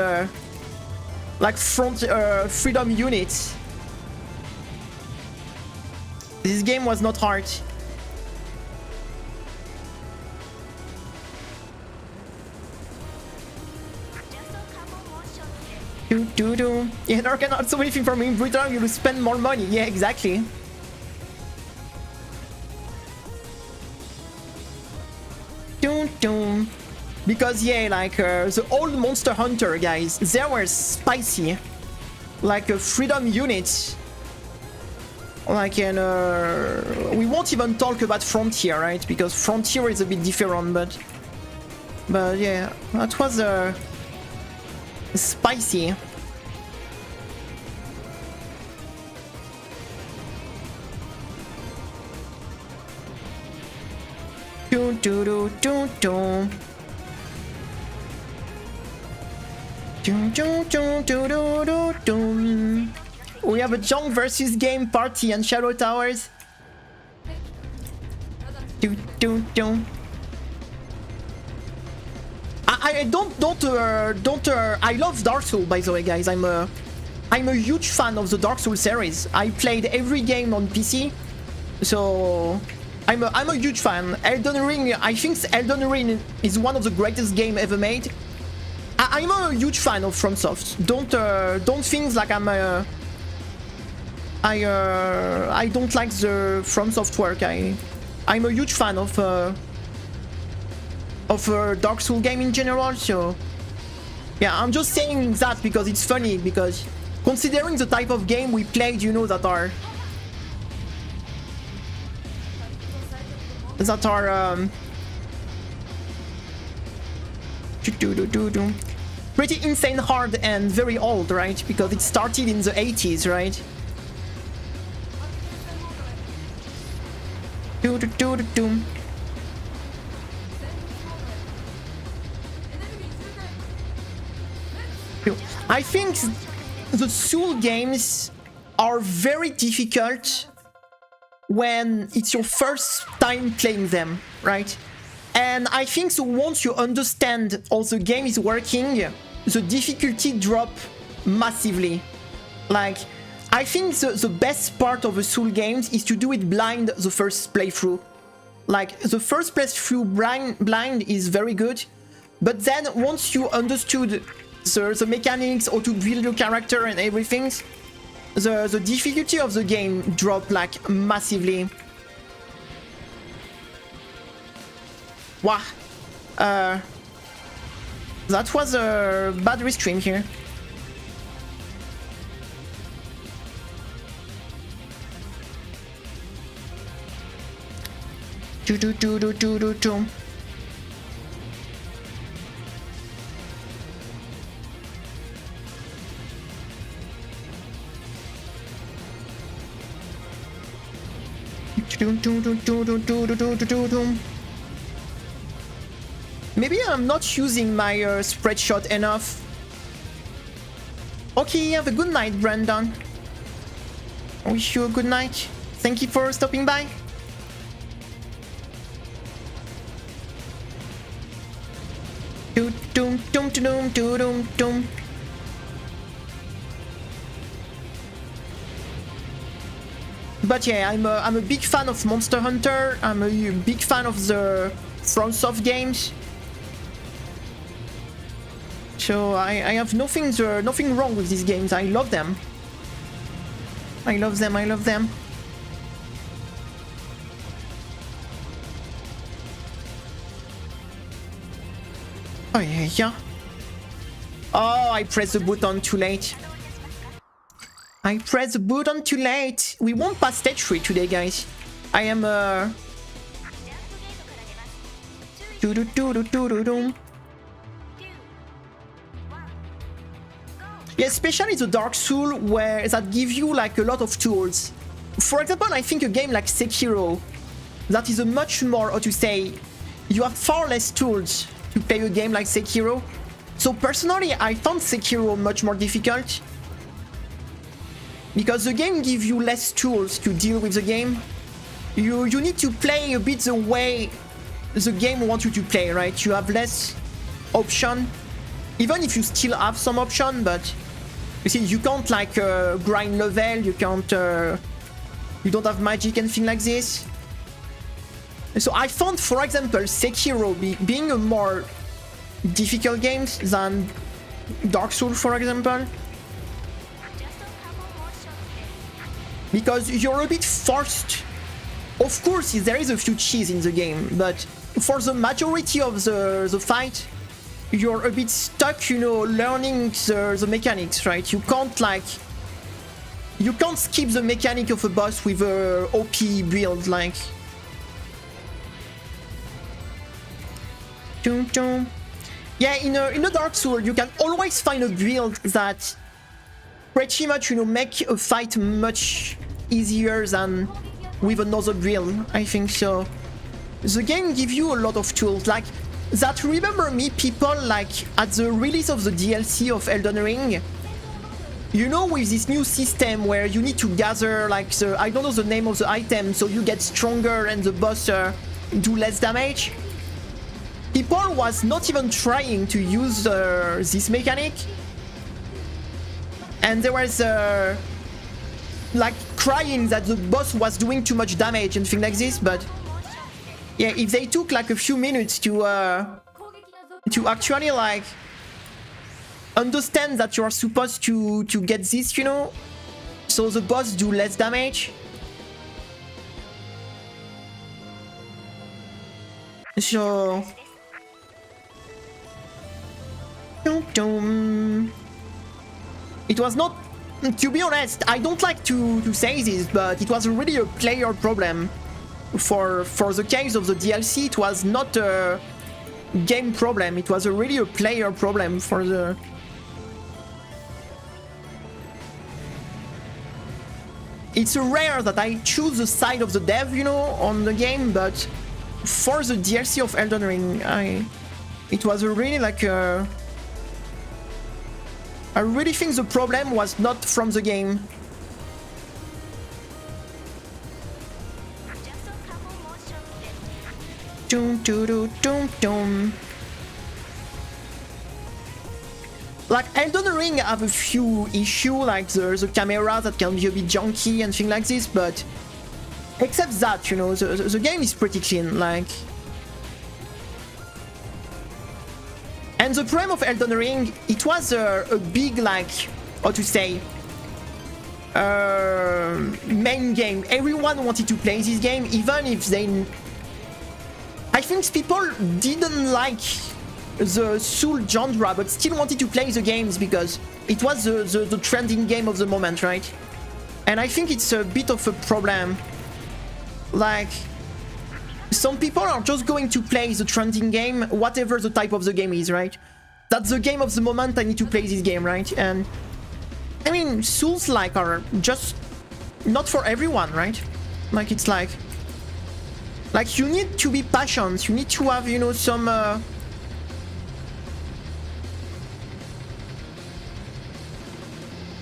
Speaker 1: like, freedom units. This game was not hard. Yeah, there can also anything from in return you will spend more money. Yeah, exactly. Because yeah, like the old Monster Hunter guys, they were spicy, like a freedom unit. Like, and we won't even talk about Frontier, right? Because Frontier is a bit different, but yeah, that was spicy. We have a Junk versus game party and Shadow Towers. I love Dark Souls, by the way, guys. I'm a huge fan of the Dark Souls series. I played every game on PC, so I'm a huge fan. Elden Ring, I think Elden Ring is one of the greatest games ever made. I'm a huge fan of FromSoft. Don't think like I don't like the FromSoft work. I'm a huge fan of Dark Souls game in general. So yeah, I'm just saying that because it's funny, because considering the type of game we played, you know, that are pretty insane hard and very old, right? Because it started in the 80s, right? I think the Soul games are very difficult when it's your first time playing them, right? And I think so once you understand how the game is working, the difficulty drop massively. Like, I think the best part of the Soul games is to do it blind the first playthrough. Like, the first playthrough blind is very good, but then once you understood the mechanics, how to build your character and everything, the difficulty of the game dropped like massively. Wow. That was a bad restream here. Maybe I'm not using my spread shot enough. Okay, have a good night, Brandon. I wish you a good night. Thank you for stopping by. But yeah, I'm a big fan of Monster Hunter. I'm a big fan of the FromSoft games. So I have nothing wrong with these games. I love them. I love them. I love them. Oh yeah. Oh, I pressed the button too late. I pressed the button too late. We won't pass stage 3 today, guys. I am Yeah, especially the Dark Souls, where that give you like a lot of tools. For example, I think a game like Sekiro, that is a much more, how to say, you have far less tools to play a game like Sekiro. So personally, I found Sekiro much more difficult because the game gives you less tools to deal with the game. You need to play a bit the way the game wants you to play, right? You have less option, even if you still have some option, but you see, you can't like grind level, you can't, you don't have magic and things like this. So I found, for example, Sekiro being a more difficult game than Dark Souls, for example. Because you're a bit forced. Of course, there is a few cheese in the game, but for the majority of the fight, you're a bit stuck, you know, learning the mechanics, right? You can't skip the mechanic of a boss with a OP build, like. Yeah, in a Dark Souls, you can always find a build that pretty much, you know, make a fight much easier than with another build, I think so. The game gives you a lot of tools, like that. Remember me, people, like at the release of the DLC of Elden Ring, you know, with this new system where you need to gather like I don't know the name of the item, so you get stronger and the boss do less damage. People was not even trying to use this mechanic, and there was like crying that the boss was doing too much damage and things like this. But yeah, if they took like a few minutes to actually like understand that you are supposed to get this, you know, so the boss do less damage. So it was not, to be honest, I don't like to say this, but it was really a player problem. For the case of the DLC, it was not a game problem, it was really a player problem for the... It's rare that I choose the side of the dev, you know, on the game, but for the DLC of Elden Ring, it was really like a... I really think the problem was not from the game. Like Elden Ring have a few issues, like the camera that can be a bit junky and things like this, but except that, you know, the game is pretty clean, like. And the problem of Elden Ring, it was a big, like, how to say, main game. Everyone wanted to play this game, even if they... I think people didn't like the Soul genre, but still wanted to play the games because it was the trending game of the moment, right? And I think it's a bit of a problem. Like... Some people are just going to play the trending game, whatever the type of the game is, right? That's the game of the moment, I need to play this game, right? And I mean, Souls-like are just not for everyone, right? Like, it's like you need to be passionate, you need to have, you know, some...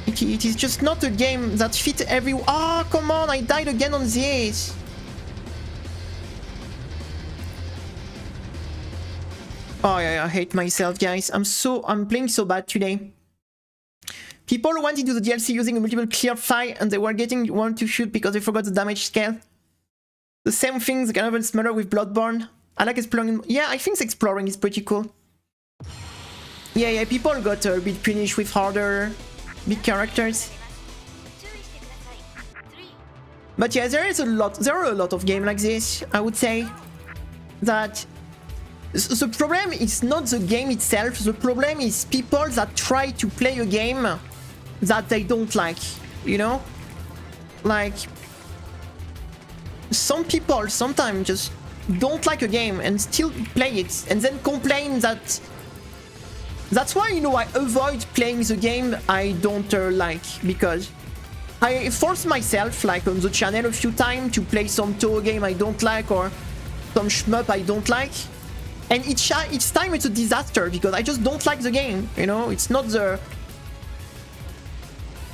Speaker 1: It is just not a game that fits everyone. Ah, oh, come on, I died again on this. Oh yeah, I hate myself, guys. I'm playing so bad today. People went into the DLC using a multiple clear fight and they were getting one to shoot because they forgot the damage scale. The same thing, the kind of smaller with Bloodborne. I like exploring. Yeah, I think exploring is pretty cool. Yeah, people got a bit punished with harder big characters. But yeah, there are a lot of games like this, I would say, that the problem is not the game itself, the problem is people that try to play a game that they don't like, you know? Like, some people sometimes just don't like a game and still play it and then complain that... That's why, you know, I avoid playing the game I don't like, because I force myself, like on the channel a few times, to play some touhou game I don't like or some shmup I don't like. And each time it's a disaster because I just don't like the game, you know? It's not the...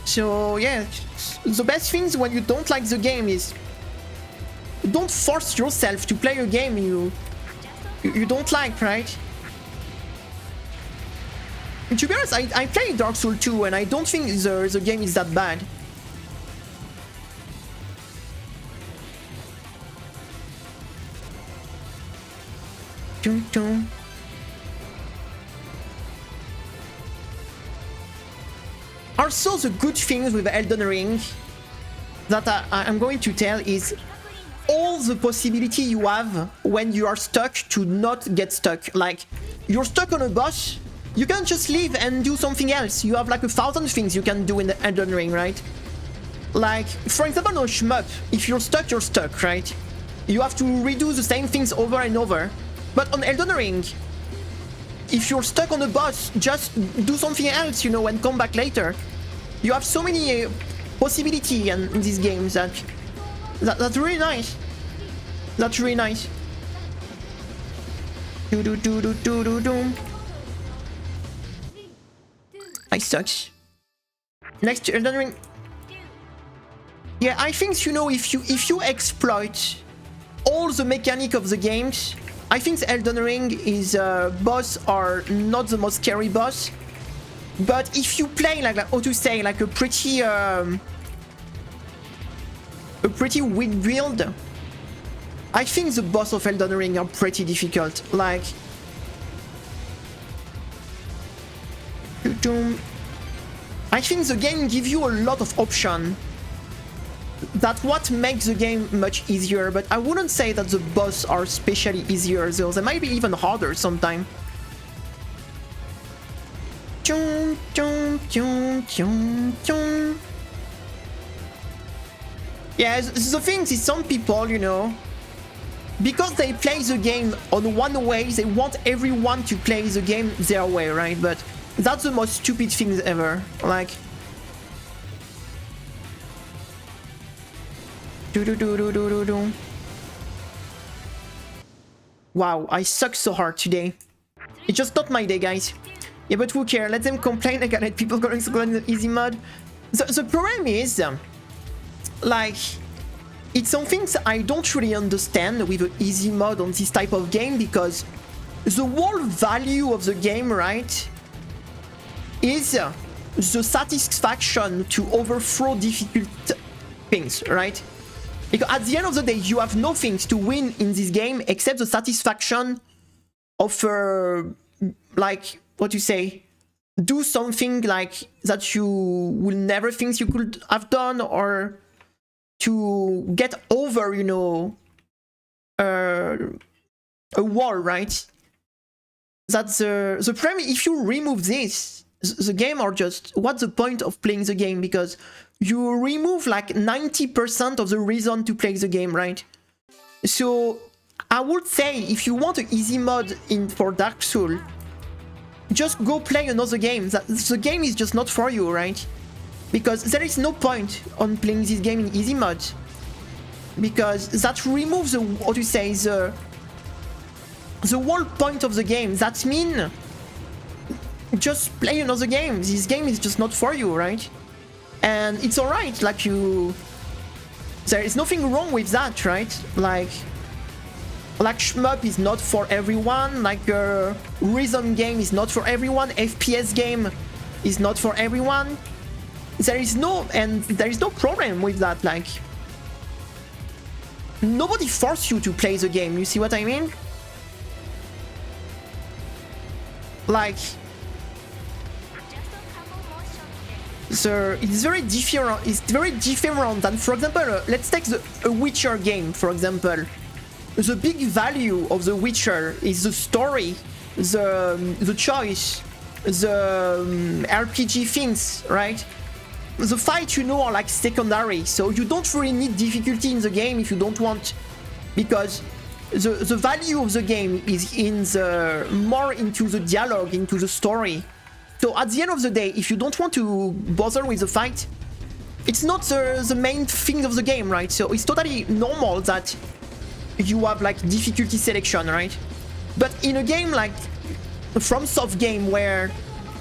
Speaker 1: So, yeah, the best things when you don't like the game is don't force yourself to play a game you don't like, right? And to be honest, I played Dark Souls 2 and I don't think the game is that bad. Dun, dun. Also, the good things with Elden Ring that I'm going to tell is all the possibility you have when you are stuck to not get stuck. Like, you're stuck on a boss, you can just leave and do something else. You have like 1,000 things you can do in the Elden Ring, right? Like, for example, on Shmup, if you're stuck, right? You have to redo the same things over and over. But on Elden Ring, if you're stuck on a boss, just do something else, you know, and come back later. You have so many possibilities in these games that's really nice. That's really nice. I sucks. Next Elden Ring. Yeah, I think, you know, if you exploit all the mechanic of the games, I think Elden Ring is boss are not the most scary boss. But if you play like how to say, like a pretty weak build, I think the boss of Elden Ring are pretty difficult. Like, I think the game gives you a lot of options. That's what makes the game much easier, but I wouldn't say that the boss are especially easier, though they might be even harder sometimes. Yeah, the thing is some people, you know, because they play the game on one way, they want everyone to play the game their way, right? But that's the most stupid thing ever. Like, wow, I suck so hard today. It's just not my day, guys. Yeah, but who cares? Let them complain. I can let people go in the easy mode. The problem is, like, it's something that I don't really understand with the easy mode on this type of game, because the whole value of the game, right, is the satisfaction to overthrow difficult things, right? Because at the end of the day, you have nothing to win in this game except the satisfaction of, like, what you say, do something like that you will never think you could have done, or to get over, you know, a wall, right? That's the problem. If you remove this, the game are just, what's the point of playing the game? Because you remove like 90% of the reason to play the game, right? So I would say, if you want an easy mode for Dark Souls, just go play another game. The game is just not for you, right? Because there is no point on playing this game in easy mode, because that removes the, what you say, the whole point of the game. That means just play another game. This game is just not for you, right? And it's alright, like, there is nothing wrong with that, right? Like Shmup is not for everyone, like a rhythm game is not for everyone, FPS game is not for everyone. There is no problem with that. Like, nobody forced you to play the game, you see what I mean? Like, it's very different than, for example, let's take a Witcher game, for example. The big value of the Witcher is the story, the choice, the RPG things, right? The fight, you know, are like secondary, so you don't really need difficulty in the game if you don't want, because the value of the game is in the more into the dialogue, into the story. So at the end of the day, if you don't want to bother with the fight, it's not the main thing of the game, right? So it's totally normal that you have like difficulty selection, right? But in a game like FromSoft game where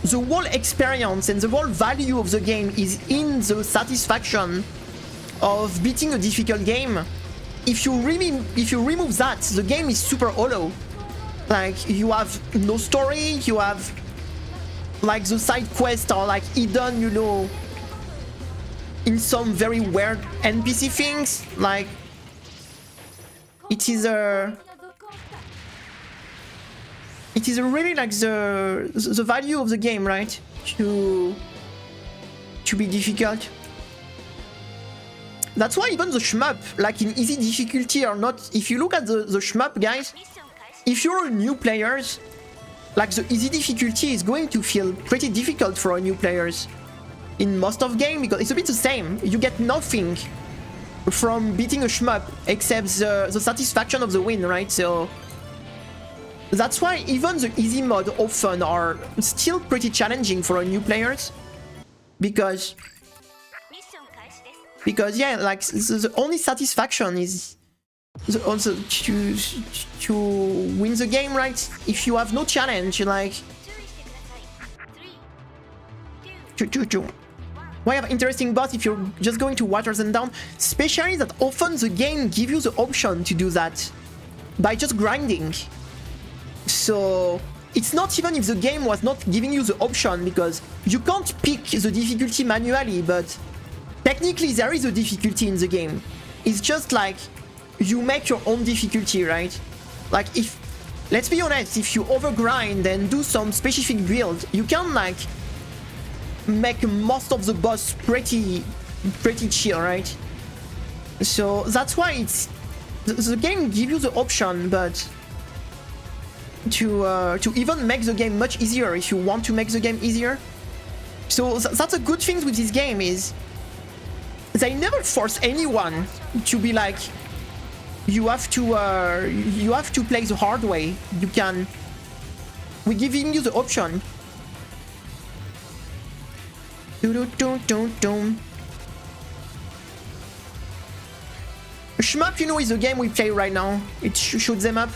Speaker 1: the whole experience and the whole value of the game is in the satisfaction of beating a difficult game, if you remove that, the game is super hollow. Like, you have no story, you have like the side quests are like hidden, you know, in some very weird NPC things. Like, it is a really like the value of the game, right? To be difficult. That's why even the shmup, like in easy difficulty or not, if you look at the shmup, guys, if you're a new player, like the easy difficulty is going to feel pretty difficult for a new players in most of game, because it's a bit the same. You get nothing from beating a shmup except the satisfaction of the win, right? So that's why even the easy mode often are still pretty challenging for a new players, because yeah, like the only satisfaction is also to win the game, right? If you have no challenge, like why have interesting boss if you're just going to water them down? Especially that often the game gives you the option to do that by just grinding. So it's not even if the game was not giving you the option, because you can't pick the difficulty manually, but technically there is a difficulty in the game. It's just like you make your own difficulty, right? Like, if, let's be honest, if you overgrind and do some specific build, you can like make most of the boss pretty chill, right? So that's why it's the game gives you the option, but to even make the game much easier if you want to make the game easier. So that's a good thing with this game, is they never force anyone to be like, you have to play the hard way. You can, we're giving you the option. Shmup, you know, is a game we play right now. It shoots them up.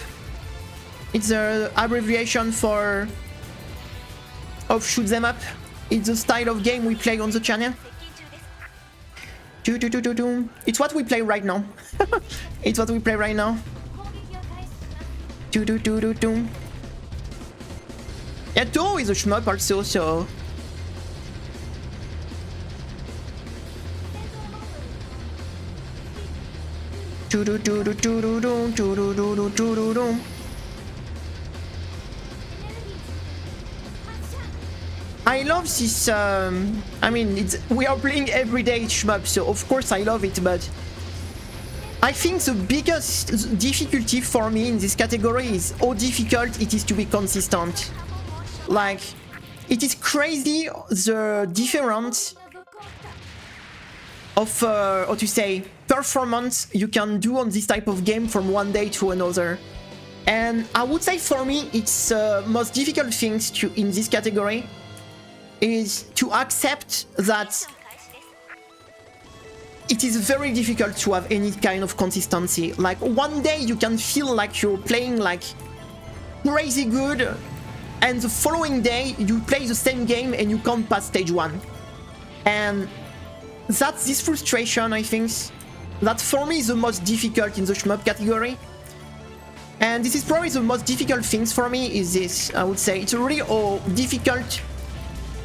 Speaker 1: It's an abbreviation for of shoot them up. It's the style of game we play on the channel. It's what we play right now. It's what we play right now. Yeah, touhou is a shmup also, so I love this, I mean, we are playing everyday shmup, so of course I love it, but I think the biggest difficulty for me in this category is how difficult it is to be consistent. Like, it is crazy the difference of, how to say, performance you can do on this type of game from one day to another. And I would say for me, it's most difficult things in this category is to accept that it is very difficult to have any kind of consistency. Like, one day you can feel like you're playing like crazy good, and the following day you play the same game and you can't pass stage 1. And that's this frustration, I think, that for me is the most difficult in the shmup category. And this is probably the most difficult things for me, is this, I would say. It's really difficult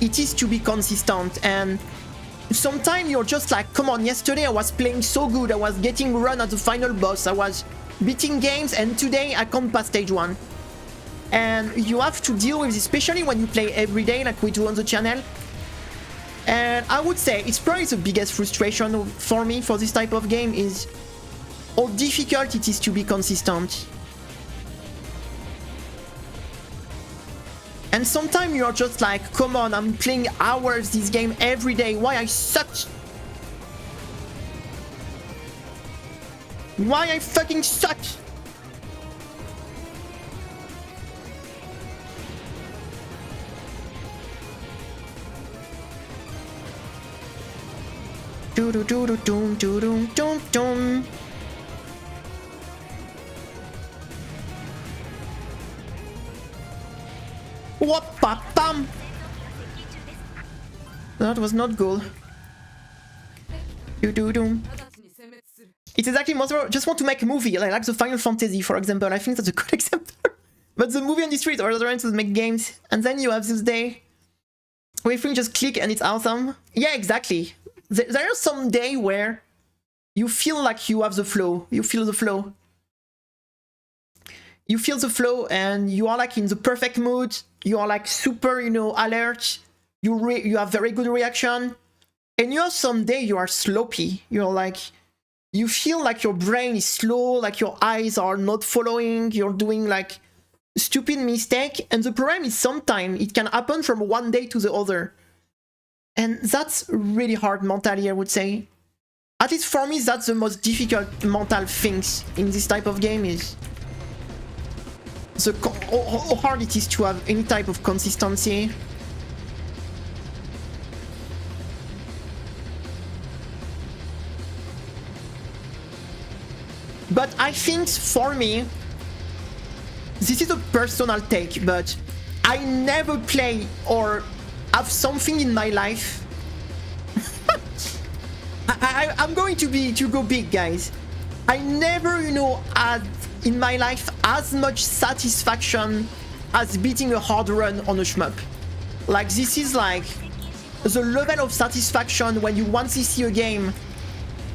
Speaker 1: it is to be consistent, and sometimes you're just like, come on, yesterday I was playing so good, I was getting run at the final boss, I was beating games, and today I can't pass stage 1. And you have to deal with this, especially when you play every day like we do on the channel. And I would say it's probably the biggest frustration for me for this type of game, is how difficult it is to be consistent. And sometimes you're just like, come on, I'm playing hours this game every day, why I suck? Why I fucking suck? Whoop-pa-pam! That was not good. Do-do-do. It's exactly most of just want to make a movie, like the Final Fantasy, for example. I think that's a good example. But the movie on the street or the rent to make games, and then you have this day where you just click and it's awesome. Yeah, exactly. There is some day where you feel like you have the flow. You feel the flow. You feel the flow, and you are like in the perfect mood. You are like super, you know, alert. You have very good reaction. And you have some day you are sloppy. You're like, you feel like your brain is slow, like your eyes are not following. You're doing like stupid mistake. And the problem is sometimes it can happen from one day to the other. And that's really hard mentally, I would say. At least for me, that's the most difficult mental things in this type of game is how hard it is to have any type of consistency. But I think for me, this is a personal take, but I never play or have something in my life. I'm going to go big, guys. I never, you know, had in my life as much satisfaction as beating a hard run on a shmup. Like, this is like the level of satisfaction when you once see a game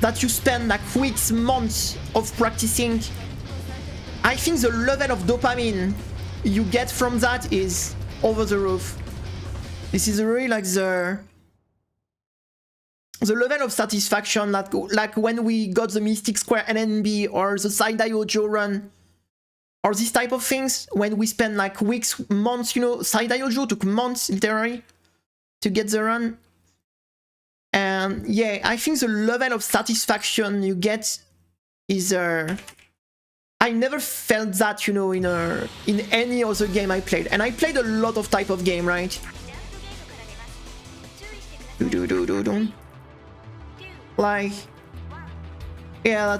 Speaker 1: that you spend like weeks, months of practicing. I think the level of dopamine you get from that is over the roof. This is really like the level of satisfaction that, like when we got the Mystic Square NNB or the Saidaio Joe run or this type of things, when we spend like weeks, months, you know, Saidaio Joe took months literally to get the run. And yeah, I think the level of satisfaction you get is I never felt that, you know, in any other game I played. And I played a lot of type of game, right? Like, yeah,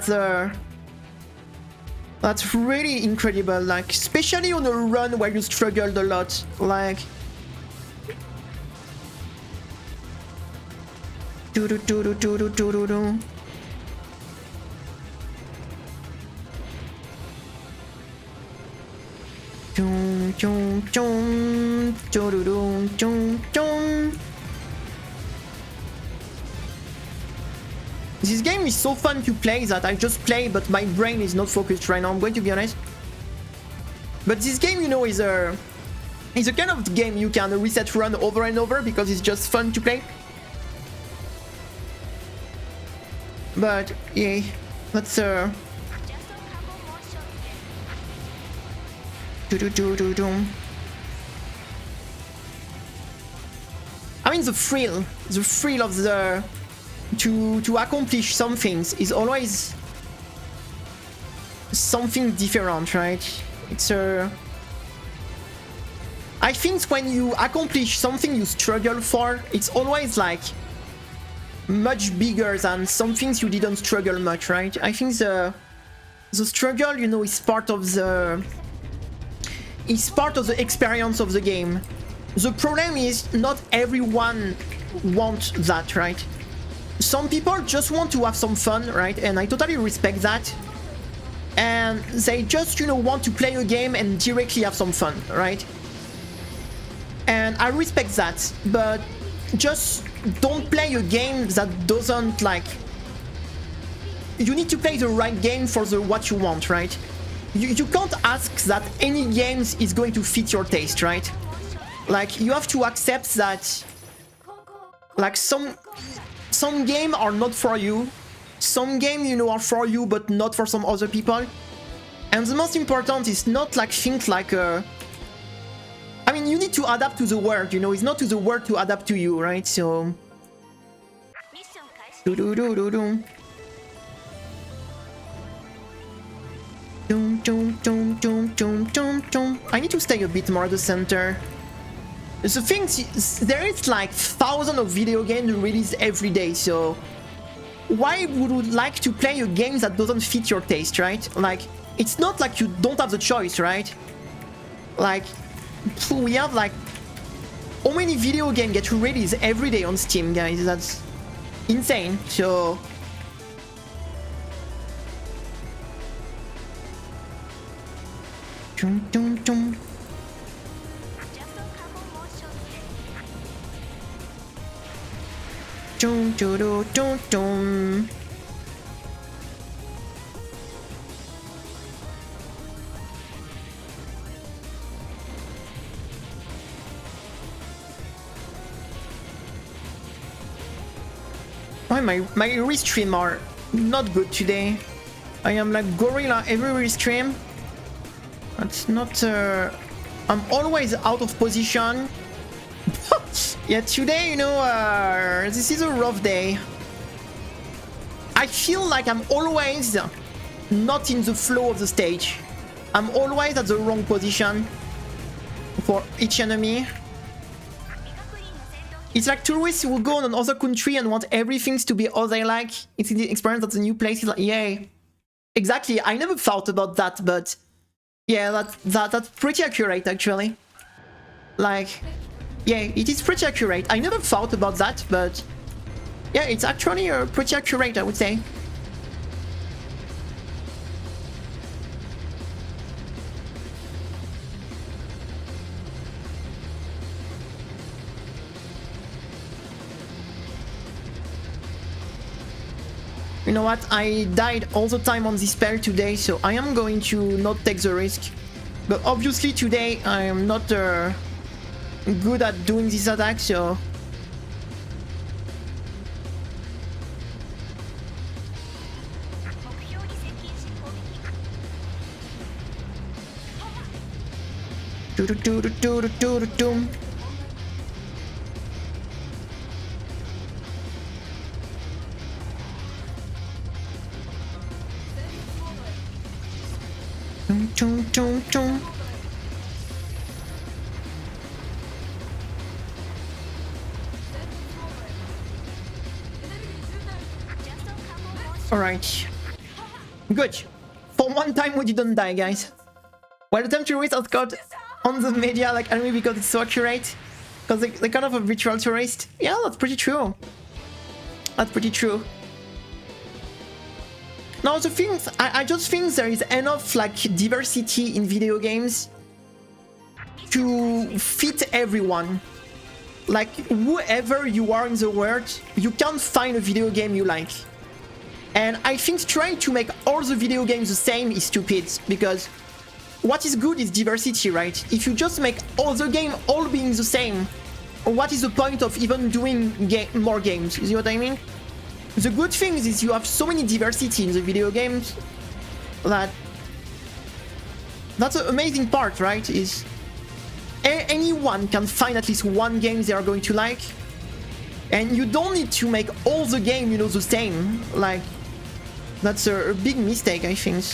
Speaker 1: that's really incredible. Like, especially on a run where you struggled a lot. Like, this game is so fun to play that I just play, but my brain is not focused right now, I'm going to be honest. But this game, you know, is a kind of game you can reset run over and over because it's just fun to play. But yeah, let's I mean, the thrill of the to accomplish some things is always something different, right? It's I think when you accomplish something you struggle for, it's always like much bigger than some things you didn't struggle much, right? I think the struggle, you know, is part of the experience of the game. The problem is not everyone wants that, right? Some people just want to have some fun, right? And I totally respect that. And they just, you know, want to play a game and directly have some fun, right? And I respect that, but just don't play a game that doesn't, like, you need to play the right game for what you want, right? You can't ask that any games is going to fit your taste, right? Like, you have to accept that, like, some game are not for you, some game, you know, are for you but not for some other people. And the most important is not like think like I mean, you need to adapt to the world, you know, it's not to the world to adapt to you, right? So I need to stay a bit more at the center. The thing is, there is like thousands of video games released every day, so why would you like to play a game that doesn't fit your taste, right? Like, it's not like you don't have the choice, right? Like, we have like how many video games get released every day on Steam, guys? That's insane. So dum, dum, dum. Dum, dum, dum, dum, dum. Why my restream are not good today? I am like gorilla every restream. That's not I'm always out of position. Yeah, today, you know, this is a rough day. I feel like I'm always not in the flow of the stage. I'm always at the wrong position for each enemy. It's like tourists who will go on another country and want everything to be all they like. It's the experience of the new place. It's like, yeah, exactly. I never thought about that, but yeah, that's pretty accurate actually. Like, yeah, it is pretty accurate. I never thought about that, but yeah, it's actually pretty accurate, I would say. You know what? I died all the time on this spell today, so I am going to not take the risk. But obviously today I am not good at doing this attack, so Alright. Good. For one time we didn't die, guys. Well, the time tourist has got on the media like enemy because it's so accurate. Because they're kind of a virtual tourist. Yeah, that's pretty true. That's pretty true. Now the things, I just think there is enough like diversity in video games to fit everyone. Like whoever you are in the world, you can find a video game you like. And I think trying to make all the video games the same is stupid, because what is good is diversity, right? If you just make all the games all being the same, what is the point of even doing more games? You see what I mean? The good thing is you have so many diversity in the video games that that's the amazing part, right? Is anyone can find at least one game they are going to like, and you don't need to make all the game, you know, the same. Like, that's a big mistake, I think.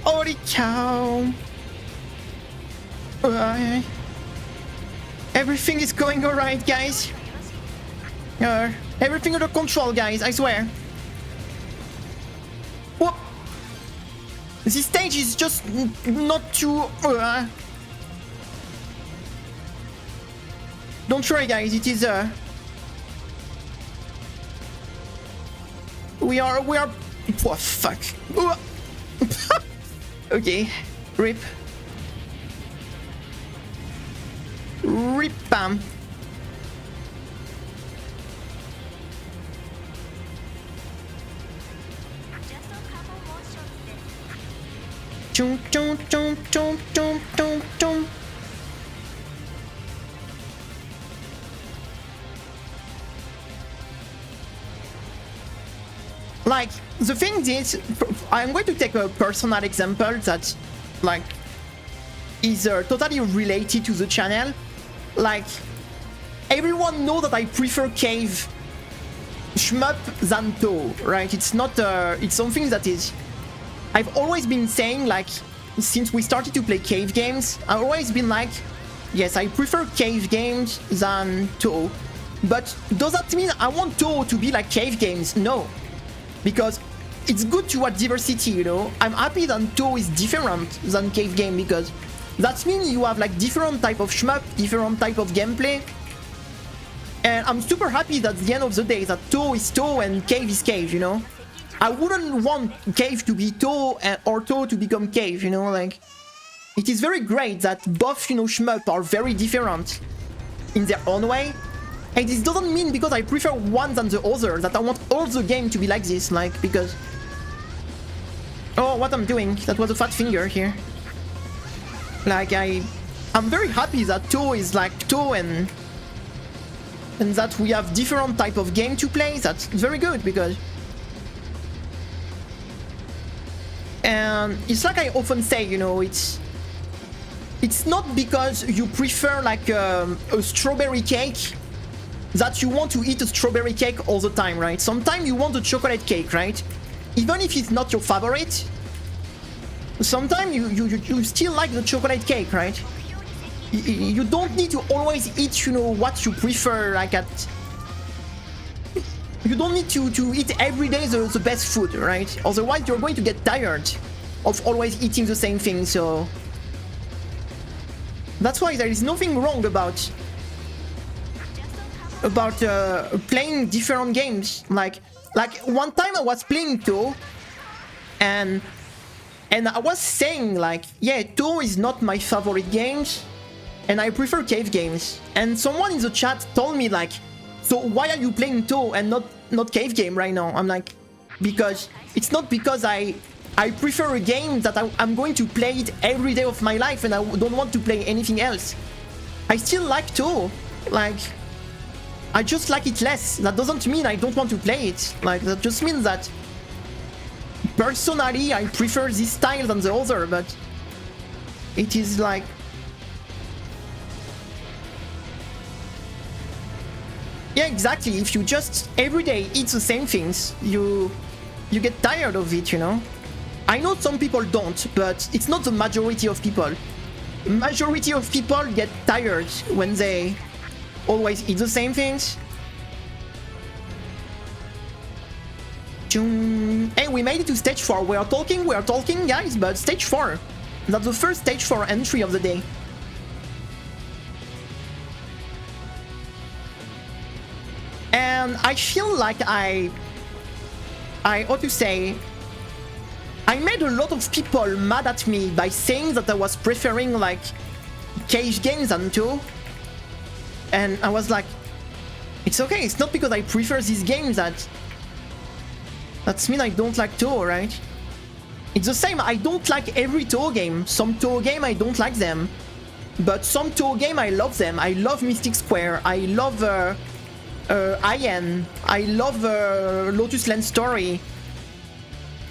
Speaker 1: Holy cow. Everything is going alright, guys. Everything under control, guys, I swear. Whoa. This stage is just not too... Don't worry, guys, it is... We are... Oh, fuck. Okay. Rip. Rip, bam. Chum, chum, chum, chum, chum, chum, chum. Like, the thing is, I'm going to take a personal example that, like, is totally related to the channel. Like, everyone knows that I prefer cave shmup than touhou, right? It's not, it's something that is I've always been saying, like, since we started to play cave games, I've always been like, yes, I prefer cave games than touhou. But does that mean I want touhou to be like cave games? No. Because it's good to have diversity, you know? I'm happy that touhou is different than cave game because that means you have like different type of shmup, different type of gameplay. And I'm super happy that at the end of the day that touhou is touhou and cave is cave, you know? I wouldn't want cave to be touhou or touhou to become cave, you know? Like, it is very great that both, you know, shmup are very different in their own way. And this doesn't mean because I prefer one than the other that I want all the game to be like this, like, because... Oh, what I'm doing, that was a fat finger here. Like, I'm very happy that touhou is like touhou and that we have different type of game to play. That's very good because... And it's like I often say, you know, it's not because you prefer like a strawberry cake that you want to eat a strawberry cake all the time, right? Sometimes you want a chocolate cake, right? Even if it's not your favorite, sometimes you still like the chocolate cake, right? You don't need to always eat, you know, what you prefer, like at... You don't need to eat every day the best food, right? Otherwise, you're going to get tired of always eating the same thing, so... That's why there is nothing wrong about playing different games. Like one time I was playing touhou, and I was saying like, yeah, touhou is not my favorite games, and I prefer cave games. And someone in the chat told me like, so why are you playing touhou and not cave game right now? I'm like, because it's not because I prefer a game that I'm going to play it every day of my life and I don't want to play anything else. I still like touhou, like, I just like it less. That doesn't mean I don't want to play it. Like, that just means that personally I prefer this style than the other, but it is like... Yeah, exactly. If you just every day eat the same things, you get tired of it, you know? I know some people don't, but it's not the majority of people. Majority of people get tired when they always eat the same things. Hey, we made it to stage 4. We are talking, guys, but stage 4. That's the first stage 4 entry of the day. And I feel like I ought to say, I made a lot of people mad at me by saying that I was preferring like cage games than touhou. And I was like, it's okay, it's not because I prefer these games that means I don't like touhou, right? It's the same, I don't like every touhou game. Some touhou game I don't like them, but some touhou game I love them. I love Mystic Square, I love IN, I love Lotus Land Story.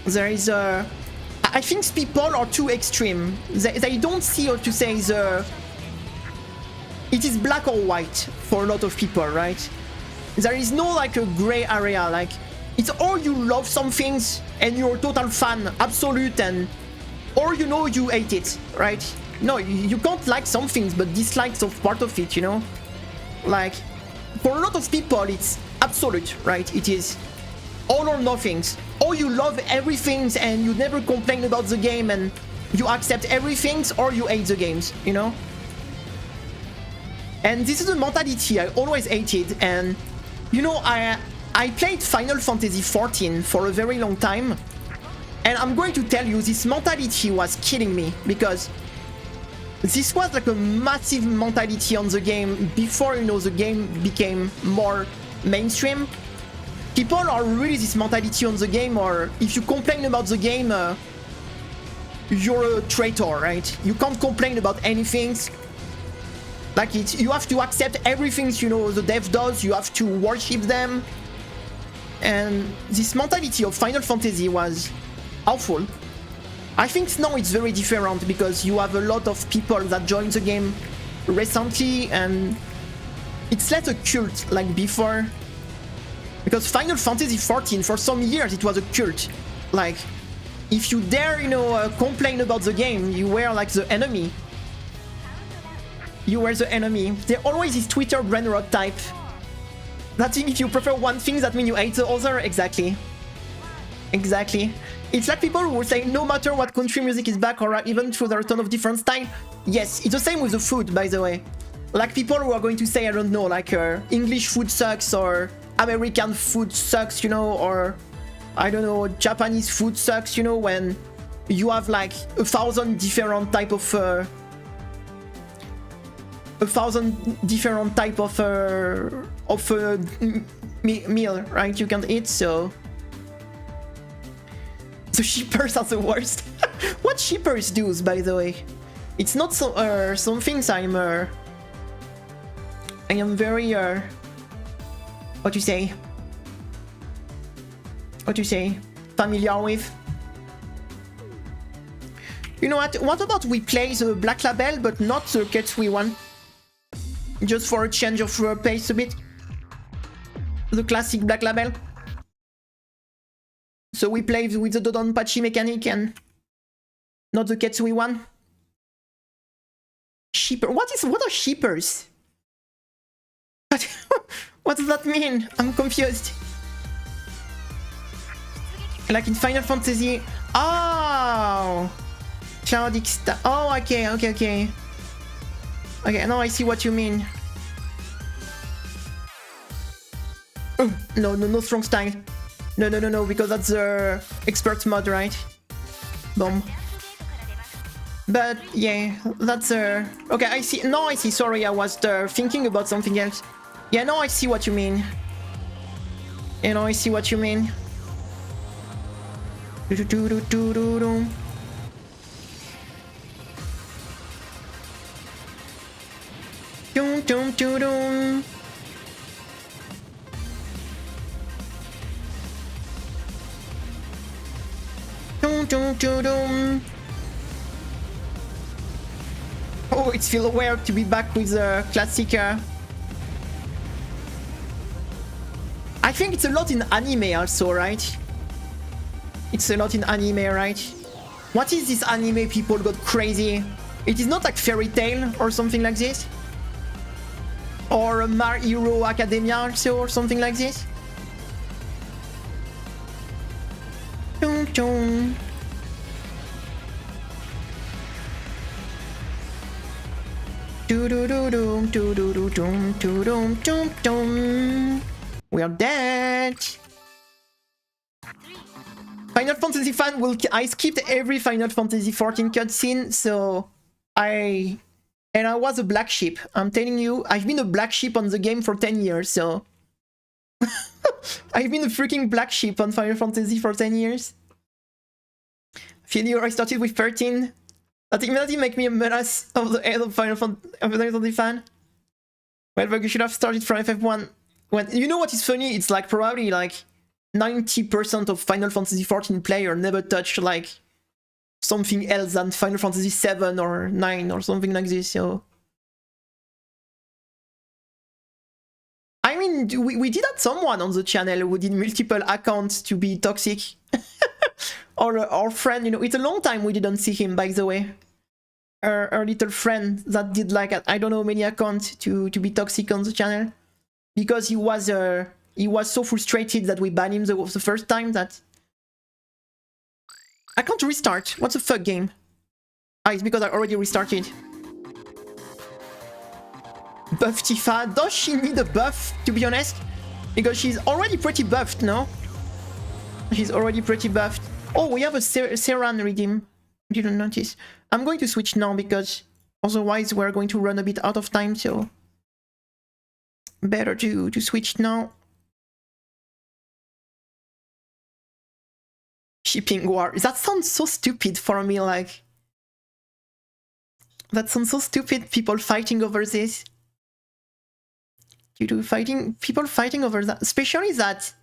Speaker 1: There is I think people are too extreme. They don't see how to say it is black or white for a lot of people, right? There is no like a gray area, like it's or you love some things and you're a total fan, absolute, and or you know you hate it, right? No, you can't like some things but dislike some part of it, you know? Like, for a lot of people it's absolute, right? It is all or nothing. Or you love everything and you never complain about the game and you accept everything, or you hate the games, you know? And this is a mentality I always hated. And you know, I played Final Fantasy XIV for a very long time, and I'm going to tell you, this mentality was killing me, because this was like a massive mentality on the game before, you know, the game became more mainstream. People are really this mentality on the game, or if you complain about the game, you're a traitor, right? You can't complain about anything. Like, you have to accept everything, you know, the dev does, you have to worship them. And this mentality of Final Fantasy was awful. I think now it's very different, because you have a lot of people that joined the game recently, and it's less a cult like before. Because Final Fantasy XIV, for some years, it was a cult. Like, if you dare, you know, complain about the game, you were like the enemy. You were the enemy. There always is Twitter brain rot type. That thing, if you prefer one thing, that means you hate the other. Exactly. Exactly. It's like people who will say no matter what country music is back, or even through their ton of different style. Yes, it's the same with the food, by the way. Like people who are going to say, I don't know, like English food sucks, or American food sucks, you know, or I don't know, Japanese food sucks, you know, when you have like 1,000 different type of meal, right? You can eat. So the shippers are the worst. What shippers do, by the way? It's not so some things I am very what you say familiar with. You know what about we play the Black Label but not the Ketsui one, just for a change of pace a bit, the classic Black Label. So we play with the Dodonpachi mechanic and not the Ketsui one. Shipper, what are shippers? What does that mean? I'm confused. Like in Final Fantasy. Oh, Cloudic Star. Oh, okay. Okay, now I see what you mean. No strong style. No, because that's the expert mod, right? Boom. But yeah, that's okay, I see. No, I see. Sorry, I was thinking about something else. Yeah, no, I see what you mean. You know, I see what you mean. Oh, it feels weird to be back with the classic. I think it's a lot in anime also, right? It's a lot in anime, right? What is this anime people got crazy? It is not like Fairy Tail or something like this? Or My Hero Academia also, or something like this? We are dead. Final Fantasy fan will. I skipped every Final Fantasy 14 cutscene, so I was a black sheep. I'm telling you, I've been a black sheep on the game for 10 years, so I've been a freaking black sheep on Final Fantasy for 10 years. I started with 13. That immediately make me a menace of the head of Final Fantasy fan. Well, but you should have started from FF1. When you know what is funny? It's like probably like 90% of Final Fantasy 14 player never touched like something else than Final Fantasy 7 or 9 or something like this. So I mean, we did have someone on the channel who did multiple accounts to be toxic. Or our friend, you know, it's a long time we didn't see him, by the way. Our little friend that did like, I don't know, many accounts to be toxic on the channel. Because he was so frustrated that we banned him the first time that... I can't restart. What's the fuck game? Ah, it's because I already restarted. Buff Tifa. Does she need a buff, to be honest? Because she's already pretty buffed, no? She's already pretty buffed. Oh, we have a Seran redeem. Didn't notice. I'm going to switch now because otherwise we're going to run a bit out of time, so... Better to switch now. Shipping war. That sounds so stupid for me, like... That sounds so stupid, people fighting over this. People fighting over that. Especially that,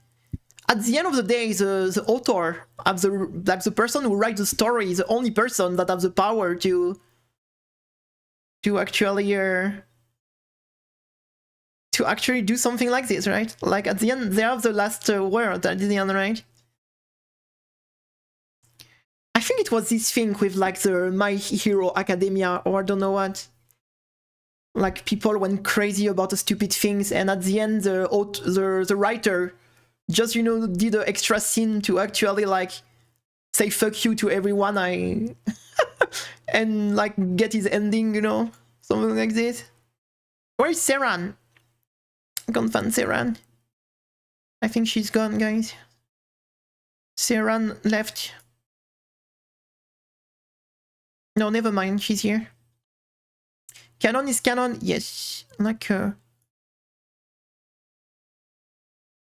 Speaker 1: at the end of the day, the author, the person who writes the story, is the only person that has the power to actually do something like this, right? Like at the end, they have the last word at the end, right? it was this thing with like the My Hero Academia, or I don't know what. Like people went crazy about the stupid things, and at the end the writer just, you know, did an extra scene to actually like say fuck you to everyone and like get his ending, you know, something like this. Where is Seran? I can't find Seran. I think she's gone, guys. Seran left. No, never mind, she's here. Canon is canon, yes. Like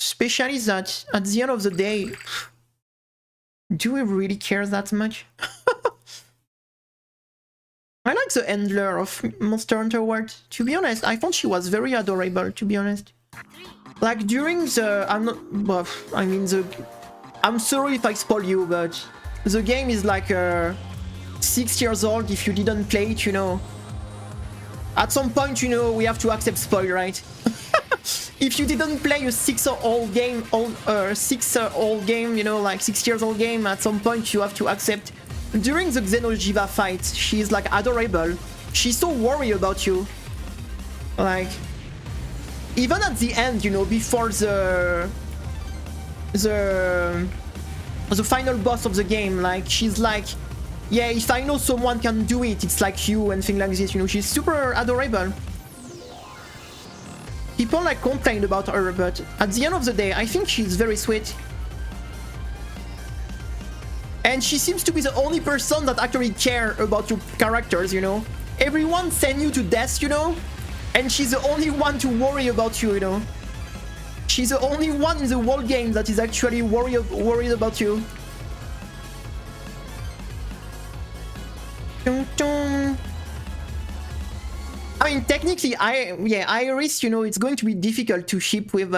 Speaker 1: especially that at the end of the day, do we really care that much? I like the handler of Monster Hunter World. To be honest, I thought she was very adorable, to be honest. Like during the... I'm sorry if I spoil you, but the game is like 6 years old if you didn't play it, you know. At some point, you know, we have to accept spoil, right? If you didn't play a 6-year-old game, you know, like 6 years old game, at some point you have to accept. During the Xenojiva fight, she's like adorable. She's so worried about you. Like, even at the end, you know, before the final boss of the game, like, she's like, yeah, if I know someone can do it, it's like you, and things like this, you know. She's super adorable. People like complained about her, but at the end of the day, I think she's very sweet. And she seems to be the only person that actually cares about your characters, you know. Everyone send you to death, you know, and she's the only one to worry about you, you know. She's the only one in the whole game that is actually worried about you. I mean, technically, Iris, you know, it's going to be difficult to ship with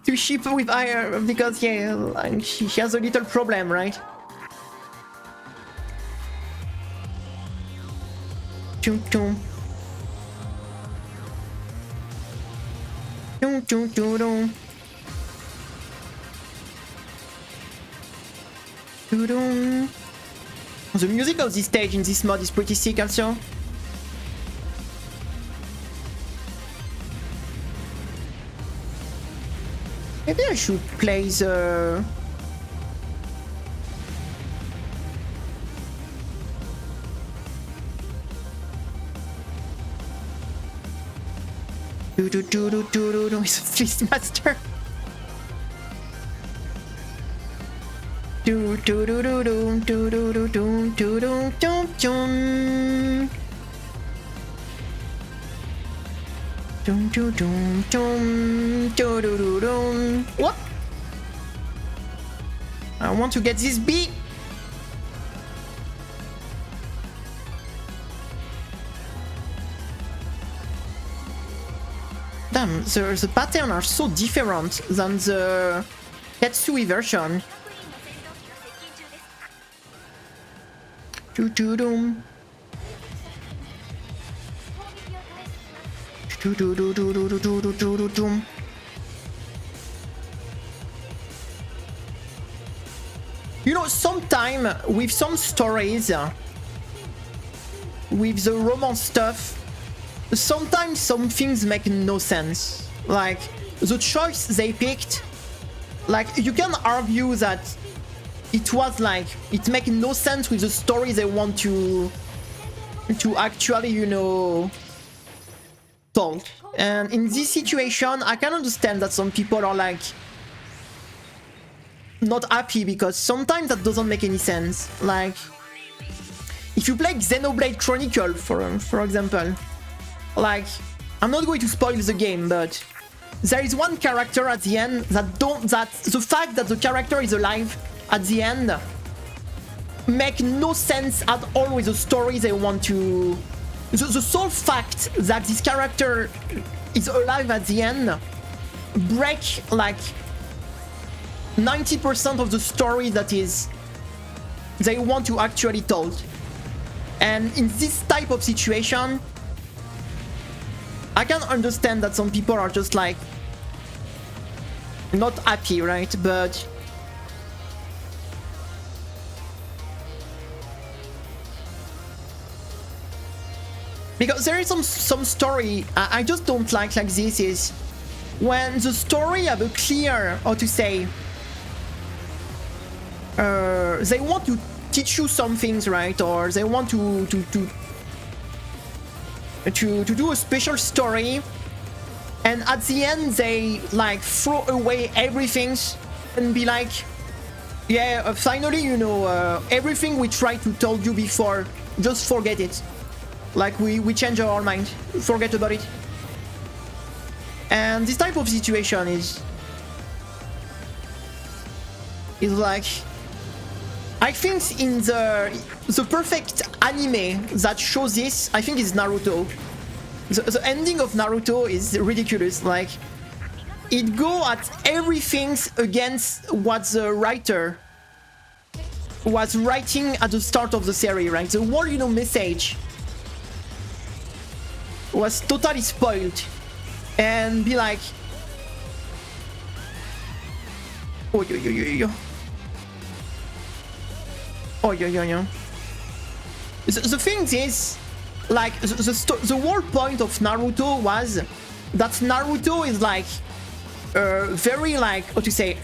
Speaker 1: to ship with Iris because, yeah, she has a little problem, right? Chum chum. Chum chum chum chum. Chum. The music of this stage in this mod is pretty sick also. Maybe I should play the... It's a Fist Master. What? I want to get this bee. Damn, the patterns are so different than the Ketsui version. You know, sometime with some stories, with the romance stuff, sometimes some things make no sense. Like, the choice they picked, like, you can argue that it was like, it makes no sense with the story they want to actually, you know, told. And in this situation, I can understand that some people are like not happy because sometimes that doesn't make any sense. Like, if you play Xenoblade Chronicle, for example, like, I'm not going to spoil the game, but there is one character at the end that the fact that the character is alive at the end make no sense at all with the story they want to... The sole fact that this character is alive at the end break like 90% of the story that is they want to actually told. And in this type of situation, I can understand that some people are just like not happy, right? But Because there is some story I just don't like this is when the story have a clear, how to say, they want to teach you some things, right? Or they want to do a special story, and at the end they like throw away everything and be like, yeah, finally, you know, everything we tried to tell you before, just forget it. Like we change our mind, forget about it. And this type of situation is like, I think in the perfect anime that shows this, I think is Naruto. The ending of Naruto is ridiculous. Like, it go at everything against what the writer was writing at the start of the series, right? The whole, you know, message was totally spoiled. And be like, oh yo. Oh yo. The thing is, like, the whole point of Naruto was that Naruto is like very, like, how to say,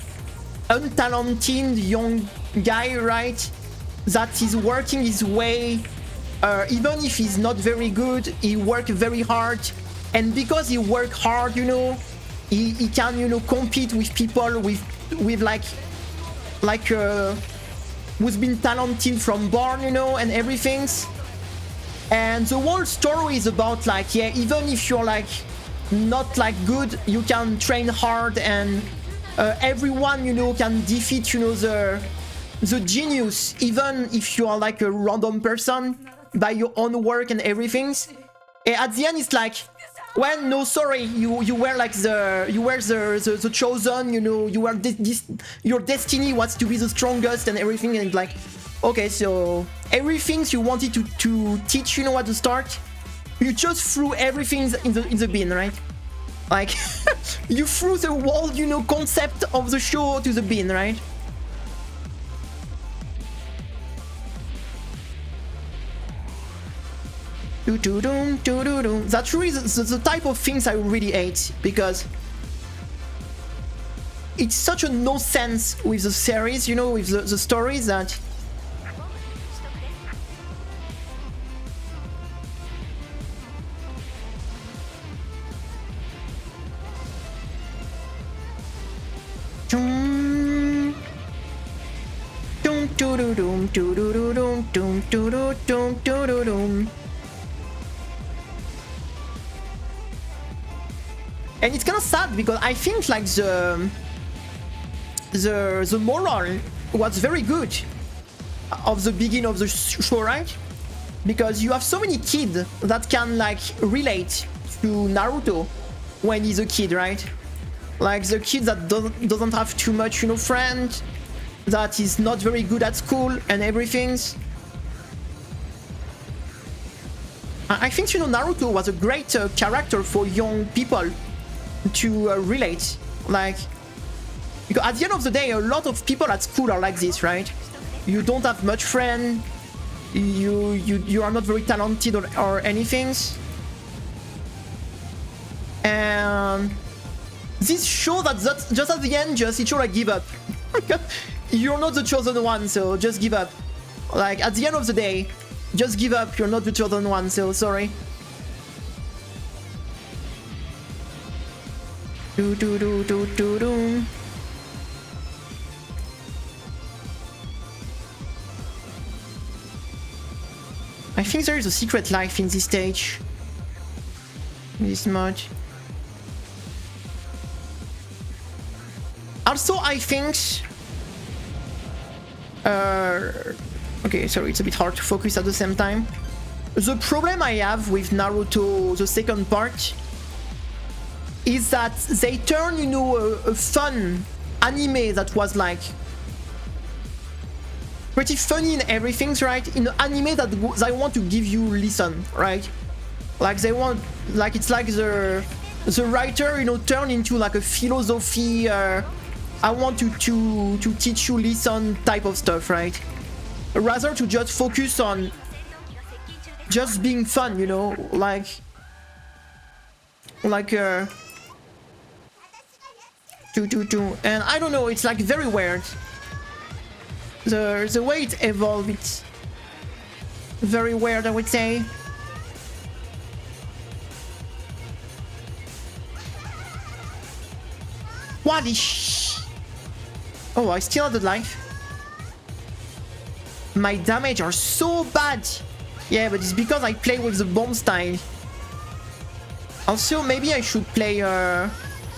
Speaker 1: untalented young guy, right? That is working his way, even if he's not very good, he works very hard, and because he work hard, you know, he can, you know, compete with people with like who's been talented from born, you know, and everything. And the whole story is about like, yeah, even if you're like not like good, you can train hard, and everyone, you know, can defeat, you know, the genius, even if you are like a random person, by your own work and everything. And at the end, it's like, well, no, sorry, you were like the chosen, you know, you were your destiny was to be the strongest and everything, and like, okay, so everything you wanted to teach, you know, at the start, you just threw everything in the bin, right? Like, you threw the whole, you know, concept of the show to the bin, right? That's really the type of things I really hate, because it's such a no sense with the series, you know, with the stories, that and it's kind of sad, because I think like the moral was very good of the beginning of the show, right? Because you have so many kids that can like relate to Naruto when he's a kid, right? Like the kid that doesn't have too much, you know, friends, that is not very good at school and everything. I think, you know, Naruto was a great character for young people to relate, like, because at the end of the day, a lot of people at school are like this, right? You don't have much friend, you are not very talented or anything, and this show that just at the end, just it should like give up. You're not the chosen one, so just give up. Like, at the end of the day, just give up. You're not the chosen one, so sorry. I think there is a secret life in this stage. This mod. Also, I think... okay, sorry, it's a bit hard to focus at the same time. The problem I have with Naruto, the second part, is that they turn, you know, a fun anime that was like pretty funny and everything, right, in an anime that they want to give you lesson, right? Like they want, like it's like the writer, you know, turn into like a philosophy. I want to teach you lesson type of stuff, right? Rather to just focus on just being fun, you know, like and I don't know, it's like very weird. The way it evolved, it's very weird, I would say. What is... Oh, I still have the life. My damage are so bad. Yeah, but it's because I play with the bomb style. Also, maybe I should play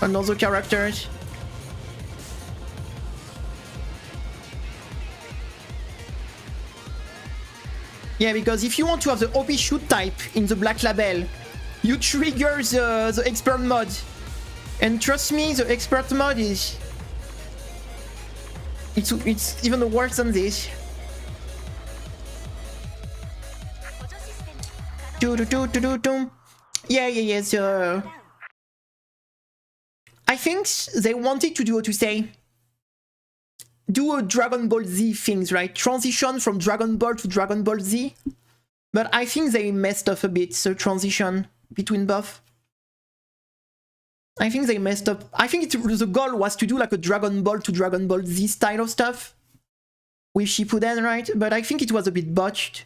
Speaker 1: another character. Yeah, because if you want to have the OP shoot type in the Black Label, you trigger the expert mod. And trust me, the expert mod is... It's even worse than this. Yeah, so... I think they wanted to do, how to say... do a Dragon Ball Z things, right? Transition from Dragon Ball to Dragon Ball Z. But I think they messed up a bit, the transition between both. I think they messed up. I think the goal was to do like a Dragon Ball to Dragon Ball Z style of stuff. With Shippuden, right? But I think it was a bit botched.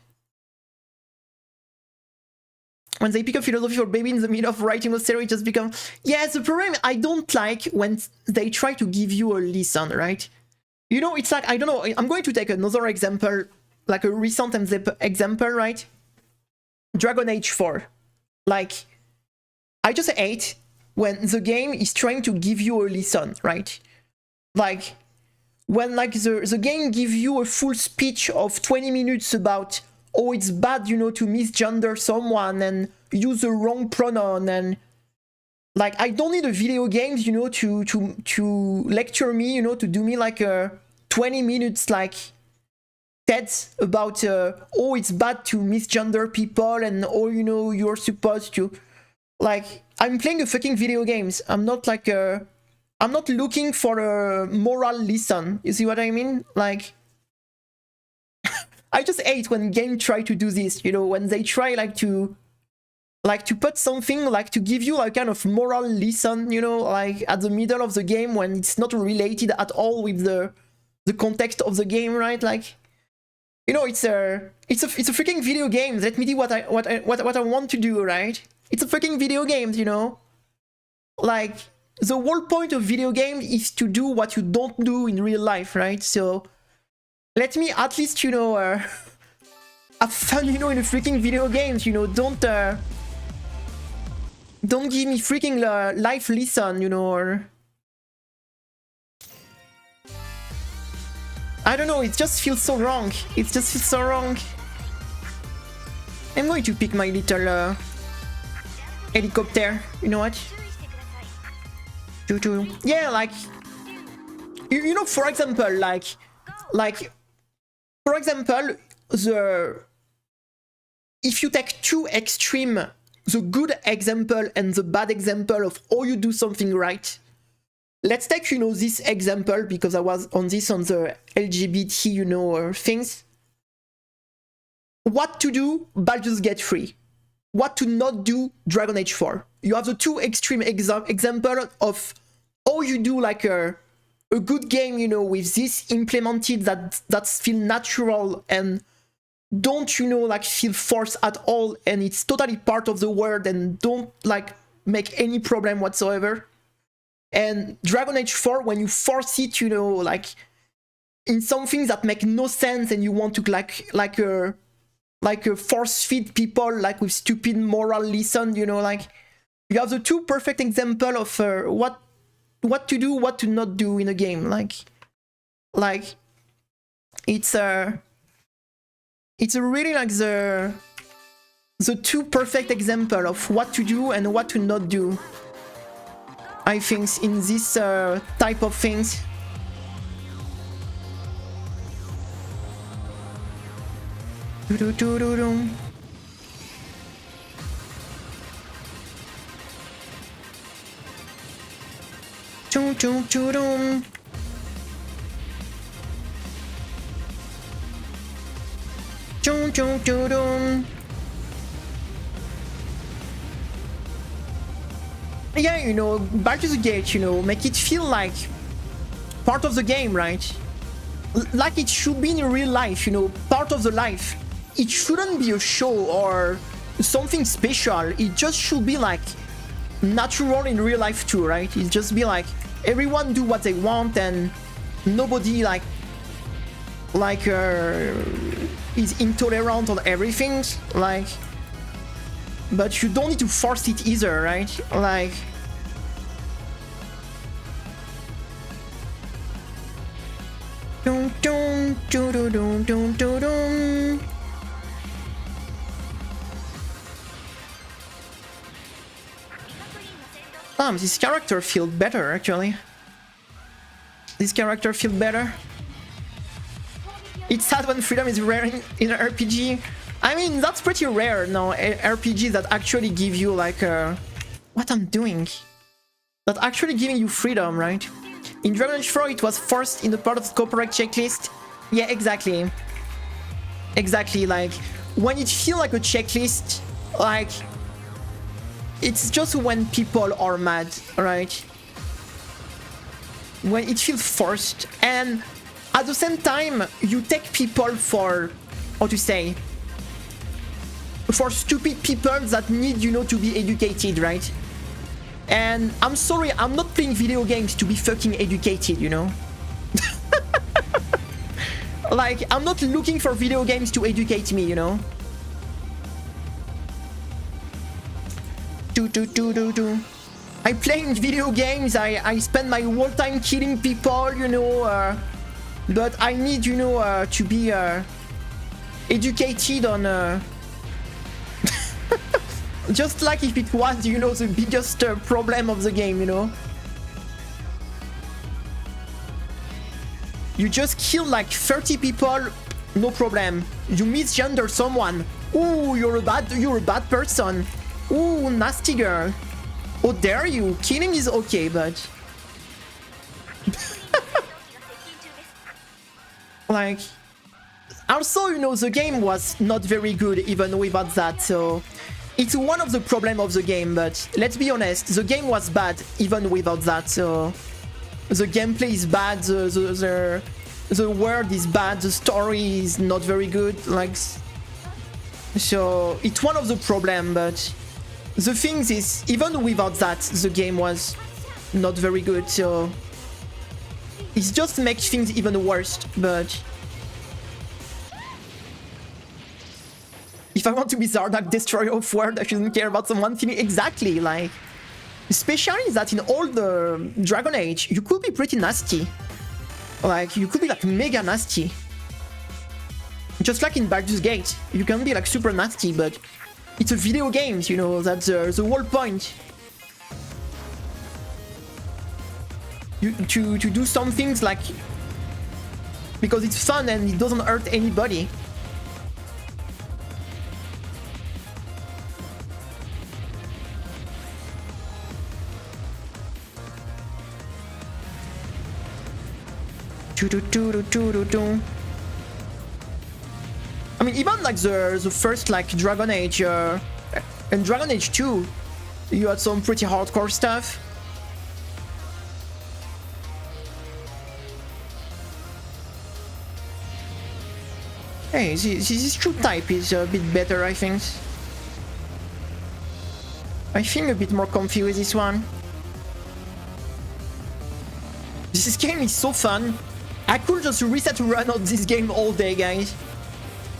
Speaker 1: When they pick a philosophy for baby in the middle of writing a story, it just becomes... Yeah, the problem I don't like when they try to give you a lesson, right? You know, it's like, I don't know, I'm going to take another example, like a recent example, right? Dragon Age 4. Like, I just hate when the game is trying to give you a lesson, right? Like, when like the game gives you a full speech of 20 minutes about, oh, it's bad, you know, to misgender someone and use the wrong pronoun and... Like, I don't need a video game, you know, to lecture me, you know, to do me like a 20 minutes, like, TED about, oh, it's bad to misgender people and, oh, you know, you're supposed to... Like, I'm playing a fucking video games. I'm not like a... I'm not looking for a moral lesson. You see what I mean? Like... I just hate when games try to do this, you know, when they try, like, to put something, like, to give you a kind of moral lesson, you know, like, at the middle of the game when it's not related at all with the context of the game, right? Like, you know, it's a freaking video game. Let me do what I want to do, right? It's a freaking video game, you know? Like, the whole point of video game is to do what you don't do in real life, right? So, let me at least, you know, have fun, you know, in the freaking video games, you know, don't give me freaking life lesson, you know, or... I don't know, it just feels so wrong. It just feels so wrong. I'm going to pick my little helicopter, you know what? Yeah, like... You know, for example, like... For example, if you take two extreme... the good example and the bad example of how you do something right. Let's take, you know, this example because I was on this on the LGBT, you know, things. What to do, Baldur's Gate 3. What to not do, Dragon Age 4. You have the two extreme example of how you do like a good game, you know, with this implemented that feel natural and don't, you know, like feel forced at all and it's totally part of the world and don't like make any problem whatsoever. And Dragon Age 4, when you force it, you know, like in some things that make no sense and you want to like a force feed people like with stupid moral lesson, you know, like you have the two perfect example of what to do, what to not do in a game. Like it's a really like the two perfect example of what to do and what to not do, I think, in this type of things. Yeah, you know, Baldur's Gate, you know, make it feel like part of the game, right? Like it should be in real life, you know, part of the life. It shouldn't be a show or something special. It just should be like natural in real life too, right? It just be like everyone do what they want and nobody is intolerant on everything, like. But you don't need to force it either, right? Like. Dun, dun, dun, dun, dun, dun, dun, dun. This character feels better, actually. This character feels better. It's sad when freedom is rare in an RPG. I mean, that's pretty rare now, RPGs that actually give you like what I'm doing. That actually giving you freedom, right? In Dragon Age 4, it was forced in the part of the corporate checklist. Yeah, exactly. Exactly, like, when it feels like a checklist, like, it's just when people are mad, right? When it feels forced. And at the same time, you take people for, how to say, for stupid people that need, you know, to be educated, right? And I'm sorry, I'm not playing video games to be fucking educated, you know? Like, I'm not looking for video games to educate me, you know? I play video games, I spend my whole time killing people, you know, but I need, you know, to be educated on... Just like if it was, you know, the biggest problem of the game, you know? You just kill like 30 people, no problem. You misgender someone. Ooh, you're a bad person. Ooh, nasty girl. How dare you? Killing is okay, but... like... Also, you know, the game was not very good even without that, so... It's one of the problems of the game, but let's be honest, the game was bad even without that, so... The gameplay is bad, the world is bad, the story is not very good, like... So, it's one of the problems, but... The thing is, even without that, the game was not very good, so... It just makes things even worse, but... If I want to be Zardak, destroyer of world, I shouldn't care about someone feeling exactly, like... Especially that in all the Dragon Age, you could be pretty nasty. Like, you could be like mega nasty. Just like in Baldur's Gate, you can be like super nasty, but... It's a video game, you know, that's the whole point. To do some things like... Because it's fun and it doesn't hurt anybody. I mean, even like the first like Dragon Age and Dragon Age 2, you had some pretty hardcore stuff. Hey, this true type is a bit better, I think. I feel a bit more comfy with this one. This game is so fun. I could just reset run on this game all day, guys.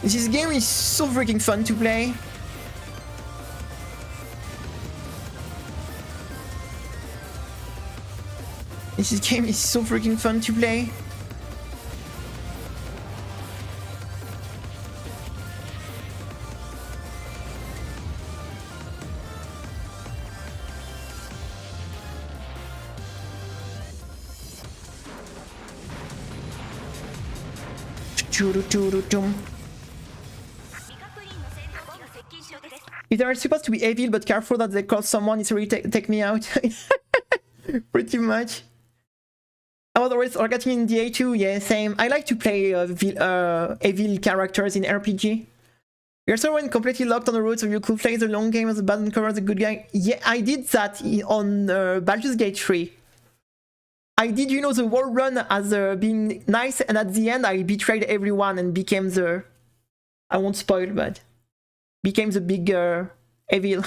Speaker 1: This game is so freaking fun to play. This game is so freaking fun to play. If they are supposed to be evil but careful that they call someone, it's really take me out. Pretty much. I was always getting in the A2, yeah, same. I like to play evil characters in RPG. You're so when completely locked on the road, so you could play the long game as a bad and cover as a good guy. Yeah, I did that on Baldur's Gate 3. I did, you know, the whole run as being nice, and at the end I betrayed everyone and became the... I won't spoil, but... became the big evil.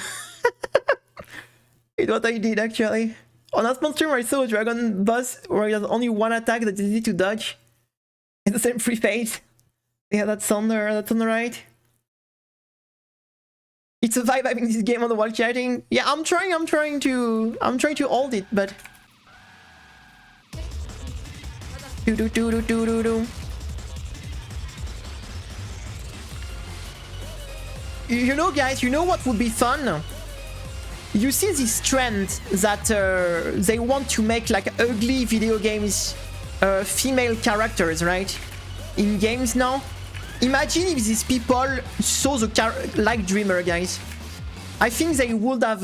Speaker 1: It's what I did, actually. On last monster, I saw a dragon boss where he has only one attack that's easy to dodge. It's the same free phase. Yeah, that's on the right. It's a vibe having this game on the wall chatting. Yeah, I'm trying to hold it, but you know, guys, you know what would be fun? You see this trend that they want to make like ugly video games female characters, right? In games now. Imagine if these people saw the like Dreamer, guys. I think they would have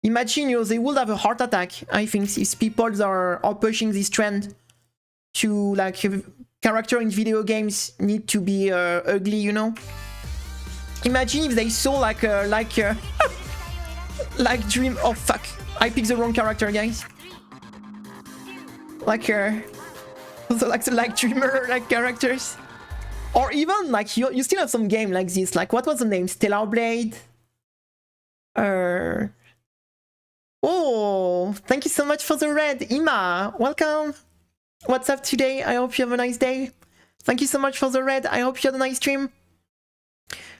Speaker 1: imagine, you know, they would have a heart attack. I think these people are pushing this trend to like character in video games need to be ugly, you know. Imagine if they saw like Dream. Oh fuck! I picked the wrong character, guys. Like so like the like Dreamer like characters, or even like you still have some game like this. Like what was the name? Stellar Blade. Oh, thank you so much for the red, Ima. Welcome. What's up today? I hope you have a nice day. Thank you so much for the red. I hope you had a nice stream.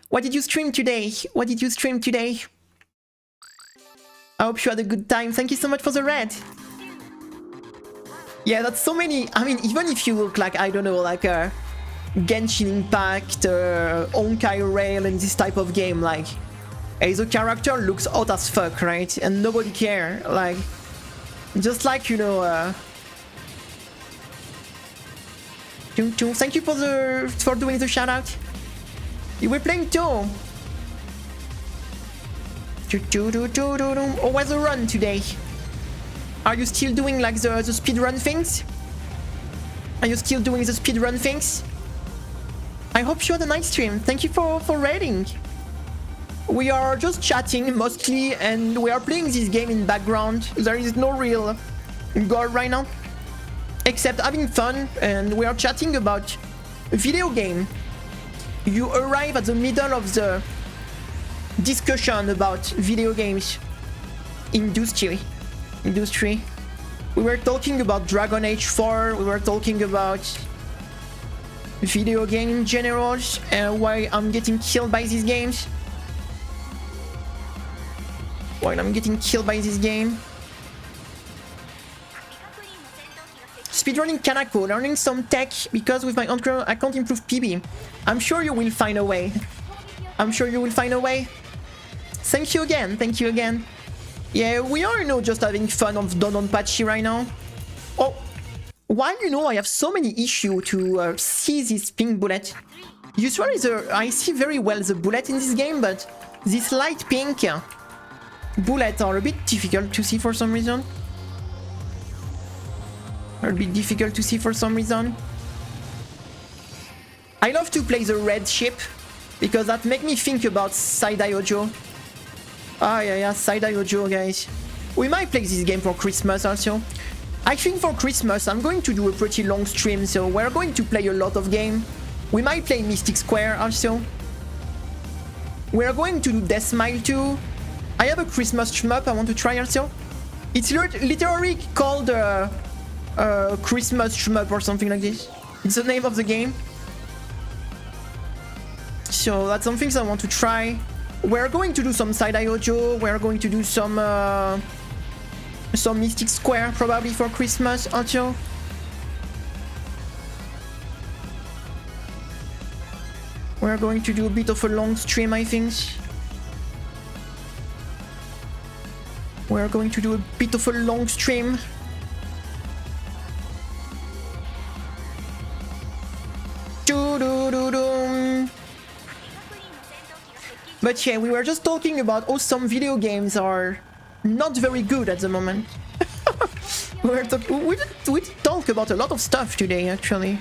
Speaker 1: What did you stream today? What did you stream today? I hope you had a good time. Thank you so much for the red. Yeah, that's so many. I mean, even if you look like, I don't know, like a Genshin Impact, Honkai Rail, and this type of game, like, hey, the character looks hot as fuck, right? And nobody care. Like, just like, you know, thank you for doing the shout out. You were playing too. Oh, what's the run today? Are you still doing like the speedrun things? Are you still doing the speedrun things? I hope you had a nice stream. Thank you for raiding. We are just chatting mostly, and we are playing this game in background. There is no real goal right now, except having fun, and we are chatting about a video game. You arrive at the middle of the discussion about video games industry. We were talking about Dragon Age 4, we were talking about video game in general, and why I'm getting killed by these games. While I'm getting killed by this game. Speedrunning Kanako, learning some tech, because with my own channel I can't improve PB. I'm sure you will find a way. I'm sure you will find a way. Thank you again, thank you again. Yeah, we are, you know, just having fun of Dononpachi right now. Oh, while, you know, I have so many issues to see this pink bullet. Usually I see very well the bullet in this game, but this light pink bullets are a bit difficult to see for some reason. A bit difficult to see for some reason. I love to play the red ship because that make me think about Saidai Ojo. Ah yeah, Saidai Ojo, guys. We might play this game for Christmas also. I think for Christmas I'm going to do a pretty long stream, so we're going to play a lot of game. We might play Mystic Square also. We're going to do Death Smile too. I have a Christmas shmup I want to try also. It's literally called Christmas shmup or something like this. It's the name of the game. So that's some things I want to try. We're going to do some Saidai Ojo. We're going to do some Mystic Square probably for Christmas also. We're going to do a bit of a long stream, I think. We're going to do a bit of a long stream. But yeah, we were just talking about how some video games are not very good at the moment. we talk about a lot of stuff today, actually.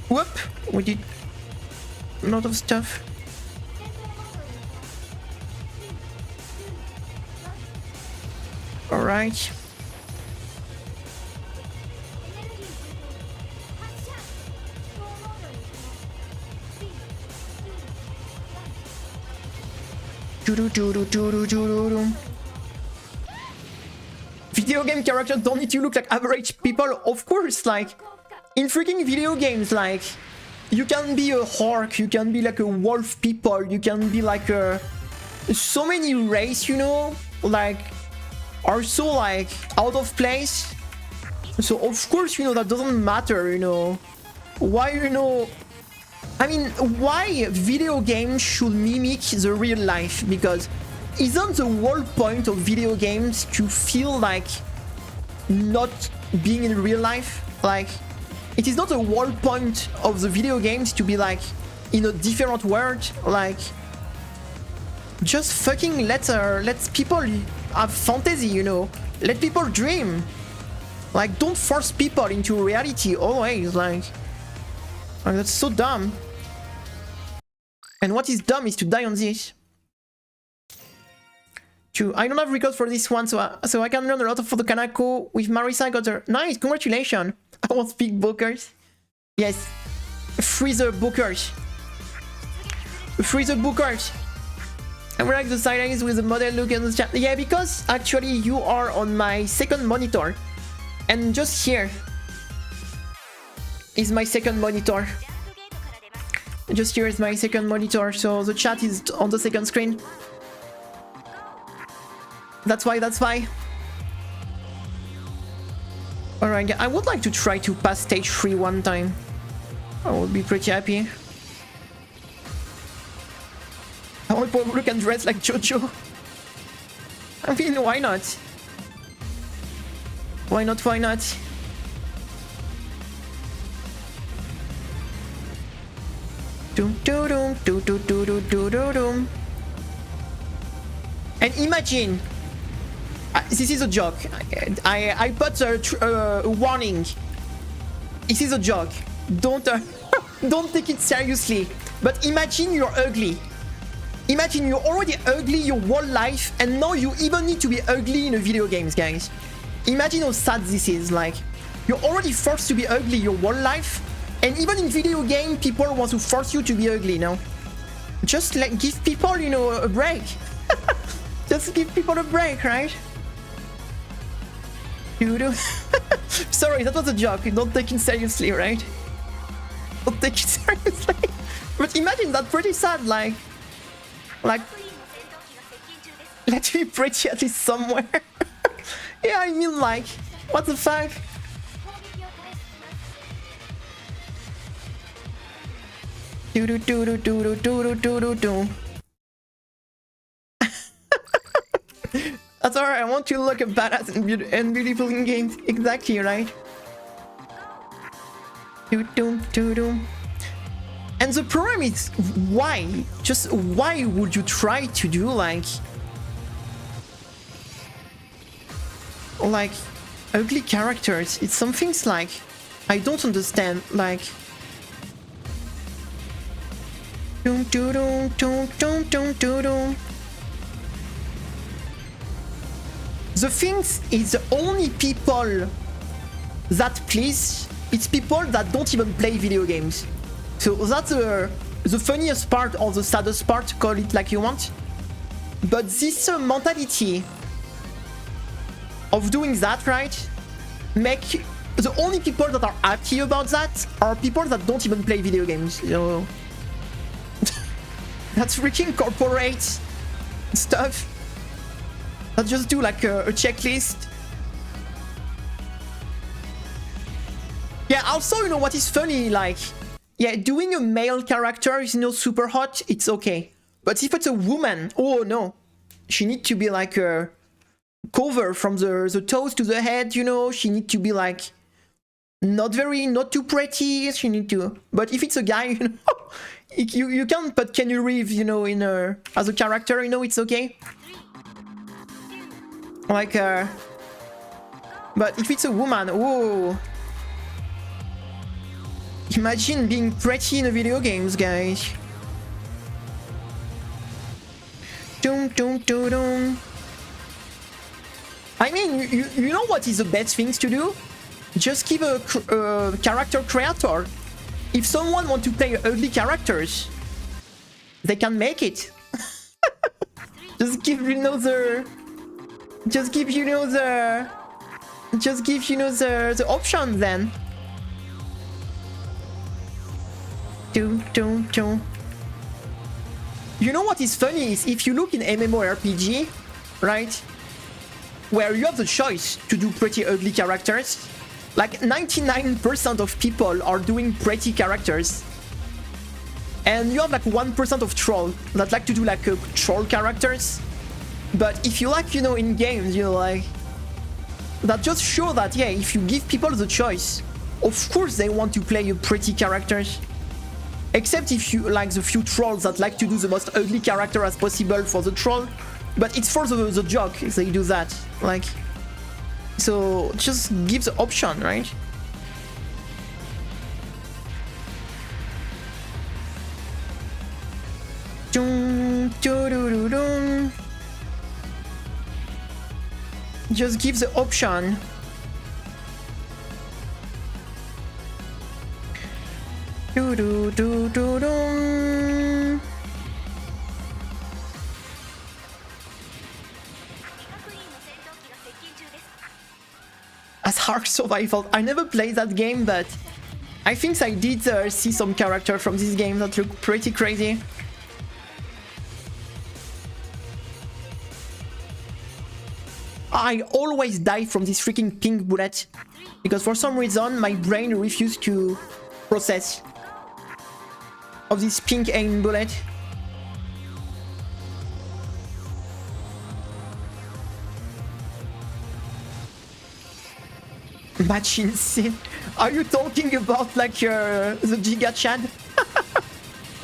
Speaker 1: Whoop! We did a lot of stuff. Alright. Video game characters don't need to look like average people, of course, like, in freaking video games, like, you can be a orc, you can be like a wolf people, you can be like a... So many race, you know, like, are so, like, out of place. So, of course, you know, that doesn't matter, you know. Why, you know... I mean, why video games should mimic the real life? Because isn't the whole point of video games to feel like not being in real life? Like, it is not the whole point of the video games to be like in a different world. Like, just fucking let people have fantasy, you know. Let people dream. Like, don't force people into reality always. Like that's so dumb. And what is dumb is to die on this. True. I don't have records for this one, so I can learn a lot for the Kanako with Marisa. I got her. Nice, congratulations. I won't speak bookers. Yes. Free the bookers. Free the bookers. I would like the silence with the model look at the chat. Yeah, because actually you are on my second monitor. And just here is my second monitor. Just here is my second monitor, so the chat is on the second screen. That's why, that's why. Alright, I would like to try to pass stage 3 one time. I would be pretty happy. I want to look and dress like Jojo. I mean, why not? Why not, why not? And imagine, this is a joke. I put a warning. This is a joke. Don't don't take it seriously. But imagine you're ugly. Imagine you're already ugly your whole life, and now you even need to be ugly in a video games, guys. Imagine how sad this is. Like, you're already forced to be ugly your whole life. And even in video game, people want to force you to be ugly now. Just like give people, you know, a break. Just give people a break, right? Sorry, that was a joke. Don't take it seriously, right? Don't take it seriously. But imagine that pretty sad, like, let me pretty at least somewhere. Yeah, I mean, like, what the fuck? That's alright, I want you to look a badass and beautiful in games. Exactly, right? And the problem is, why? Just why would you try to do like ugly characters? It's some things like I don't understand, like the things is the only people that please, it's people that don't even play video games. So that's the funniest part or the saddest part, call it like you want. But this mentality of doing that, right, make the only people that are happy about that are people that don't even play video games, you know. That's freaking corporate stuff. Let's just do like a checklist. Yeah, also, you know what is funny, like, yeah, doing a male character is, you know, super hot, it's okay. But if it's a woman, oh no, she needs to be like a cover from the toes to the head, you know, she needs to be like not too pretty, she need to. But if it's a guy, you know, you can put Keanu Reeves, you know, in as a character, you know, it's okay. Like but if it's a woman, whoa, Imagine being pretty in a video games, guys. Dum dum dum dum. I mean, you know what is the best things to do? Just keep a character creator. If someone wants to play ugly characters, they can make it. Just give you know the option then. You know what is funny is if you look in MMORPG, right, where you have the choice to do pretty ugly characters, like 99% of people are doing pretty characters, and you have like 1% of troll that like to do like troll characters. But if you like, you know, in games, you know, like that just show that, yeah, if you give people the choice, of course they want to play a pretty characters. Except if you like the few trolls that like to do the most ugly character as possible for the troll. But it's for the joke if they do that. Like, so just give the option, right? Just give the option. As Ark Survival, I never played that game, but I think I did see some character from this game that look pretty crazy. I always die from this freaking pink bullet because for some reason my brain refused to process of this pink aim bullet. Match insane. Are you talking about like the Giga Chad?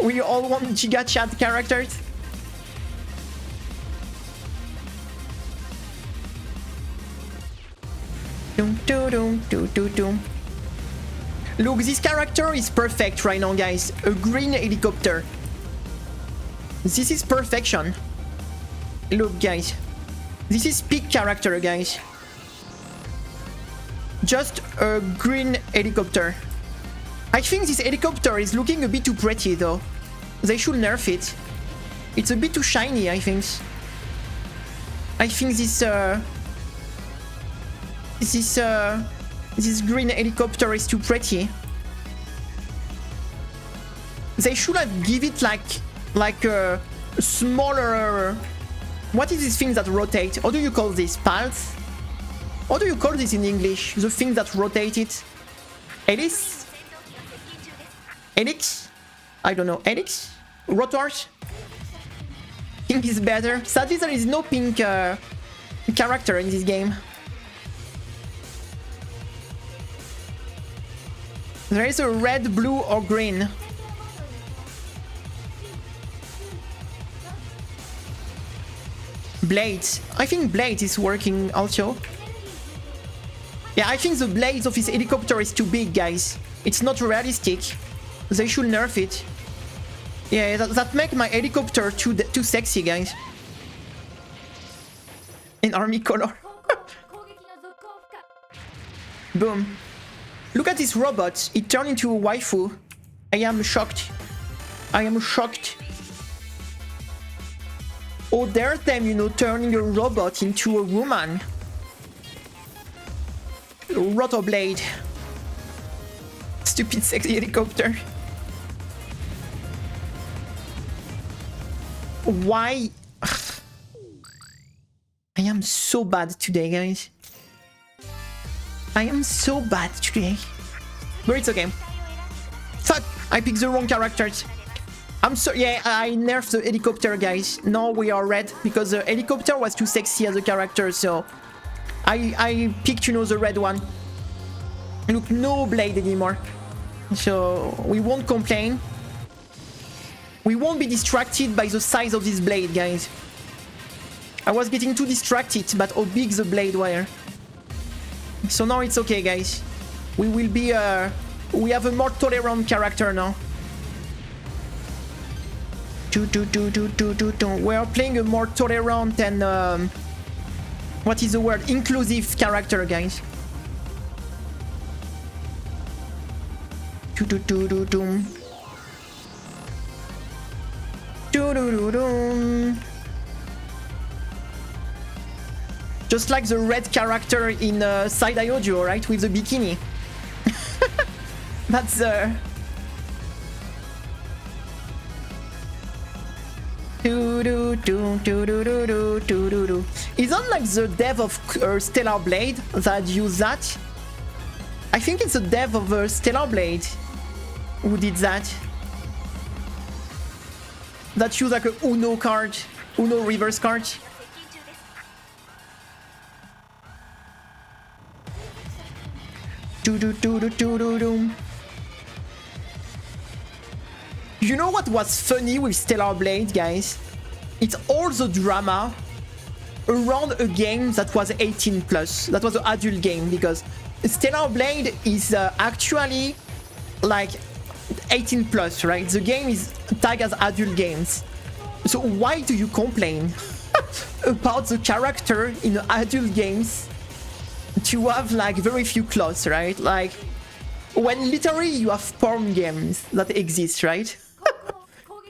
Speaker 1: We all want Giga Chad characters. Look, this character is perfect right now, guys. A green helicopter. This is perfection. Look, guys. This is peak character, guys. Just a green helicopter. I think this helicopter is looking a bit too pretty, though. They should nerf it. It's a bit too shiny, I think. I think this green helicopter is too pretty. They should have give it like a smaller. What is this thing that rotates? How do you call this? Pulse? How do you call this in English? The thing that rotates it? Helix? Helix? I don't know. Helix? Rotors? Pink is better. Sadly, there is no pink character in this game. There is a red, blue, or green. Blades. I think Blade is working also. Yeah, I think the blades of his helicopter is too big, guys. It's not realistic. They should nerf it. Yeah, that make my helicopter too sexy, guys. In army color. Boom. Look at this robot. It turned into a waifu. I am shocked. I am shocked. Oh, dare them, you know, turning a robot into a woman. Rotor blade. Stupid sexy helicopter. Why? I am so bad today, guys. I am so bad today. But it's okay. Fuck! I picked the wrong characters. I'm so... Yeah, I nerfed the helicopter, guys. Now we are red because the helicopter was too sexy as a character, so... I picked, you know, the red one. Look, no blade anymore. So we won't complain. We won't be distracted by the size of this blade, guys. I was getting too distracted about how big the blade were. So now it's okay, guys. We will be We have a more tolerant character now. We are playing a more tolerant and what is the word? Inclusive character, guys. Just like the red character in Side-Eye Audio, right? With the bikini. That's Isn't like the dev of Stellar Blade that used that? I think it's the dev of Stellar Blade who did that. That used like a Uno card, Uno reverse card. You know what was funny with Stellar Blade, guys? It's all the drama around a game that was 18 plus. That was an adult game, because Stellar Blade is actually like 18 plus, right? The game is tagged as adult games. So why do you complain about the character in adult games to have like very few claws, right? Like when literally you have porn games that exist, right?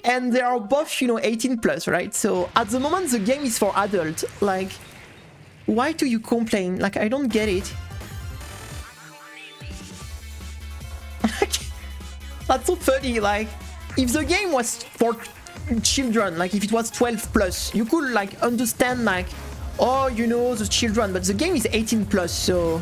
Speaker 1: And they are both, you know, 18 plus, right? So at the moment the game is for adult. Like, why do you complain? Like, I don't get it. That's so funny. Like, if the game was for children, like if it was 12 plus, you could like understand like, oh, you know, the children, but the game is 18 plus, so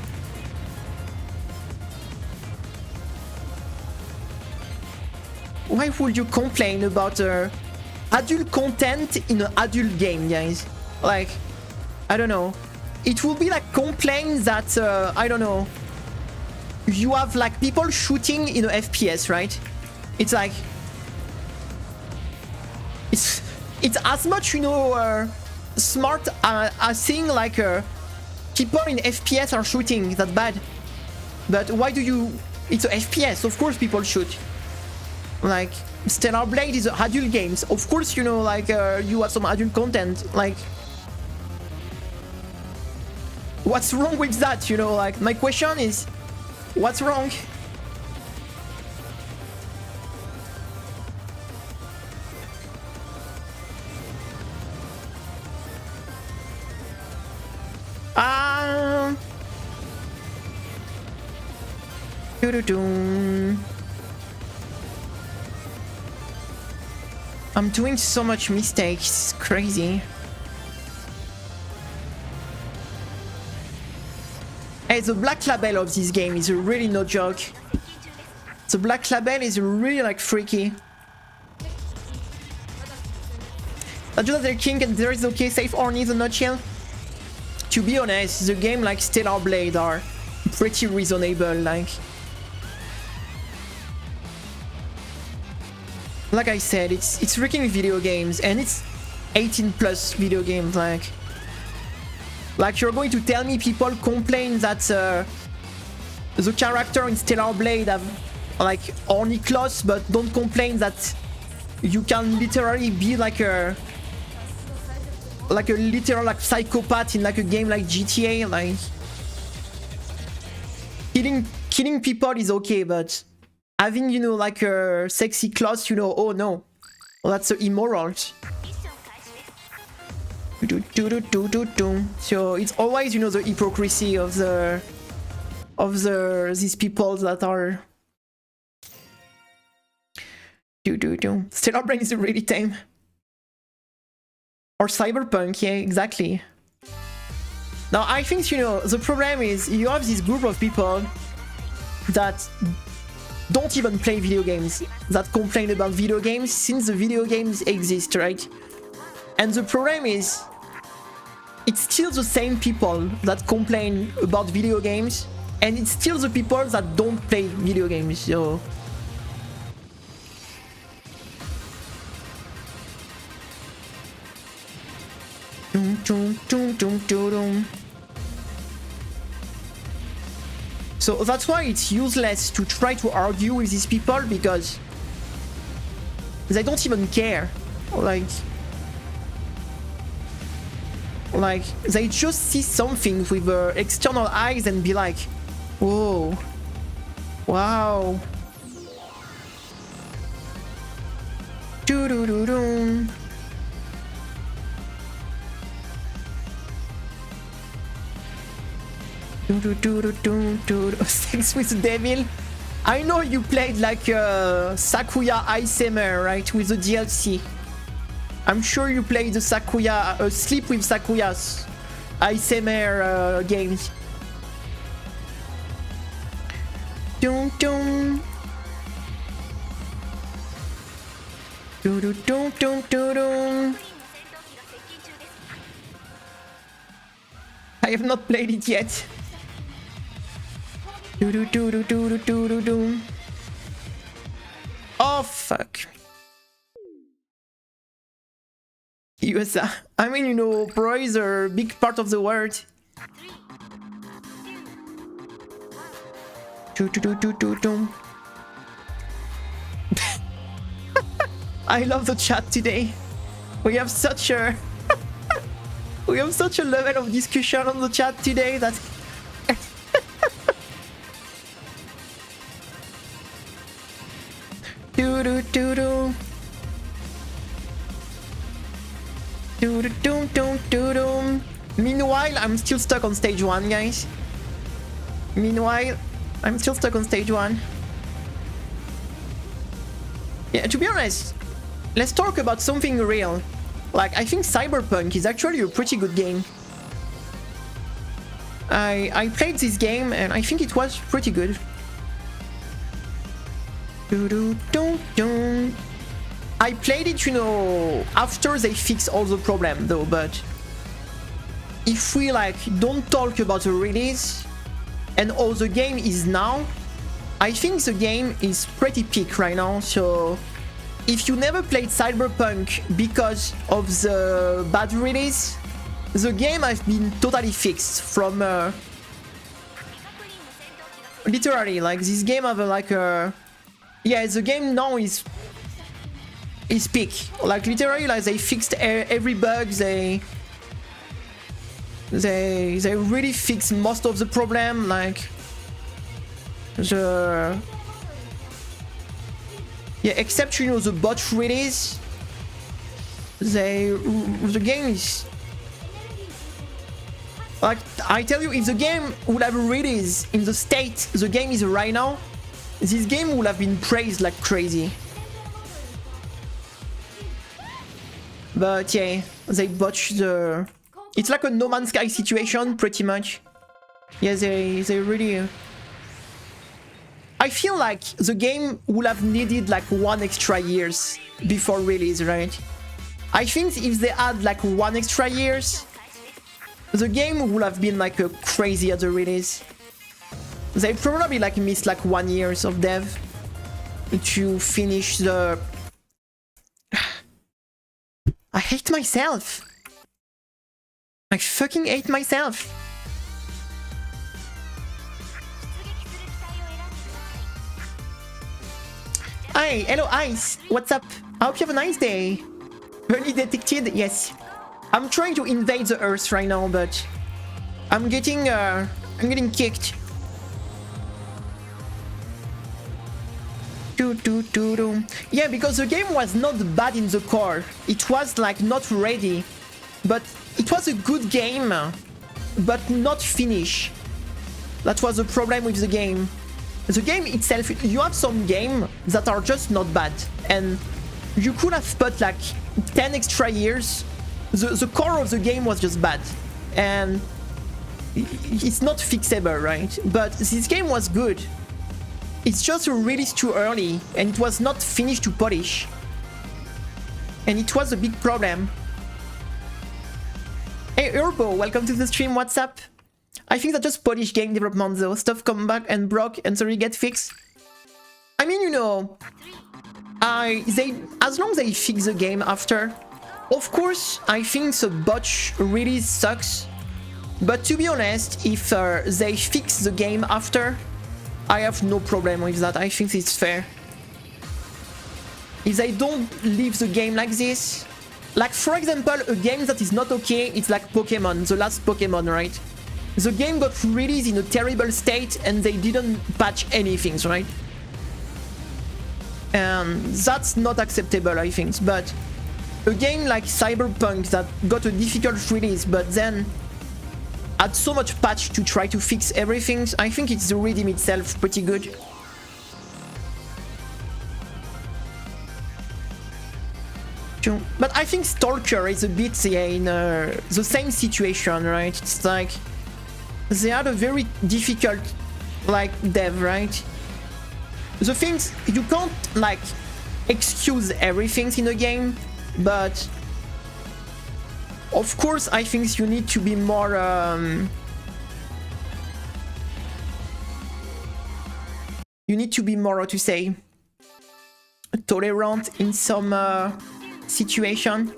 Speaker 1: why would you complain about adult content in an adult game, guys? Like, I don't know. It will be like complain that I don't know, you have like people shooting in an FPS, right? It's like it's as much, you know, smart as saying like people in FPS are shooting that bad. But why do you? It's a FPS, of course people shoot. Like Stellar Blade is adult games, of course, you know, like you have some adult content. Like, what's wrong with that? You know, like my question is, what's wrong? I'm doing so much mistakes, it's crazy. Hey, the black label of this game is really no joke. The black label is really like freaky. Just their king and there is okay, safe or needs a nutshell. To be honest, the game like Stellar Blade are pretty reasonable, like I said, it's freaking video games, and it's 18 plus video games. Like you're going to tell me people complain that the character in Stellar Blade have like only claws, but don't complain that you can literally be like a literal like psychopath in like a game like GTA. Like killing people is okay, but having, you know, like a sexy claws, you know, oh no, well, that's immoral. So it's always, you know, the hypocrisy of these people that are Stellar Blade is really tame. Or Cyberpunk, yeah, exactly. Now I think, you know, the problem is you have this group of people that don't even play video games, that complain about video games since the video games exist, right? And the problem is, it's still the same people that complain about video games, and it's still the people that don't play video games, so... So that's why it's useless to try to argue with these people, because they don't even care. Like they just see something with their external eyes and be like, whoa, wow. Doo-doo-doo-doo. Sex with the devil. I know you played like Sakuya ASMR, right, with the DLC. I'm sure you played the Sakuya Sleep with Sakuya's ASMR games. Dun dun. Dun dun dun dun dun. I have not played it yet. Oh fuck. USA. I mean, you know, pros are a big part of the world. I love the chat today. We have such a we have such a level of discussion on the chat today that Meanwhile, I'm still stuck on stage 1, guys. Meanwhile, I'm still stuck on stage 1. Yeah, to be honest, let's talk about something real. Like, I think Cyberpunk is actually a pretty good game. I played this game and I think it was pretty good. I played it, you know, after they fixed all the problem though, but if we like don't talk about the release and how the game is now, I think the game is pretty peak right now. So if you never played Cyberpunk because of the bad release, the game has been totally fixed from literally, like, this game have like a yeah, the game now is peak. Like, literally, like, they fixed every bug. They really fixed most of the problem. Like, the yeah, except, you know, the bot release, the game is like, I tell you, if the game would have released in the state the game is right now, this game would have been praised like crazy. But yeah, they botched the... It's like a No Man's Sky situation, pretty much. Yeah, they really... I feel like the game would have needed like 1 extra years before release, right? I think if they had like 1 extra years, the game would have been like a crazy at the release. They probably like missed like 1 year of dev to finish the... I hate myself. I fucking hate myself. Hi, hello Ice. What's up? I hope you have a nice day. Early detected? Yes. I'm trying to invade the Earth right now, but I'm getting kicked. Yeah, because the game was not bad in the core. It was like not ready, but it was a good game, but not finished. That was the problem with the game. The game itself, you have some games that are just not bad, and you could have put like 10 extra years. The core of the game was just bad, and it's not fixable, right? But this game was good. It's just released too early, and it was not finished to polish. And it was a big problem. Hey Urbo, welcome to the stream, what's up? I think that just Polish game development though. Stuff come back and broke and sorry get fixed. I mean, you know, as long as they fix the game after. Of course, I think the botch really sucks. But to be honest, if they fix the game after, I have no problem with that. I think it's fair. If they don't leave the game like this, like for example, a game that is not okay, it's like Pokemon, the last Pokemon, right? The game got released in a terrible state and they didn't patch anything, right? And that's not acceptable, I think. But a game like Cyberpunk that got a difficult release, but then had so much patch to try to fix everything, I think it's the rhythm itself pretty good. But I think Stalker is a bit in the same situation, right? It's like they had a very difficult like dev, right? The things you can't like excuse everything in a game, but of course I think you need to be more you need to be more, how to say, tolerant in some situation.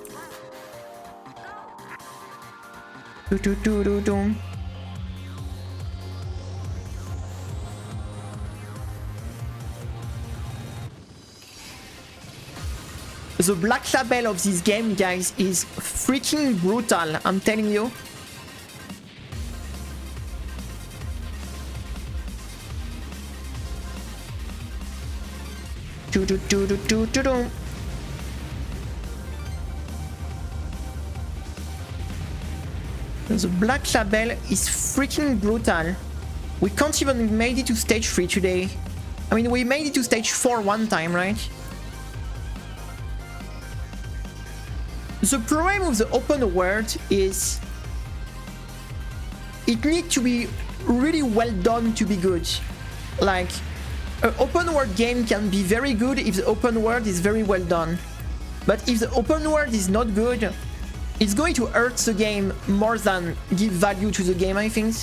Speaker 1: The black label of this game, guys, is freaking brutal, I'm telling you. The black label is freaking brutal. We can't even made it to stage 3 today. I mean, we made it to stage 4 one time, right? The problem with the open world is it needs to be really well done to be good. Like, an open world game can be very good if the open world is very well done. But if the open world is not good, it's going to hurt the game more than give value to the game, I think.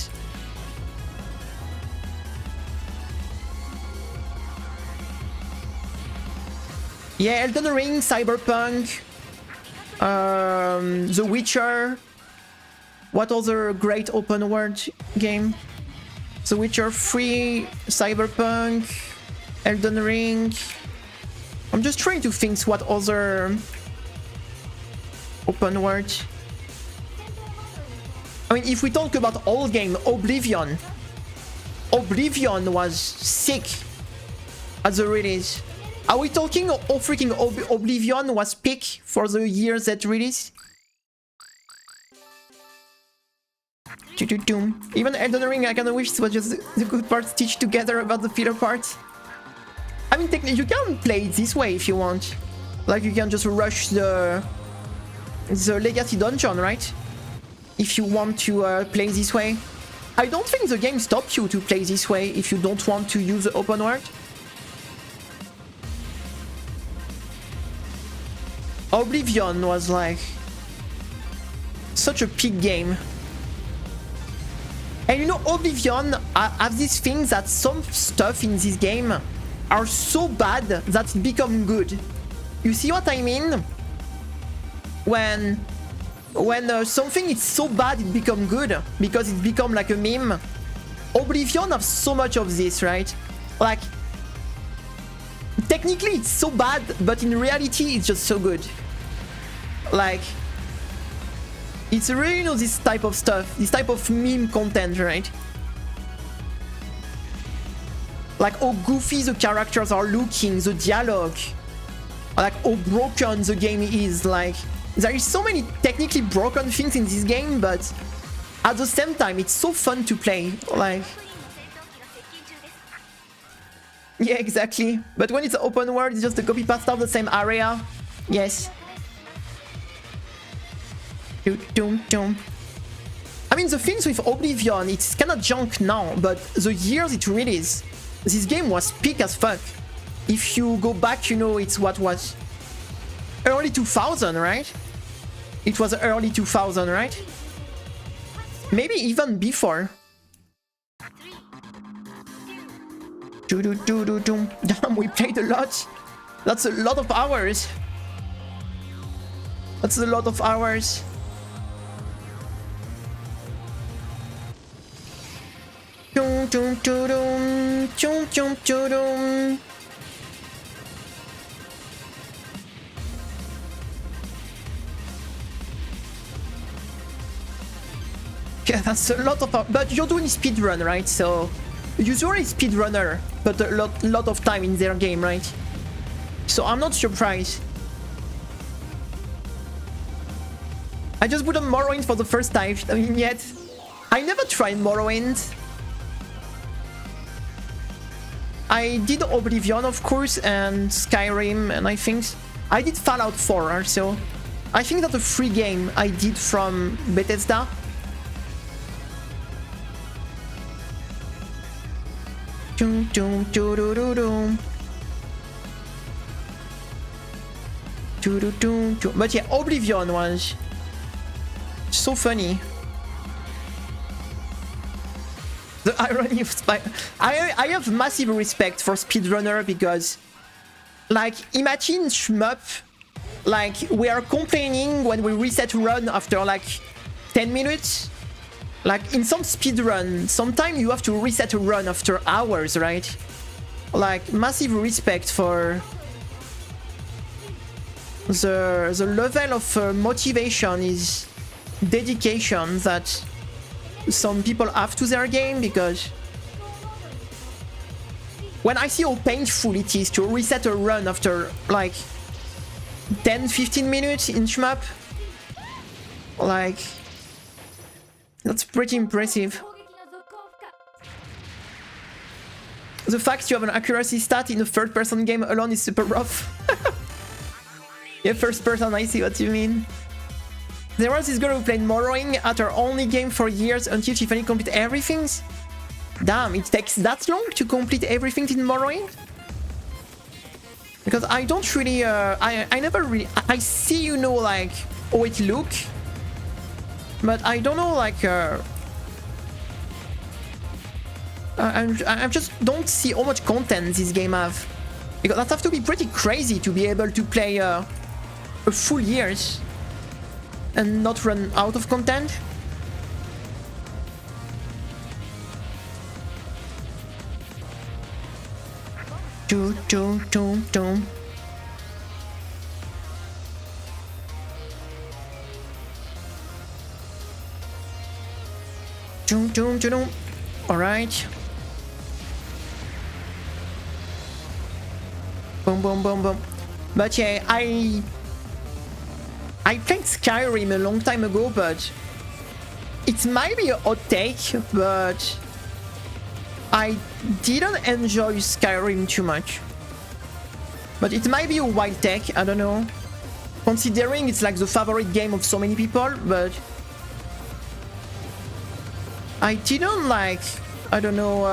Speaker 1: Yeah, Elden Ring, Cyberpunk, The Witcher. What other great open world game? The Witcher 3, Cyberpunk, Elden Ring. I'm just trying to think what other open world. I mean, if we talk about old game, Oblivion. Oblivion was sick at the release. Are we talking all freaking Oblivion was peak for the years that release? Even Elden Ring, I kinda wish it was just the good parts stitched together about the filler parts. I mean, technically, you can play it this way if you want. Like, you can just rush the Legacy Dungeon, right? If you want to play this way. I don't think the game stops you to play this way if you don't want to use the open world. Oblivion was like such a peak game. And you know, Oblivion have this thing that some stuff in this game are so bad that it become good. You see what I mean? When something is so bad it become good because it become like a meme. Oblivion have so much of this, right? Like, technically it's so bad, but in reality it's just so good. Like, it's really, you know, this type of stuff, this type of meme content, right? Like how goofy the characters are looking, the dialogue, like how broken the game is. Like, there is so many technically broken things in this game, but at the same time it's so fun to play. Like, yeah, exactly. But when it's open world, it's just a copy paste of the same area. Yes. I mean, the things with Oblivion, it's kind of junk now, but the years it released, this game was peak as fuck. If you go back, you know, it's what was early 2000, right? It was early 2000, right? Maybe even before. Damn, we played a lot. That's a lot of hours. That's a lot of hours. Chum, chum, chum, chum, chum, chum. Yeah, that's a lot of... But you're doing speedrun, right? So usually speedrunner but a lot of time in their game, right? So I'm not surprised. I just put on Morrowind for the first time. I mean, yet I never tried Morrowind. I did Oblivion, of course, and Skyrim, and I think I did Fallout 4 also. I think that's a free game I did from Bethesda. But yeah, Oblivion was so funny. The irony of I have massive respect for speedrunner because, like, imagine shmup, like, we are complaining when we reset run after like 10 minutes. Like, in some speedrun, sometimes you have to reset a run after hours, right? Like, massive respect for the level of motivation is dedication that some people have to their game, because when I see how painful it is to reset a run after like 10-15 minutes in shmup, like, that's pretty impressive. The fact you have an accuracy stat in a third-person game alone is super rough. Yeah, first person, I see what you mean. There was this girl who played Morrowind at her only game for years until she finally completed everything. Damn, it takes that long to complete everything in Morrowind? Because I don't really, I never really, I see, you know, like, how it look. But I don't know, like, I just don't see how much content this game have. Because that have to be pretty crazy to be able to play a full years and not run out of content. Boom, alright. Boom, boom, boom, boom. But yeah, I played Skyrim a long time ago, but it might be a hot take, but I didn't enjoy Skyrim too much. But it might be a wild take, I don't know. Considering it's like the favorite game of so many people, but I didn't like, I don't know,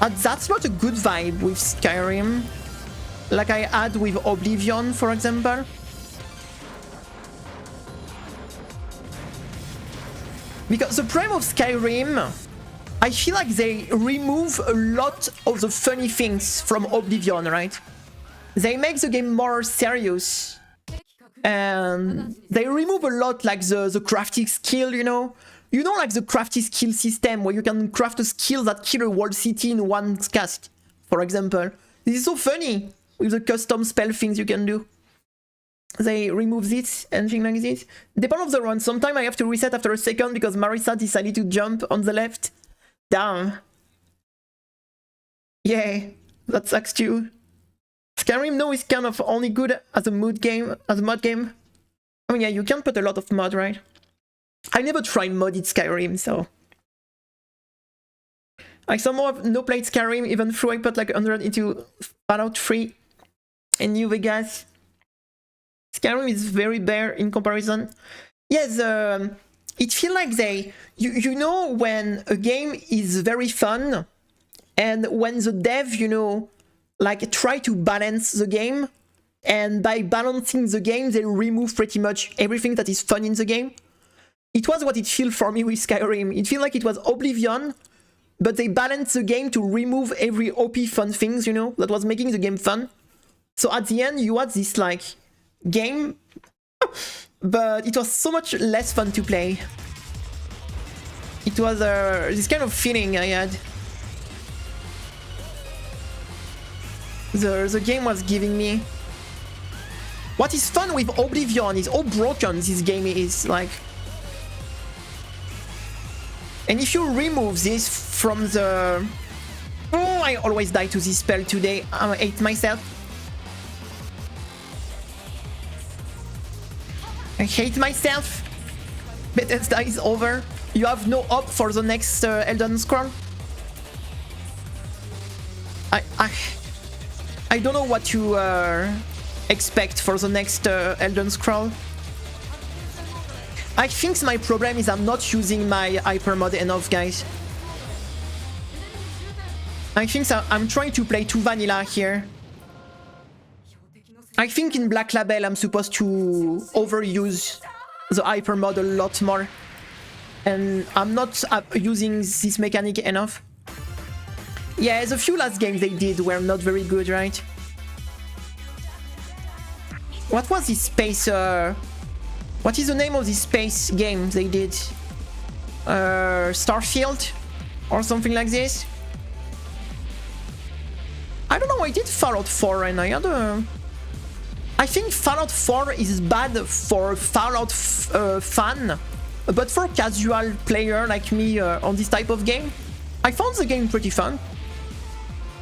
Speaker 1: that's not a good vibe with Skyrim, like I had with Oblivion, for example. Because the problem of Skyrim, I feel like they remove a lot of the funny things from Oblivion, right? They make the game more serious, and they remove a lot, like the crafting skill, you know? You know, like the crafty skill system where you can craft a skill that kill a whole city in one cast, for example. This is so funny with the custom spell things you can do. They remove this and things like this. Depend of the run. Sometimes I have to reset after a second because Marissa decided to jump on the left. Damn. Yeah, that sucks too. Skyrim, no, is kind of only good as a mod game. I mean, yeah, you can put a lot of mod, right? I never tried modded Skyrim, so I somehow have no played Skyrim, even though I put like 100 into Fallout 3 in New Vegas. Skyrim is very bare in comparison. Yes, it feels like they, you know, when a game is very fun, and when the dev, you know, like try to balance the game, and by balancing the game, they remove pretty much everything that is fun in the game. It was what it feels for me with Skyrim. It feels like it was Oblivion, but they balanced the game to remove every OP fun things, you know, that was making the game fun. So at the end, you had this, like, game, but it was so much less fun to play. It was this kind of feeling I had. The game was giving me. What is fun with Oblivion is how broken this game is, like. And if you remove this from the... Oh, I always die to this spell today. I hate myself. I hate myself. Bethesda is over. You have no hope for the next Elden Scroll. I don't know what to expect for the next Elden Scroll. I think my problem is I'm not using my hyper mod enough, guys. I think so. I'm trying to play too vanilla here. I think in Black Label I'm supposed to overuse the hyper mod a lot more. And I'm not using this mechanic enough. Yeah, the few last games they did were not very good, right? What was this space... What is the name of this space game they did? Starfield? Or something like this? I don't know, I did Fallout 4 and I had a... I think Fallout 4 is bad for Fallout fan, but for casual player like me on this type of game, I found the game pretty fun.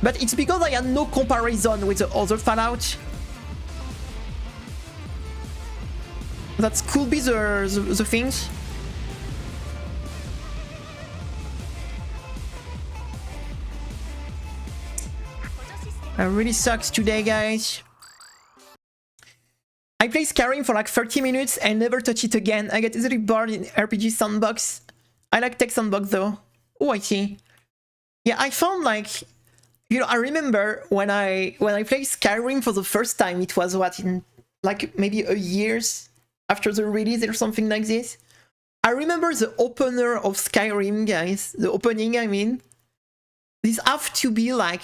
Speaker 1: But it's because I had no comparison with the other Fallout. That could be the things. It really sucks today, guys. I play Skyrim for like 30 minutes and never touch it again. I get easily bored in RPG sandbox. I like tech sandbox though. Oh, I see. Yeah, I found like... You know, I remember when I played Skyrim for the first time, it was what, in like maybe a years after the release or something like this. I remember the opener of Skyrim, guys. The opening, I mean. This have to be like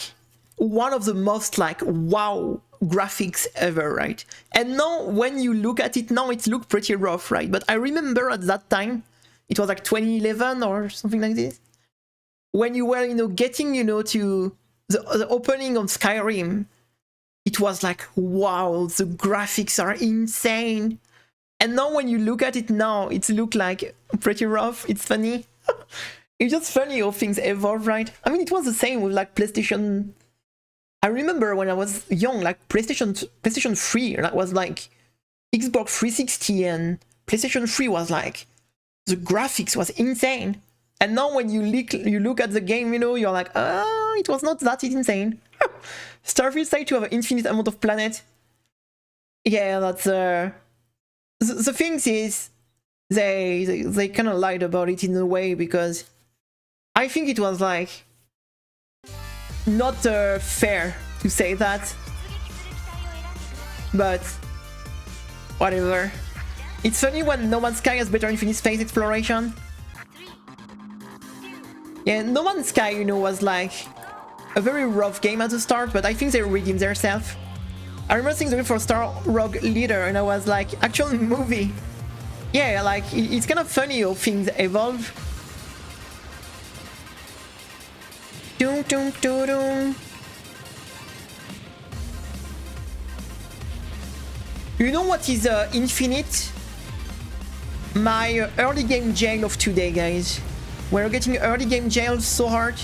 Speaker 1: one of the most like wow graphics ever, right? And now when you look at it now, it looks pretty rough, right? But I remember at that time, it was like 2011 or something like this, when you were, you know, getting, you know, to the opening of Skyrim, it was like, wow, the graphics are insane. And now when you look at it now, it looks like pretty rough. It's funny. It's just funny how things evolve, right? I mean, it was the same with like PlayStation. I remember when I was young, like PlayStation 3, that was like Xbox 360 and PlayStation 3 was like, the graphics was insane. And now when you look at the game, you know, you're like, oh, it was not that insane. Starfield said to have an infinite amount of planet. Yeah, that's the thing is, they kind of lied about it in a way, because I think it was like not fair to say that, but whatever. It's funny when No Man's Sky has better infinite space exploration. Yeah, No Man's Sky, you know, was like a very rough game at the start, but I think they redeemed themselves. I remember seeing the game for Star Rogue Leader, and I was like, actual movie. Yeah, like, it's kind of funny how things evolve. Doom, doom, doom, doom. You know what is infinite? My early game jail of today, guys. We're getting early game jail so hard.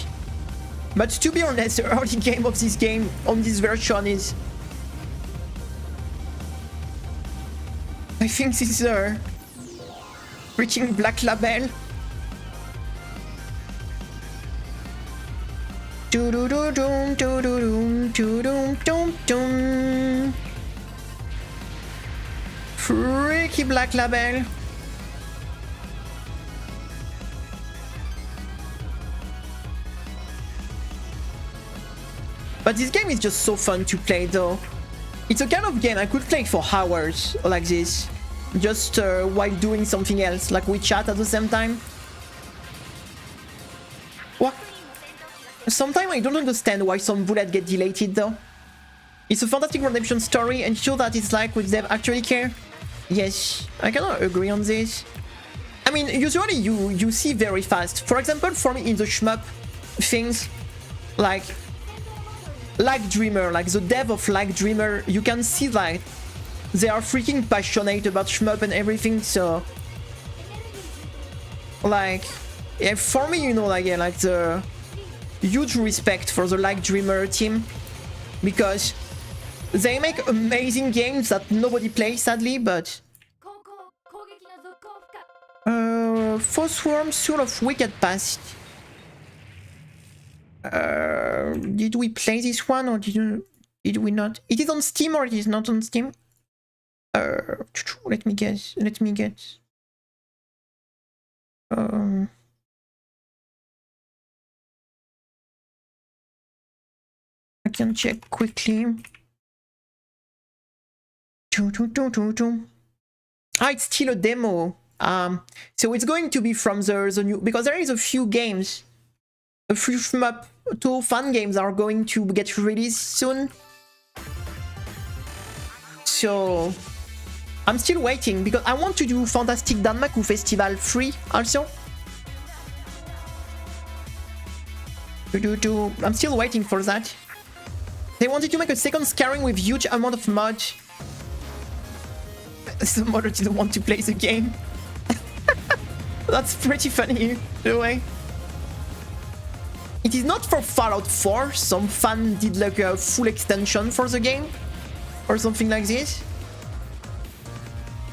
Speaker 1: But to be honest, the early game of this game on this version is... I think this is reaching Black Label. Do-do-do-doom, do-do-doom, do-doom-doom-doom. Freaky Black Label. But this game is just so fun to play though. It's a kind of game I could play for hours like this. Just while doing something else, like we chat at the same time. What? Sometimes I don't understand why some bullets get deleted though. It's a fantastic redemption story and show that it's like with them actually care. Yes, I cannot agree on this. I mean, usually you see very fast. For example, for me in the shmup things, like Dreamer, like the dev of Dreamer, you can see that they are freaking passionate about shmup and everything. So, like, yeah, for me, you know, like, yeah, like the huge respect for the Dreamer team, because they make amazing games that nobody plays, sadly, but False Worm, Soul of Wicked Past. Did we play this one or did we not? It is on Steam or it is not on Steam? Let me guess. Let me get. I can check quickly. Ah, it's still a demo. So it's going to be from the new, because there is a few games, a few shmup touhou fan games are going to get released soon. So I'm still waiting because I want to do Fantastic Danmaku Festival 3 also. I'm still waiting for that. They wanted to make a second Skyrim with huge amount of mods. The modder didn't want to play the game. That's pretty funny, the way. It is not for Fallout 4. Some fan did like a full extension for the game, or something like this.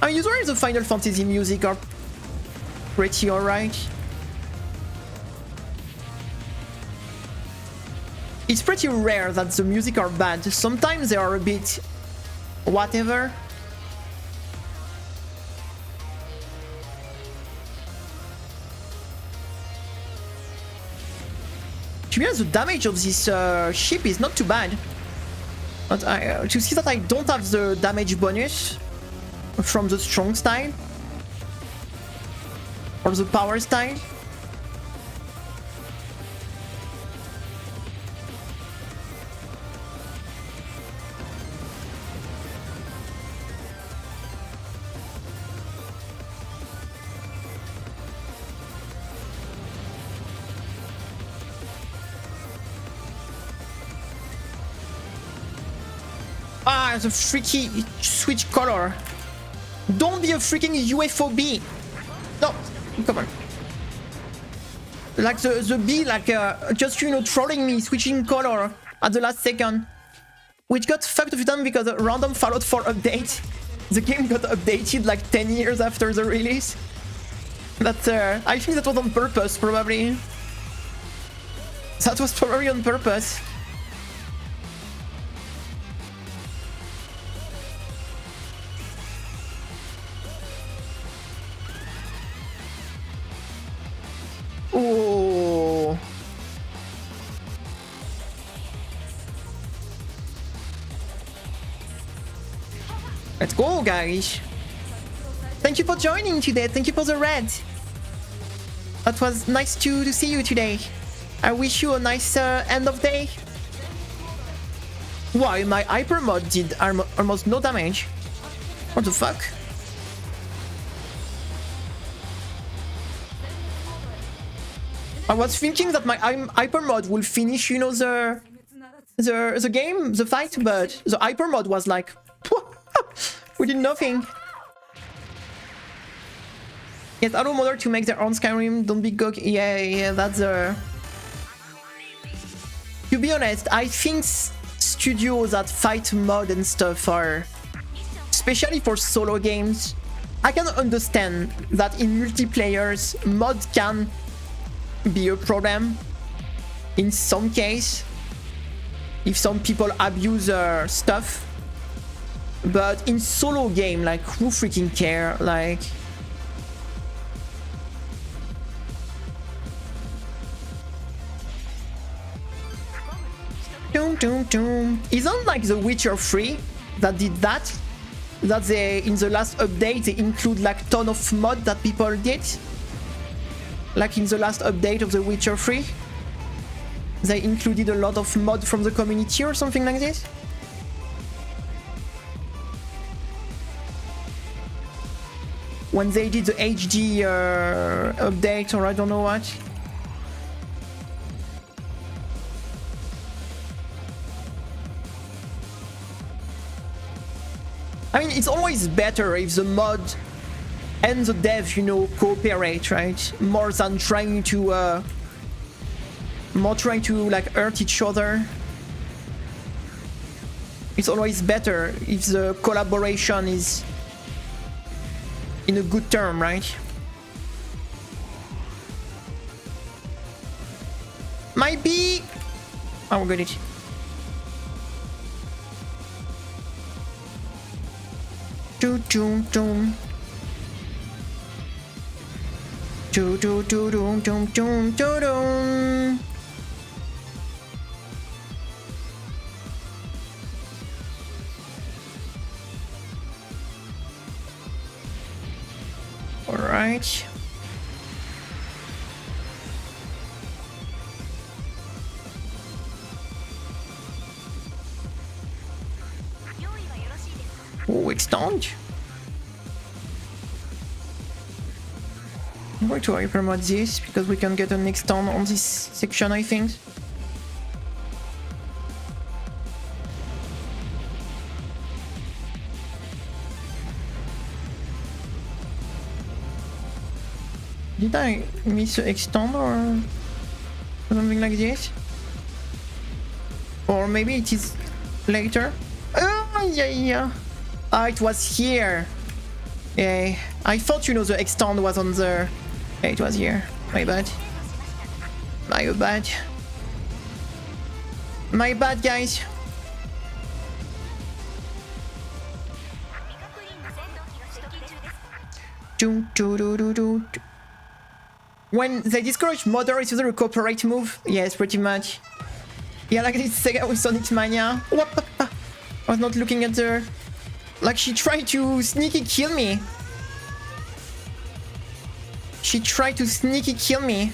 Speaker 1: I mean, usually the Final Fantasy music are pretty alright. It's pretty rare that the music are bad. Sometimes they are a bit whatever. To be honest, the damage of this ship is not too bad. But to see that I don't have the damage bonus from the strong style or the power style. Ah, the freaky switch color. Don't be a freaking UFO-B. No, come on. Like the bee, like just, you know, trolling me, switching color at the last second. Which got fucked a few times because a random Fallout 4 update. The game got updated like 10 years after the release. But I think that was on purpose, probably. That was probably on purpose. Oh. Let's go, guys. Thank you for joining today. Thank you for the red. That was nice to see you today. I wish you a nice end of day. Why my hyper mod did almost no damage? What the fuck? I was thinking that my hyper mod will finish, you know, the game, the fight, but the hyper mod was like, we did nothing. Yes, allow modder to make their own Skyrim. Don't be gog. Yeah, that's To be honest, I think studios that fight mod and stuff are, especially for solo games, I can understand that in multiplayers, mod can be a problem in some case if some people abuse stuff, but in solo game, like, who freaking care? Like, isn't like The Witcher 3 that did that they in the last update they include like ton of mod that people did. Like in the last update of The Witcher 3, they included a lot of mod from the community or something like this. when they did the HD update, or I don't know what. I mean, it's always better if the mod and the dev, you know, cooperate, right? More than trying to like hurt each other. It's always better if the collaboration is in a good term, right? Might be... Oh, got it. Do do do. Do do do do do do do do. All right. Oh, extend. I'm going to hypermod this because we can get an extend on this section, I think. Did I miss extend or something like this? Or maybe it is later? Oh, yeah. Ah, it was here. Yeah, I thought, you know, the extend was on the... Yeah, it was here. My bad. My bad. My bad, guys. When they discourage modder, it's either a cooperate move. Yes, pretty much. Yeah, like this Sega with Sonic Mania. I was not looking at her. Like, she tried to sneaky kill me. She tried to sneaky kill me.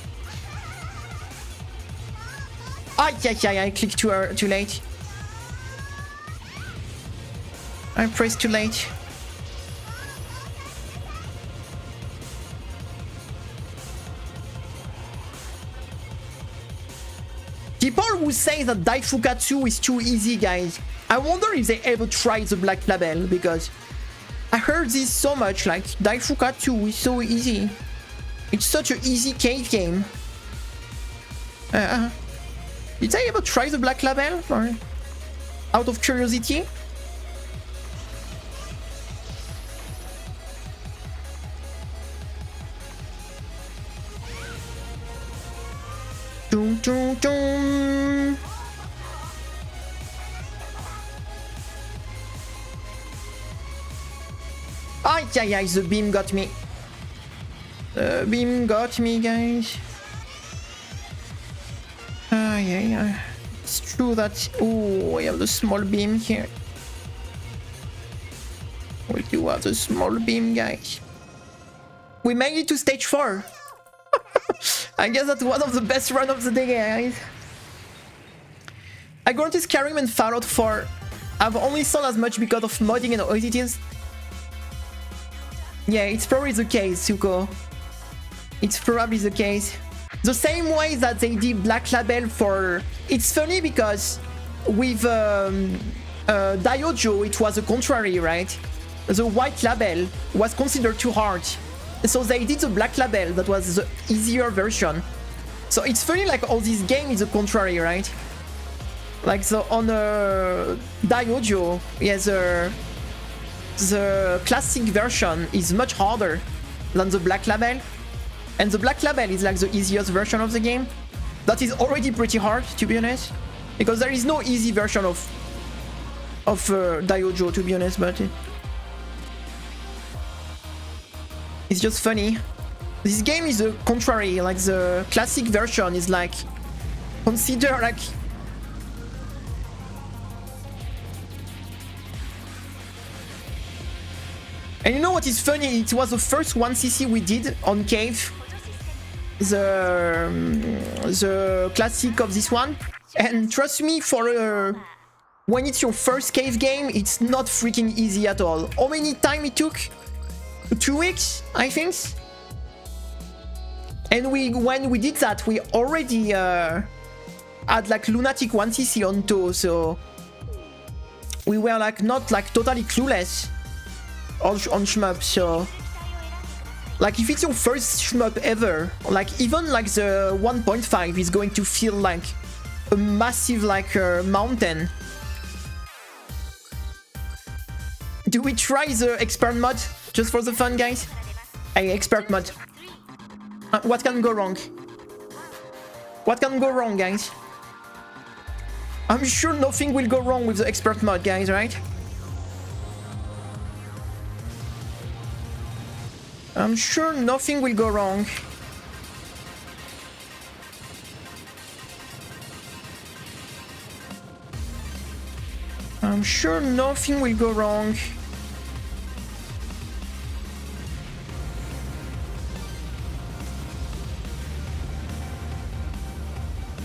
Speaker 1: Ah, yeah, I clicked too late. I pressed too late. People who say that Daifukatsu is too easy, guys, I wonder if they ever tried the Black Label, because I heard this so much, like, Daifukatsu is so easy. It's such an easy cave game. Did I ever try the Black Label? Or out of curiosity? Dun, dun, dun. Ah, yeah, the beam got me. The beam got me, guys. Ah, yeah. It's true that... Oh, I have the small beam here. We do have the small beam, guys. We made it to stage 4. I guess that's one of the best runs of the day, guys. I granted Skyrim and Fallout 4. I've only sold as much because of modding and oddities. Yeah, it's probably the case, Suko. It's probably the case. The same way that they did Black Label for... It's funny because with Diojo, it was the contrary, right? The White Label was considered too hard. So they did the Black Label, that was the easier version. So it's funny, like, all this game is the contrary, right? Like, so on Diojo, yeah, the classic version is much harder than the Black Label. And the Black Label is like the easiest version of the game. That is already pretty hard, to be honest. Because there is no easy version of Diojo, to be honest, but... It's just funny. This game is the contrary, like the classic version is like... Consider like... And you know what is funny? It was the first 1cc we did on Cave. The classic of this one. And trust me, for when it's your first Cave game, it's not freaking easy at all. How many time it took 2 weeks, I think. And when we did that, we already had like Lunatic 1cc on toe, so we were like not like totally clueless on shmup. So like if it's your first shmup ever, like even like the 1.5 is going to feel like a massive like mountain. Do we try the expert mod just for the fun, guys? Hey, expert mod. What can go wrong? What can go wrong, guys? I'm sure nothing will go wrong with the expert mod, guys, right? I'm sure nothing will go wrong. I'm sure nothing will go wrong.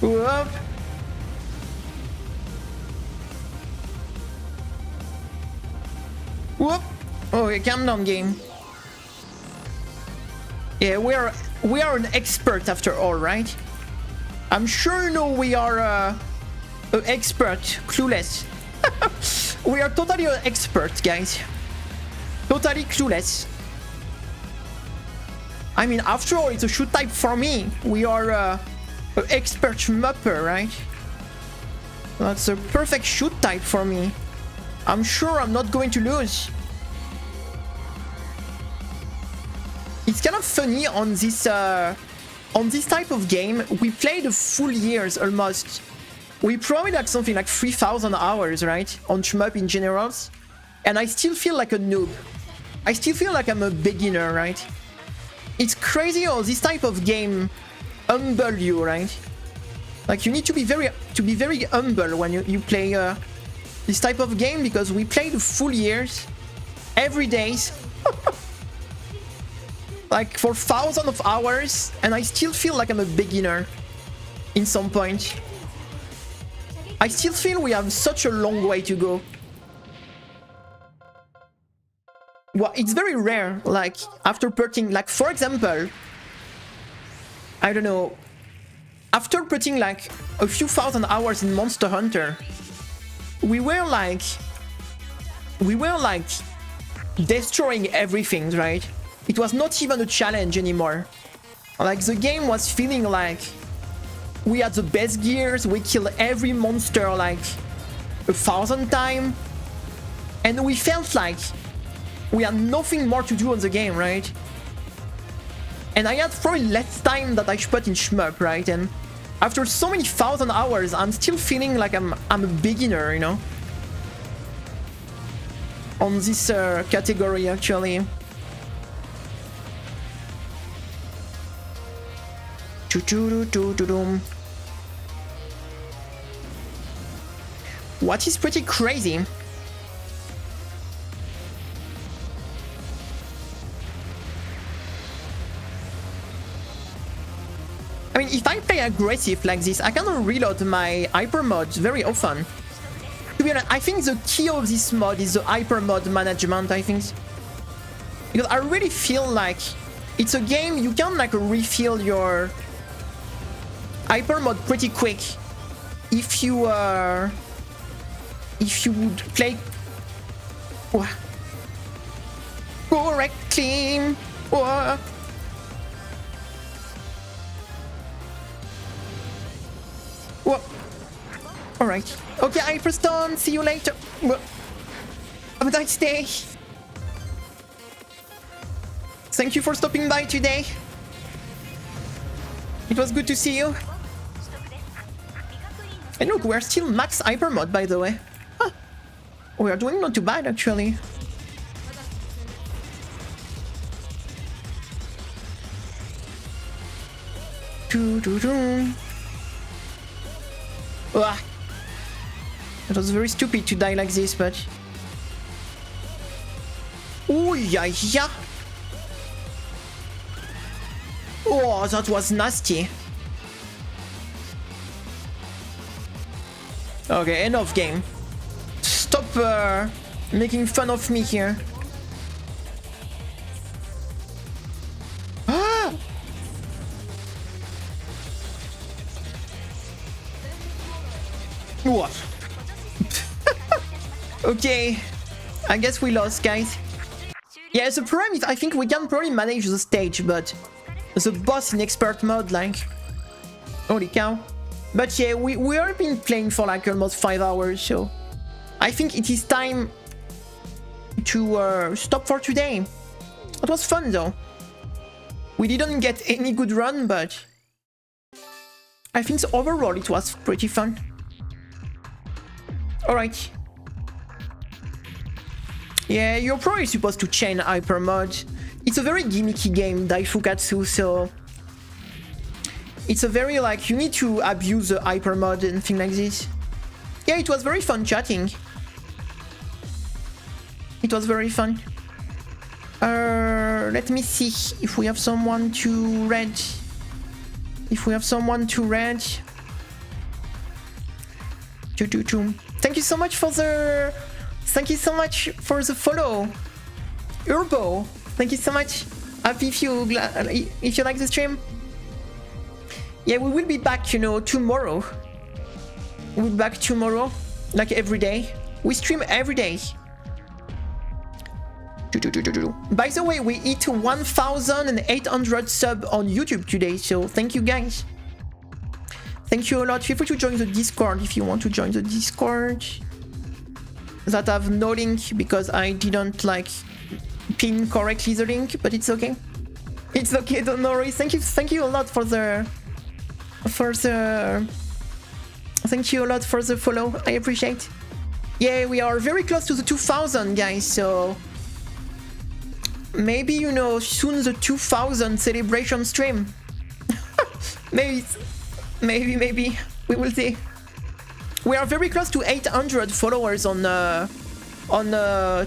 Speaker 1: Whoop. Whoop. Okay, calm down, game. Yeah, we are an expert after all, right? I'm sure you know we are an expert, clueless. We are totally an expert, guys. Totally clueless. I mean, after all, it's a shoot type for me. We are an expert shmupper, right? That's a perfect shoot type for me. I'm sure I'm not going to lose. It's kind of funny on this type of game. We played a full years almost. We probably had something like 3,000 hours, right? On shmup in general. And I still feel like a noob. I still feel like I'm a beginner, right? It's crazy how this type of game humble you, right? Like you need to be very humble when you play this type of game, because we played full years, every day, like for thousands of hours, and I still feel like I'm a beginner in some point. I still feel we have such a long way to go. Well, it's very rare, like after putting, like for example, I don't know, after putting like a few thousand hours in Monster Hunter, we were like destroying everything, right? It was not even a challenge anymore. Like the game was feeling like we had the best gears, we killed every monster like 1,000 times, and we felt like we had nothing more to do on the game, right? And I had probably less time that I put in shmup, right? And after so many thousand hours, I'm still feeling like I'm a beginner, you know? On this category, actually. What is pretty crazy I mean, if I play aggressive like this, I cannot reload my hyper mods very often. To be honest, I think the key of this mod is the hyper mod management, I think. Because I really feel like it's a game you can like refill your hyper mod pretty quick if you would play correctly. Whoa. Alright. Okay, Hyperstone, see you later. Whoa. Have a nice day. Thank you for stopping by today. It was good to see you. And look, we're still max hyper mod, by the way. Huh. We are doing not too bad, actually. Ugh. It was very stupid to die like this, but... Oh, yeah, yeah. Oh, that was nasty. Okay, enough game. Stop making fun of me here. What? Okay, I guess we lost, guys. Yeah, the problem is I think we can probably manage the stage, but the boss in expert mode, like, holy cow. But yeah, we have been playing for like almost 5 hours, so I think it is time to stop for today. It was fun though. We didn't get any good run, but I think overall it was pretty fun. Alright. Yeah, you're probably supposed to chain hyper mod. It's a very gimmicky game, Daifukatsu, so it's a very like you need to abuse the hyper mod and things like this. Yeah, it was very fun chatting. It was very fun. Let me see if we have someone to raid. If we have someone to raid. Thank you so much for the. Thank you so much for the follow, Urbo. Thank you so much. Happy if you like the stream. Yeah, we will be back, you know, tomorrow. We'll be back tomorrow, like every day. We stream every day. By the way, we hit 1,800 sub on YouTube today, so thank you guys. Thank you a lot. Feel free to join the Discord if you want to join the Discord. That have no link because I didn't like pin correctly the link, but it's okay. It's okay, don't worry. Thank you a lot for the thank you a lot for the follow. I appreciate. Yeah, we are very close to the 2,000 guys, so maybe, you know, soon the 2,000 celebration stream. maybe we will see. We are very close to 800 followers on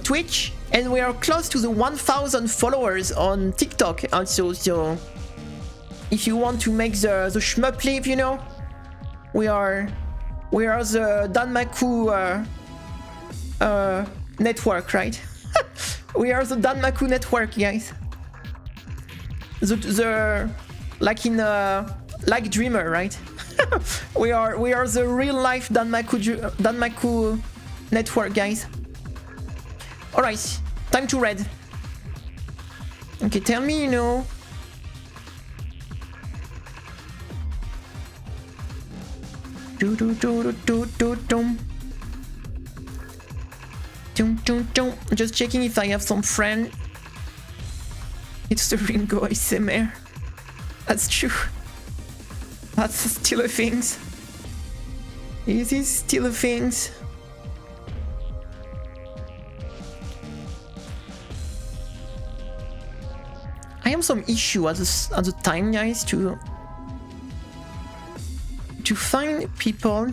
Speaker 1: Twitch, and we are close to the 1,000 followers on TikTok also. So if you want to make the shmup live, you know, we are the Danmaku network, right? We are the Danmaku network, guys. The like in like Dreamer, right? we are the real life Danmaku network, guys. All right, time to raid. Okay, tell me, you know. Just checking if I have some friend. It's the Ringo ASMR. That's true. That's still a thing. Is this still a thing? I have some issue at the time, guys, to find people.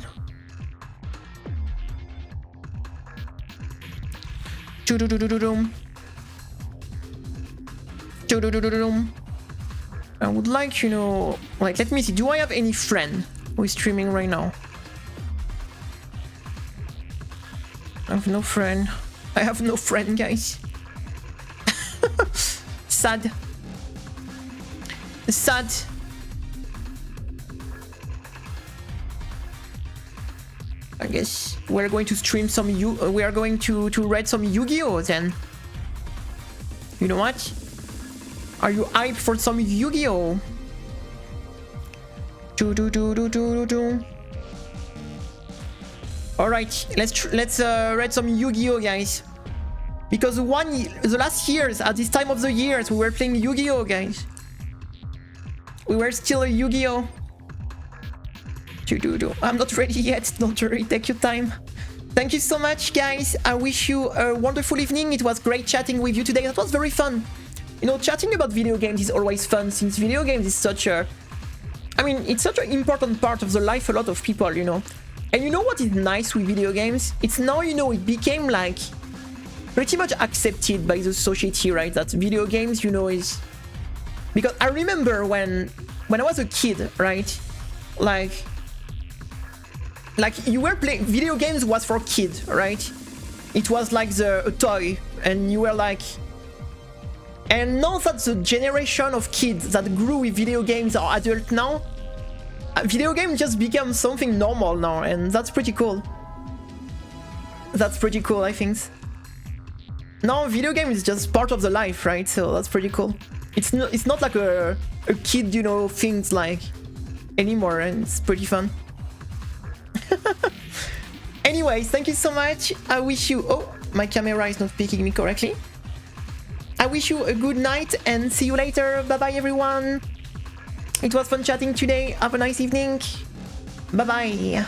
Speaker 1: I would like, you know, like, let me see. Do I have any friend who is streaming right now? I have no friend. I have no friend, guys. Sad. Sad. I guess we're going to stream some we are going to read some Yu-Gi-Oh then. You know what? Are you hyped for some Yu-Gi-Oh? All right, let's read some Yu-Gi-Oh, guys. Because the last years, at this time of the years, we were playing Yu-Gi-Oh, guys. We were still a Yu-Gi-Oh. I'm not ready yet. Don't worry, take your time. Thank you so much, guys. I wish you a wonderful evening. It was great chatting with you today. That was very fun. You know, chatting about video games is always fun, since video games is such a... I mean, it's such an important part of the life of a lot of people, you know. And you know what is nice with video games? It's now, you know, it became like pretty much accepted by the society, right? That video games, you know, is... Because I remember when I was a kid, right? Like you were playing... Video games was for kids, right? It was like a toy, and you were like... And now that the generation of kids that grew with video games are adult now, Video games just become something normal now, and that's pretty cool. That's pretty cool, I think. Now, video game is just part of the life, right? So that's pretty cool. It's not like a kid, you know, things like anymore, and it's pretty fun. Anyways, thank you so much. I wish you... Oh, my camera is not picking me correctly. I wish you a good night and see you later. Bye-bye, everyone. It was fun chatting today. Have a nice evening. Bye-bye.